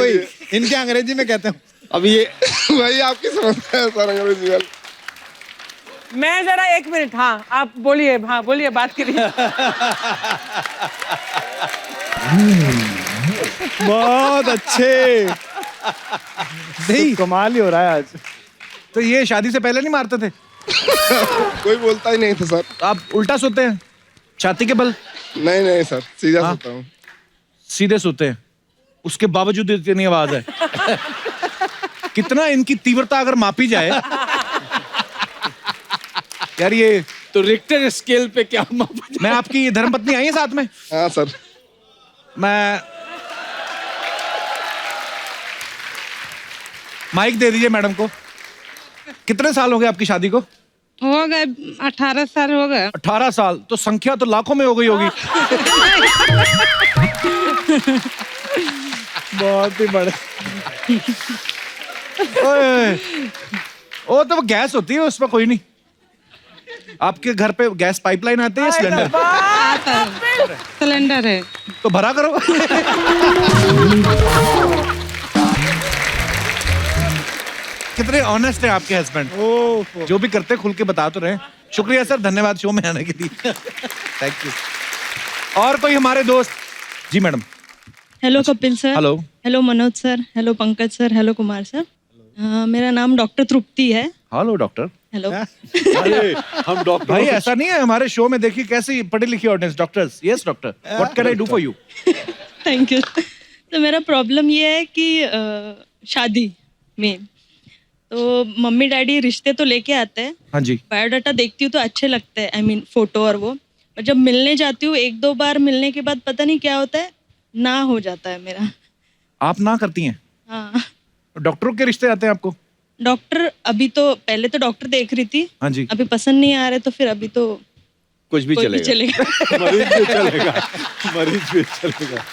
इनके अंग्रेजी में कहते हैं। अब ये वही आपकी समस्या है सर अंग्रेजी में। मैं जरा 1 मिनट, हाँ आप बोलिए, हाँ बोलिए, बात करिए। बहुत अच्छे। नहीं कमाल ही हो रहा है आज। तो ये शादी से पहले नहीं मारते थे? कोई बोलता ही नहीं था सर। आप उल्टा सोते हैं छाती के बल? नहीं सर, सीधा सोता हूँ। सीधे सोते हैं, उसके बावजूद इतनी आवाज है। कितना इनकी तीव्रता अगर मापी जाए यार, ये तो रिक्टर स्केल पे क्या मापा जाए? मैं आपकी धर्मपत्नी आई है साथ में? हाँ सर। मैं माइक दे दीजिए मैडम को। कितने साल हो गए आपकी शादी को? हो गए 18 साल हो गए। 18 साल, तो संख्या तो लाखों में हो गई होगी। बहुत ही बड़े। ओए, वो तो गैस होती है, उसमें कोई नहीं। आपके घर पे गैस पाइपलाइन आती है, सिलेंडर? सिलेंडर है तो भरा करो। कितने ऑनेस्ट हैं आपके हस्बैंड, जो भी करते खुल के बता तो रहे। शुक्रिया सर, धन्यवाद शो में आने के लिए। Thank you. और कोई हमारे दोस्त? जी madam. Hello Kapil sir. Hello. Hello Manoj sir. Hello Pankaj sir. Hello Kumar sir. मेरा नाम डॉक्टर तृप्ति है। Hello doctor. हेलो। हम डॉक्टर भाई ऐसा नहीं है, हमारे शो में देखिए कैसी पढ़ी लिखी audience. Doctors, yes doctor, what can I do for you? Thank you. तो मेरा प्रॉब्लम ये है कि शादी में तो मम्मी डैडी रिश्ते तो लेके आते हैं। हाँ जी। बायोडाटा देखती हूँ तो अच्छे लगते हैं, आई मीन फोटो और वो। और जब मिलने जाती हूँ, 1-2 बार मिलने के बाद पता नहीं क्या होता है, ना हो जाता है मेरा। आप ना करती हैं? हाँ। डॉक्टरों के रिश्ते आते हैं आपको? डॉक्टर अभी तो, पहले तो डॉक्टर देख रही थी। हाँ जी। अभी पसंद नहीं आ रहे तो फिर अभी तो कुछ भी चलेगा। मरीज भी चलेगा, मरीज भी चलेगा।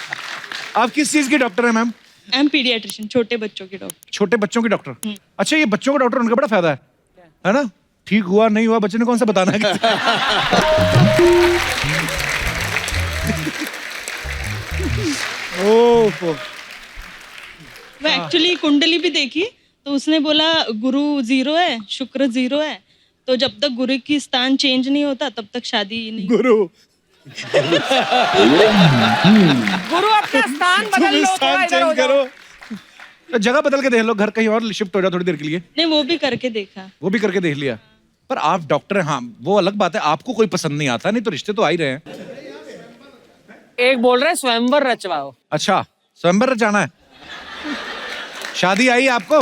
आप किस चीज की डॉक्टर है मैम? आई एम पीडियाट्रिशियन, छोटे बच्चों की डॉक्टर। छोटे बच्चों की डॉक्टर? अच्छा, ये बच्चों का डॉक्टर, उनका बड़ा फायदा है ना? ठीक हुआ नहीं हुआ बच्चे ने कौन सा बताना है? वो एक्चुअली कुंडली भी देखी तो उसने बोला गुरु 0 है, शुक्र 0 है, तो जब तक गुरु की स्थान चेंज नहीं होता तब तक शादी नहीं। गुरु गुरु अपना स्थान बदल लो, थोड़ा इधर हो जाओ। तो जगह बदल के देख लो, घर कहीं और शिफ्ट हो जाओ थोड़ी देर के लिए। नहीं, वो भी करके देखा। वो भी करके देख लिया, पर आप डॉक्टर हैं। हाँ, वो अलग बात है, आपको कोई पसंद नहीं आता, नहीं तो रिश्ते तो आ ही रहे हैं। एक बोल रहे स्वयंवर रचवाओ। अच्छा, स्वयंवर रचाना है? शादी आई आपको?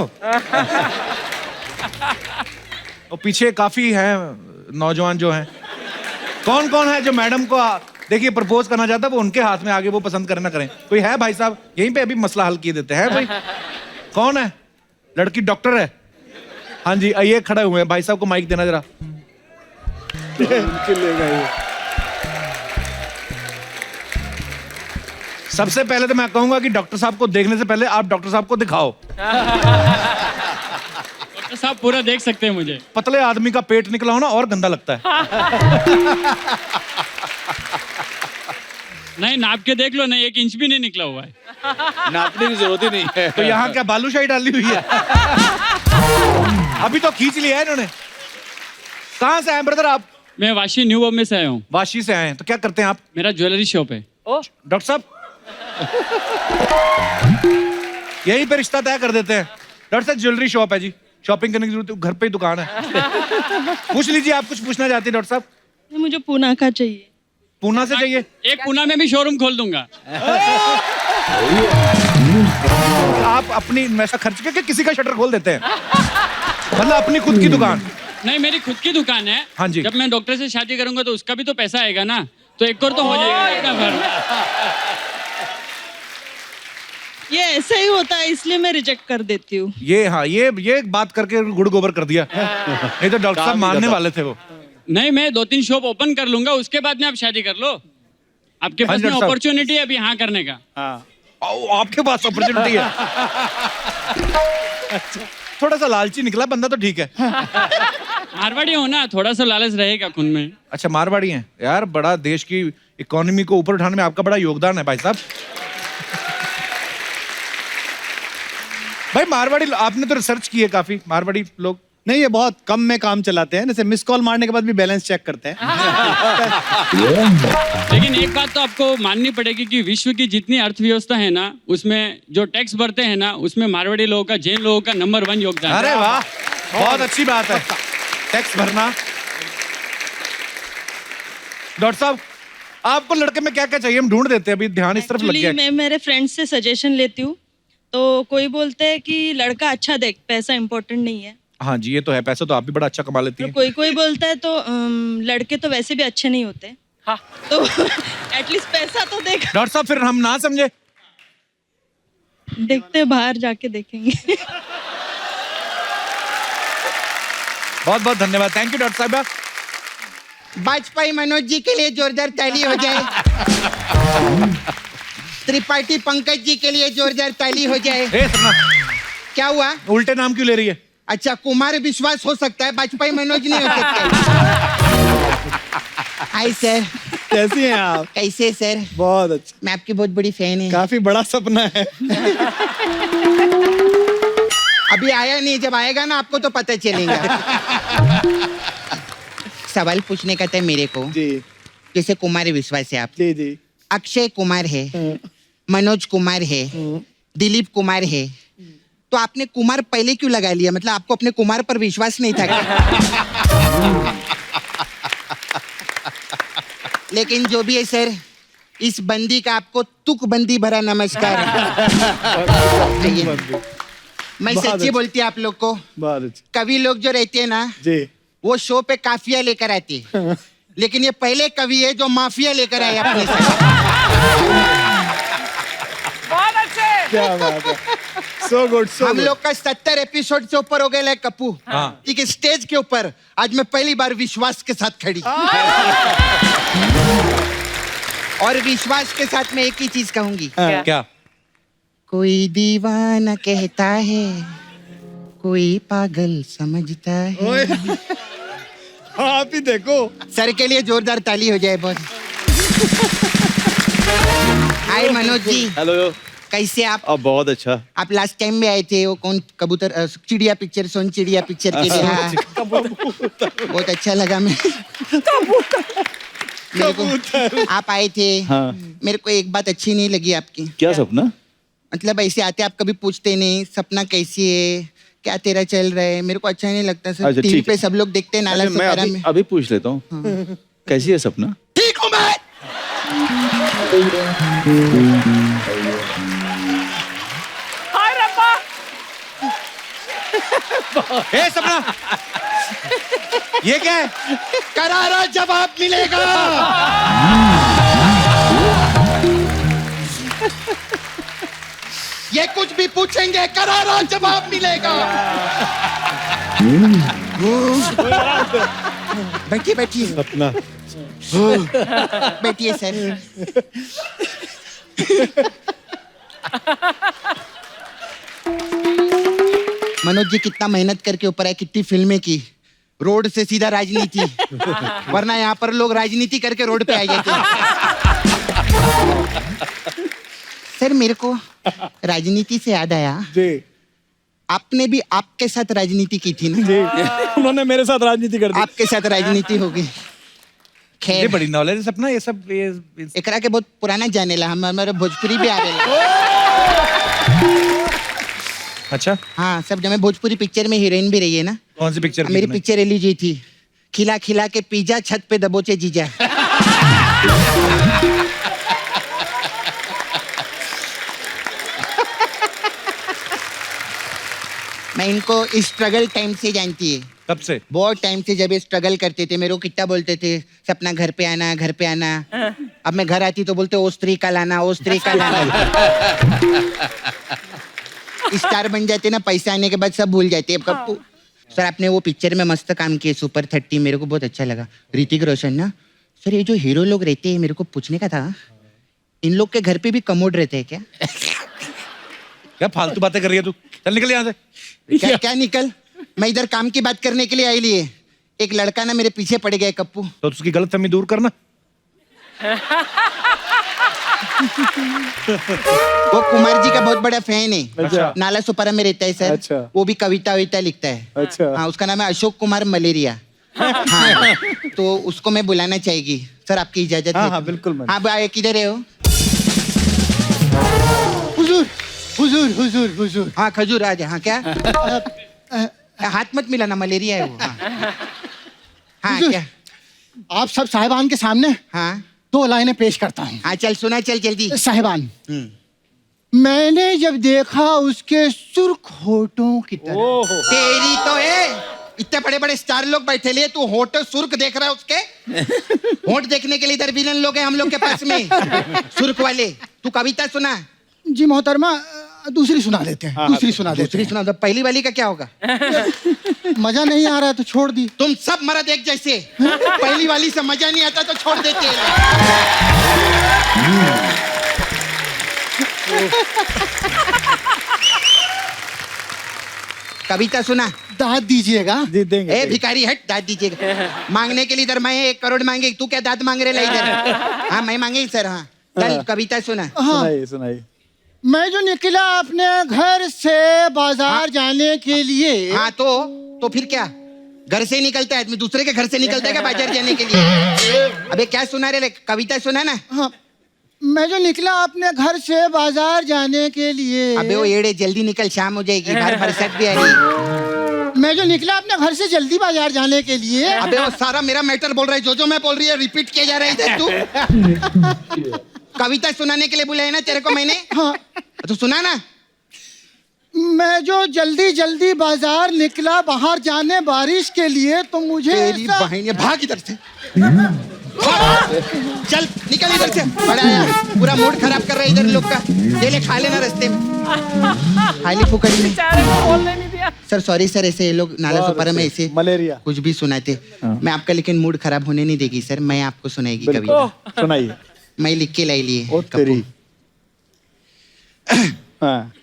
और पीछे काफी हैं नौजवान जो हैं। कौन कौन है जो मैडम को देखिए प्रपोज करना चाहता है? वो उनके हाथ में आगे, वो पसंद करें ना करें। कोई है भाई साहब? यहीं पे अभी मसला हल किए देते हैं। कोई कौन है? लड़की डॉक्टर है? हाँ जी, आइए खड़े हुए हैं। भाई साहब को माइक देना जरा। सबसे पहले तो मैं कहूंगा कि डॉक्टर साहब को देखने से पहले आप डॉक्टर साहब को दिखाओ। डॉक्टर साहब पूरा देख सकते हैं मुझे। पतले आदमी का पेट निकला हो ना और गंदा लगता है। नहीं, नाप के देख लो, नहीं 1 इंच भी नहीं निकला हुआ है। नापने की जरूरत ही नहीं है। तो यहाँ क्या बालूशाही डाली हुई है? अभी तो खींच लिया है इन्होंने। कहाँ से आए ब्रदर आप? मैं वाशी न्यू बॉम्बे से आया हूँ। वाशी से आए हैं, तो क्या करते हैं आप? मेरा ज्वेलरी शॉप है। डॉक्टर साहब यहीं पे रिश्ता तय कर देते हैं। डॉक्टर साहब ज्वेलरी शॉप है जी, शॉपिंग करने की जरूरत, घर पे ही दुकान है। पूछ लीजिए, आप कुछ पूछना चाहते हैं डॉक्टर साहब? मुझे पूना का चाहिए। पूना से चाहिए? एक पूना में भी शोरूम खोल दूंगा। आप अपनी पैसा खर्च करके किसी का शटर खोल देते हैं, मतलब अपनी खुद की दुकान? नहीं, मेरी खुद की दुकान है। हाँ जी। जब मैं डॉक्टर से शादी करूंगा तो उसका भी तो पैसा आएगा ना, तो एक और तो हो जाएगा अपना घर। ये ऐसा ही होता है, इसलिए मैं रिजेक्ट कर देती हूँ। ये हाँ, ये बात करके गुड़ गोबर कर दिया। नहीं तो डॉक्टर साहब मानने वाले थे वो। नहीं, मैं 2-3 शॉप ओपन कर लूंगा, उसके बाद में आप शादी कर लो। आपके पास में अपॉर्चुनिटी है अभी हाँ करने का। आपके पास अपॉर्चुनिटी है? थोड़ा सा लालची निकला बंदा तो ठीक है। मारवाड़ी हो ना, थोड़ा सा लालच रहेगा खून में। अच्छा, मारवाड़ी हैं यार। बड़ा देश की इकोनॉमी को ऊपर उठाने में आपका बड़ा योगदान है भाई साहब। भाई मारवाड़ी, आपने तो रिसर्च की है काफी, मारवाड़ी लोग नहीं, ये बहुत कम में काम चलाते हैं। जैसे मिस कॉल मारने के बाद भी बैलेंस चेक करते हैं। लेकिन एक बात तो आपको माननी पड़ेगी कि विश्व की जितनी अर्थव्यवस्था है ना, उसमें जो टैक्स भरते हैं ना, उसमें मारवाड़ी लोगों का, जैन लोगों का नंबर 1 योगदान। अरे वाह, बहुत अच्छी बात है, टैक्स भरना। डॉक्टर साहब, आपको लड़के में क्या क्या चाहिए, हम ढूंढ देते हैं, अभी ध्यान इस तरफ लग एक्चुअली गया। मैं मेरे फ्रेंड्स से सजेशन लेती हूँ, तो कोई बोलते हैं कि लड़का अच्छा देख, पैसा इम्पोर्टेंट नहीं है। हाँ जी, ये तो है, पैसा तो आप भी बड़ा अच्छा कमा लेती तो हैं। कोई कोई बोलता है तो लड़के तो वैसे भी अच्छे नहीं होते। हाँ। तो एटलीस्ट पैसा तो देख। डॉक्टर साहब, फिर हम ना समझे? देखते बाहर जाके देखेंगे। बहुत बहुत धन्यवाद, थैंक यू डॉक्टर साहब। वाजपेयी मनोज जी के लिए जोरदार ताली हो जाए। त्रिपाठी पंकज जी के लिए जोरदार ताली हो जाए। क्या हुआ? उल्टे नाम क्यों ले रही है? अच्छा, कुमार विश्वास हो सकता है, वाजपेयी मनोज नहीं हो सकता। हाय सर, कैसी हैं आप? कैसे सर? बहुत अच्छा। मैं आपकी बहुत बड़ी फैन है। काफी बड़ा सपना है। अभी आया नहीं, जब आएगा ना आपको तो पता चलेगा। सवाल पूछने का था मेरे को जी। जैसे कुमार विश्वास है आप जी जी, अक्षय कुमार है, मनोज कुमार है, दिलीप कुमार है, तो आपने कुमार पहले क्यों लगा लिया? मतलब आपको अपने कुमार पर विश्वास नहीं था क्या? लेकिन जो भी है सर, इस बंदी का आपको तुक बंदी भरा नमस्कार। मैं सच्ची बोलती हूँ आप लोग को, कवि लोग जो रहते हैं ना जी, वो शो पे काफिया लेकर आते हैं, लेकिन ये पहले कवि है जो माफिया लेकर आए अपने साथ। बहुत अच्छे, क्या बात है, सो गुड। हम लोग का 70 एपिसोड से ऊपर हो गया है कप्पू। ठीक है, स्टेज के ऊपर आज मैं पहली बार विश्वास के साथ खड़ी। और विश्वास के साथ मैं एक ही चीज कहूंगी। क्या? कोई दीवाना कहता है, कोई पागल समझता है। आप ही देखो। सर के लिए जोरदार ताली हो जाए बहुत। हाय मनोज जी। हेलो, कैसे आप? बहुत अच्छा। आप लास्ट टाइम में आए थे, वो कौन कबूतर, चिड़िया पिक्चर, सोन चिड़िया पिक्चर के लिए। हाँ, बहुत अच्छा लगा। मेरे को आप आए थे। हाँ। मेरे को एक बात अच्छी नहीं लगी आपकी। क्या सपना? मतलब ऐसे आते आप कभी पूछते नहीं सपना कैसी है, क्या तेरा चल रहा है, मेरे को अच्छा नहीं लगता सर। अच्छा, टीवी ठीक पे है। सब लोग देखते हैं नाला मैं सुपारा में। अभी पूछ लेता हूँ, कैसी है सपना? ठीक हूँ मैं। हाय रब्बा। ए सपना, ये क्या है? करारा जवाब मिलेगा। ये कुछ भी पूछेंगे, करारा जवाब मिलेगा। बैठिए बैठिए। सपना बैठिए सर। मनोज जी कितना मेहनत करके ऊपर आए, कितनी फिल्में की, रोड से सीधा राजनीति, वरना यहाँ पर लोग राजनीति करके रोड पे आ जाते हैं। सर मेरे को राजनीति से याद आया जी, आपने भी आपके साथ राजनीति की थी ना? जी, उन्होंने मेरे साथ राजनीति कर दी। आपके साथ राजनीति हो गई। ये बड़ी नॉलेज है सपना, ये सब एकरा के बहुत पुराना जाने ला, हमारे भोजपुरी भी आवेला। अच्छा, हाँ, सब जब मैं भोजपुरी पिक्चर में हीरोइन भी रही है ना। कौन सी पिक्चर? मेरी पिक्चर रिलीज हुई थी, खिला खिला के पिज्जा छत पे दबोचे जीजा। मैं इनको स्ट्रगल टाइम से जानती है। कब से? बहुत टाइम से, जब ये स्ट्रगल करते थे मेरे को कितना बोलते थे, सपना घर पे आना, घर पे आना। अब मैं घर आती तो बोलते ओ स्त्री का लाना, ओ स्त्री का लाना। स्टार बन जाते ना, पैसा आने के बाद सब भूल जाते। अब कब सर आपने वो पिक्चर में मस्त काम किए, सुपर 30, मेरे को बहुत अच्छा लगा। ऋतिक रोशन ना। सर ये जो हीरो लोग रहते हैं, मेरे को पूछने का था, इन लोग के घर पे भी कमोड रहते हैं क्या? क्या फालतू बातें कर रही है तू? चल निकल यहाँ से। क्या क्या निकल? मैं इधर काम की बात करने के लिए आई लिए। एक लड़का ना मेरे पीछे पड़ गया कप्पू। तो उसकी गलतफहमी दूर करना। वो कुमार जी का बहुत बड़ा फैन है। अच्छा। नाला सुपारा में रहता है सर। अच्छा। वो भी कविता विता लिखता है। अच्छा। हाँ, उसका नाम है अशोक कुमार मलेरिया। हाँ, तो उसको मैं बुलाना चाहेगी सर, आपकी इजाजत है? हाँ, बिल्कुल। हाँ भाई, किधर है वो? हुजूर हुजूर हुजूर हुजूर। हाँ खजूर, आ जा। हाँ क्या? हाथ मत मिलाना, मलेरिया है वो। हाँ, हाँ क्या? आप सब साहिबान के सामने हाँ 2 लाइनें पेश करता हूँ। हाँ चल सुना, चल जल्दी। साहिबान, मैंने जब देखा उसके सुर्ख होठों की तरफ। तेरी तो है, इतने बड़े बड़े स्टार लोग बैठे लिए, तू होठ सुर्ख देख रहा है उसके? होठ देखने के लिए इधर विलन लोग हैं हम लोग के पास में, सुर्ख वाले। तू कविता सुना। जी मोहतरमा, दूसरी सुना देते हैं। दूसरी सुना देते दूसरी सुना दो। पहली वाली का क्या होगा? हैं। मजा नहीं आ रहा है तो छोड़ दी। तुम सब मर्द एक जैसे, पहली वाली से मजा नहीं आता तो छोड़ देते हैं। कविता सुना। दाद दीजिएगा। देंगे। ए भिखारी हट, दाद दीजिएगा। मांगने के लिए इधर मैं 1 करोड़ मांगे, तू क्या दाद मांग रहे इधर? हाँ मैं मांगे सर। हाँ चल कविता सुना। सुनाइए सुनाइए। मैं जो निकला अपने घर से बाजार जाने के लिए। हाँ तो फिर क्या? घर से निकलता है आदमी, दूसरे के घर से निकलता है क्या बाजार जाने के लिए? अबे क्या सुना रहे? कविता सुना ना। हाँ, मैं जो निकला अपने घर से बाजार जाने के लिए। अबे वो एड़े जल्दी निकल, शाम हो जाएगी, बाहर बरसात भी आ रही। मैं जो निकला अपने घर से जल्दी बाजार जाने के लिए। अबे वो सारा मेरा मैटर बोल रहा है, जो मैं बोल रही है रिपीट किया जा रहा है इधर। तू कविता सुनाने के लिए बुलाया ना तेरे को मैंने। हाँ तो सुना ना। मैं जो जल्दी जल्दी बाजार निकला बाहर जाने बारिश के लिए, तो मुझे तेरी बहन, भाग इधर से। चल निकल इधर से। बड़ा आया, पूरा मूड खराब कर रहा है इधर लोग का। ले खा लेना रास्ते में, खाली फुकट में। बोलने नहीं दिया। सर सॉरी सर, ऐसे ये लोग नाला सुपारा में ऐसे मलेरिया कुछ भी सुनाते। मैं आपका लेकिन मूड खराब होने नहीं देगी सर, मैं आपको सुनाएगी कविता। सुनाइए। मैं लिख के लाई लिए। तेरी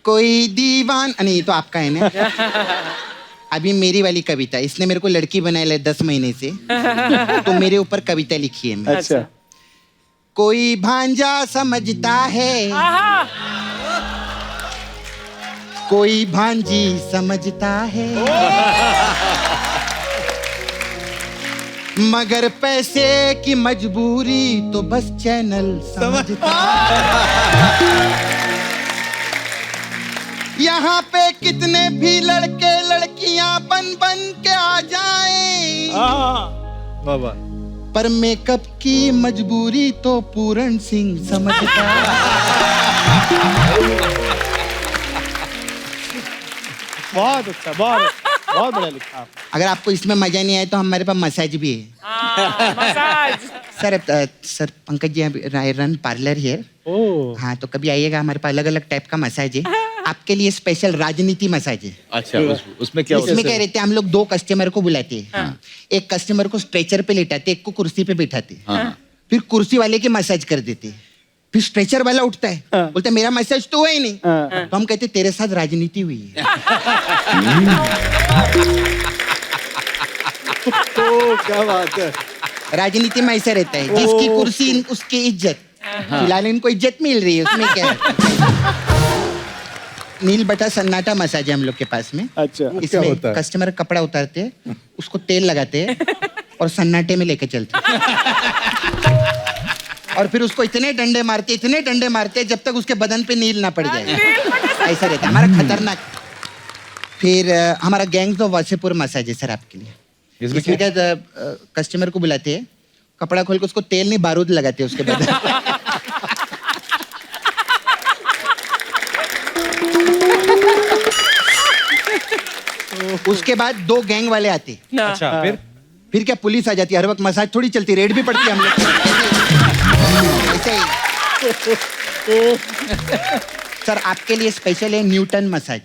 कोई दीवान नहीं तो आपका है ना। अभी मेरी वाली कविता, इसने मेरे को लड़की बनाया 10 महीने से, तो मेरे ऊपर कविता लिखी है मैं। अच्छा। कोई भांजा समझता है, कोई भांजी समझता है, मगर पैसे की मजबूरी तो बस चैनल समझता है। यहाँ पे कितने भी लड़के लड़कियां बन बन के आ जाएं, बाबा, पर मेकअप की मजबूरी तो पूरन सिंह समझता बहुत अच्छा, बहुत बढ़िया लिखा। अगर आपको इसमें मजा नहीं आया तो हमारे पास मसाज भी है। Sir Pankaj ji run parlour here. हाँ तो कभी आइएगा, हमारे पास अलग अलग टाइप का मसाज है। आपके लिए स्पेशल राजनीति मसाज है। अच्छा उसमें क्या इसमें क्या रहते हैं, हम लोग 2 कस्टमर को बुलाते हैं। एक कस्टमर को स्ट्रेचर पे लेटाते, एक को कुर्सी पे बिठाते, फिर कुर्सी वाले की मसाज कर देते, फिर स्ट्रेचर वाला उठता है, बोलता है मेरा मसाज तो हुआ ही नहीं। तो हम कहते तेरे साथ राजनीति हुई है। तो क्या बात है। राजनीति में ऐसा रहता है, जिसकी कुर्सी उसकी इज्जत। फिलहाल इनको इज्जत मिल रही है, उसमें क्या है। नील बटा सन्नाटा मसाज है हम लोग के पास में। अच्छा, इसमें कस्टमर कपड़ा उतारते हैं, उसको तेल लगाते हैं और सन्नाटे में लेके चलते हैं। और फिर उसको इतने डंडे मारते जब तक उसके बदन पे नील ना पड़ जाए। ऐसा रहता है हमारा खतरनाक। फिर हमारा गैंग्स ऑफ वासेपुर मसाज है सर आपके लिए। इसमें क्या कस्टमर को बुलाते हैं, कपड़ा खोल के उसको तेल नहीं बारूद लगाते उसके बदन। उसके बाद 2 गैंग वाले आते। अच्छा फिर क्या पुलिस आ जाती है, हर वक्त मसाज थोड़ी चलती, रेड भी पड़ती है हम लोग। ऐसे ही सर आपके लिए स्पेशल है न्यूटन मसाज।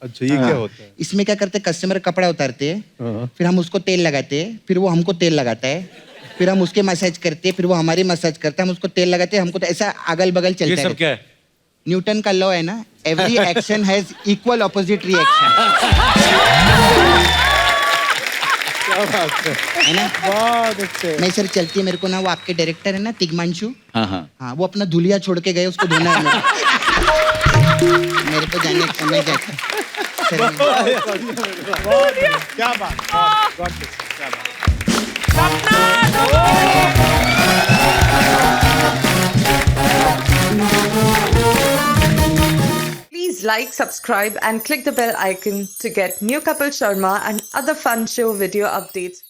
अच्छा ये क्या होता है? इसमें क्या करते हैं, कस्टमर कपड़ा उतारते हैं, फिर हम उसको तेल लगाते हैं, फिर वो हमको तेल लगाता है, फिर हम उसके मसाज करते हैं, फिर वो हमारी मसाज करता है, हम उसको तेल लगाते हैं, हमको तो ऐसा अगल बगल चलता है। ये सब क्या है? न्यूटन का लॉ है ना, every action has equal opposite reaction. है ना? बहुत अच्छे। नहीं सर चलती है मेरे को ना, वो आपके डायरेक्टर है ना तिग्मांशु। हाँ वो अपना धुलिया छोड़ के गए, उसको धोना है मेरे को जाने का नहीं जाता। क्या बात, क्या बात। Please Please like, subscribe and click the bell icon to get new Kapil Sharma and other fun show video updates.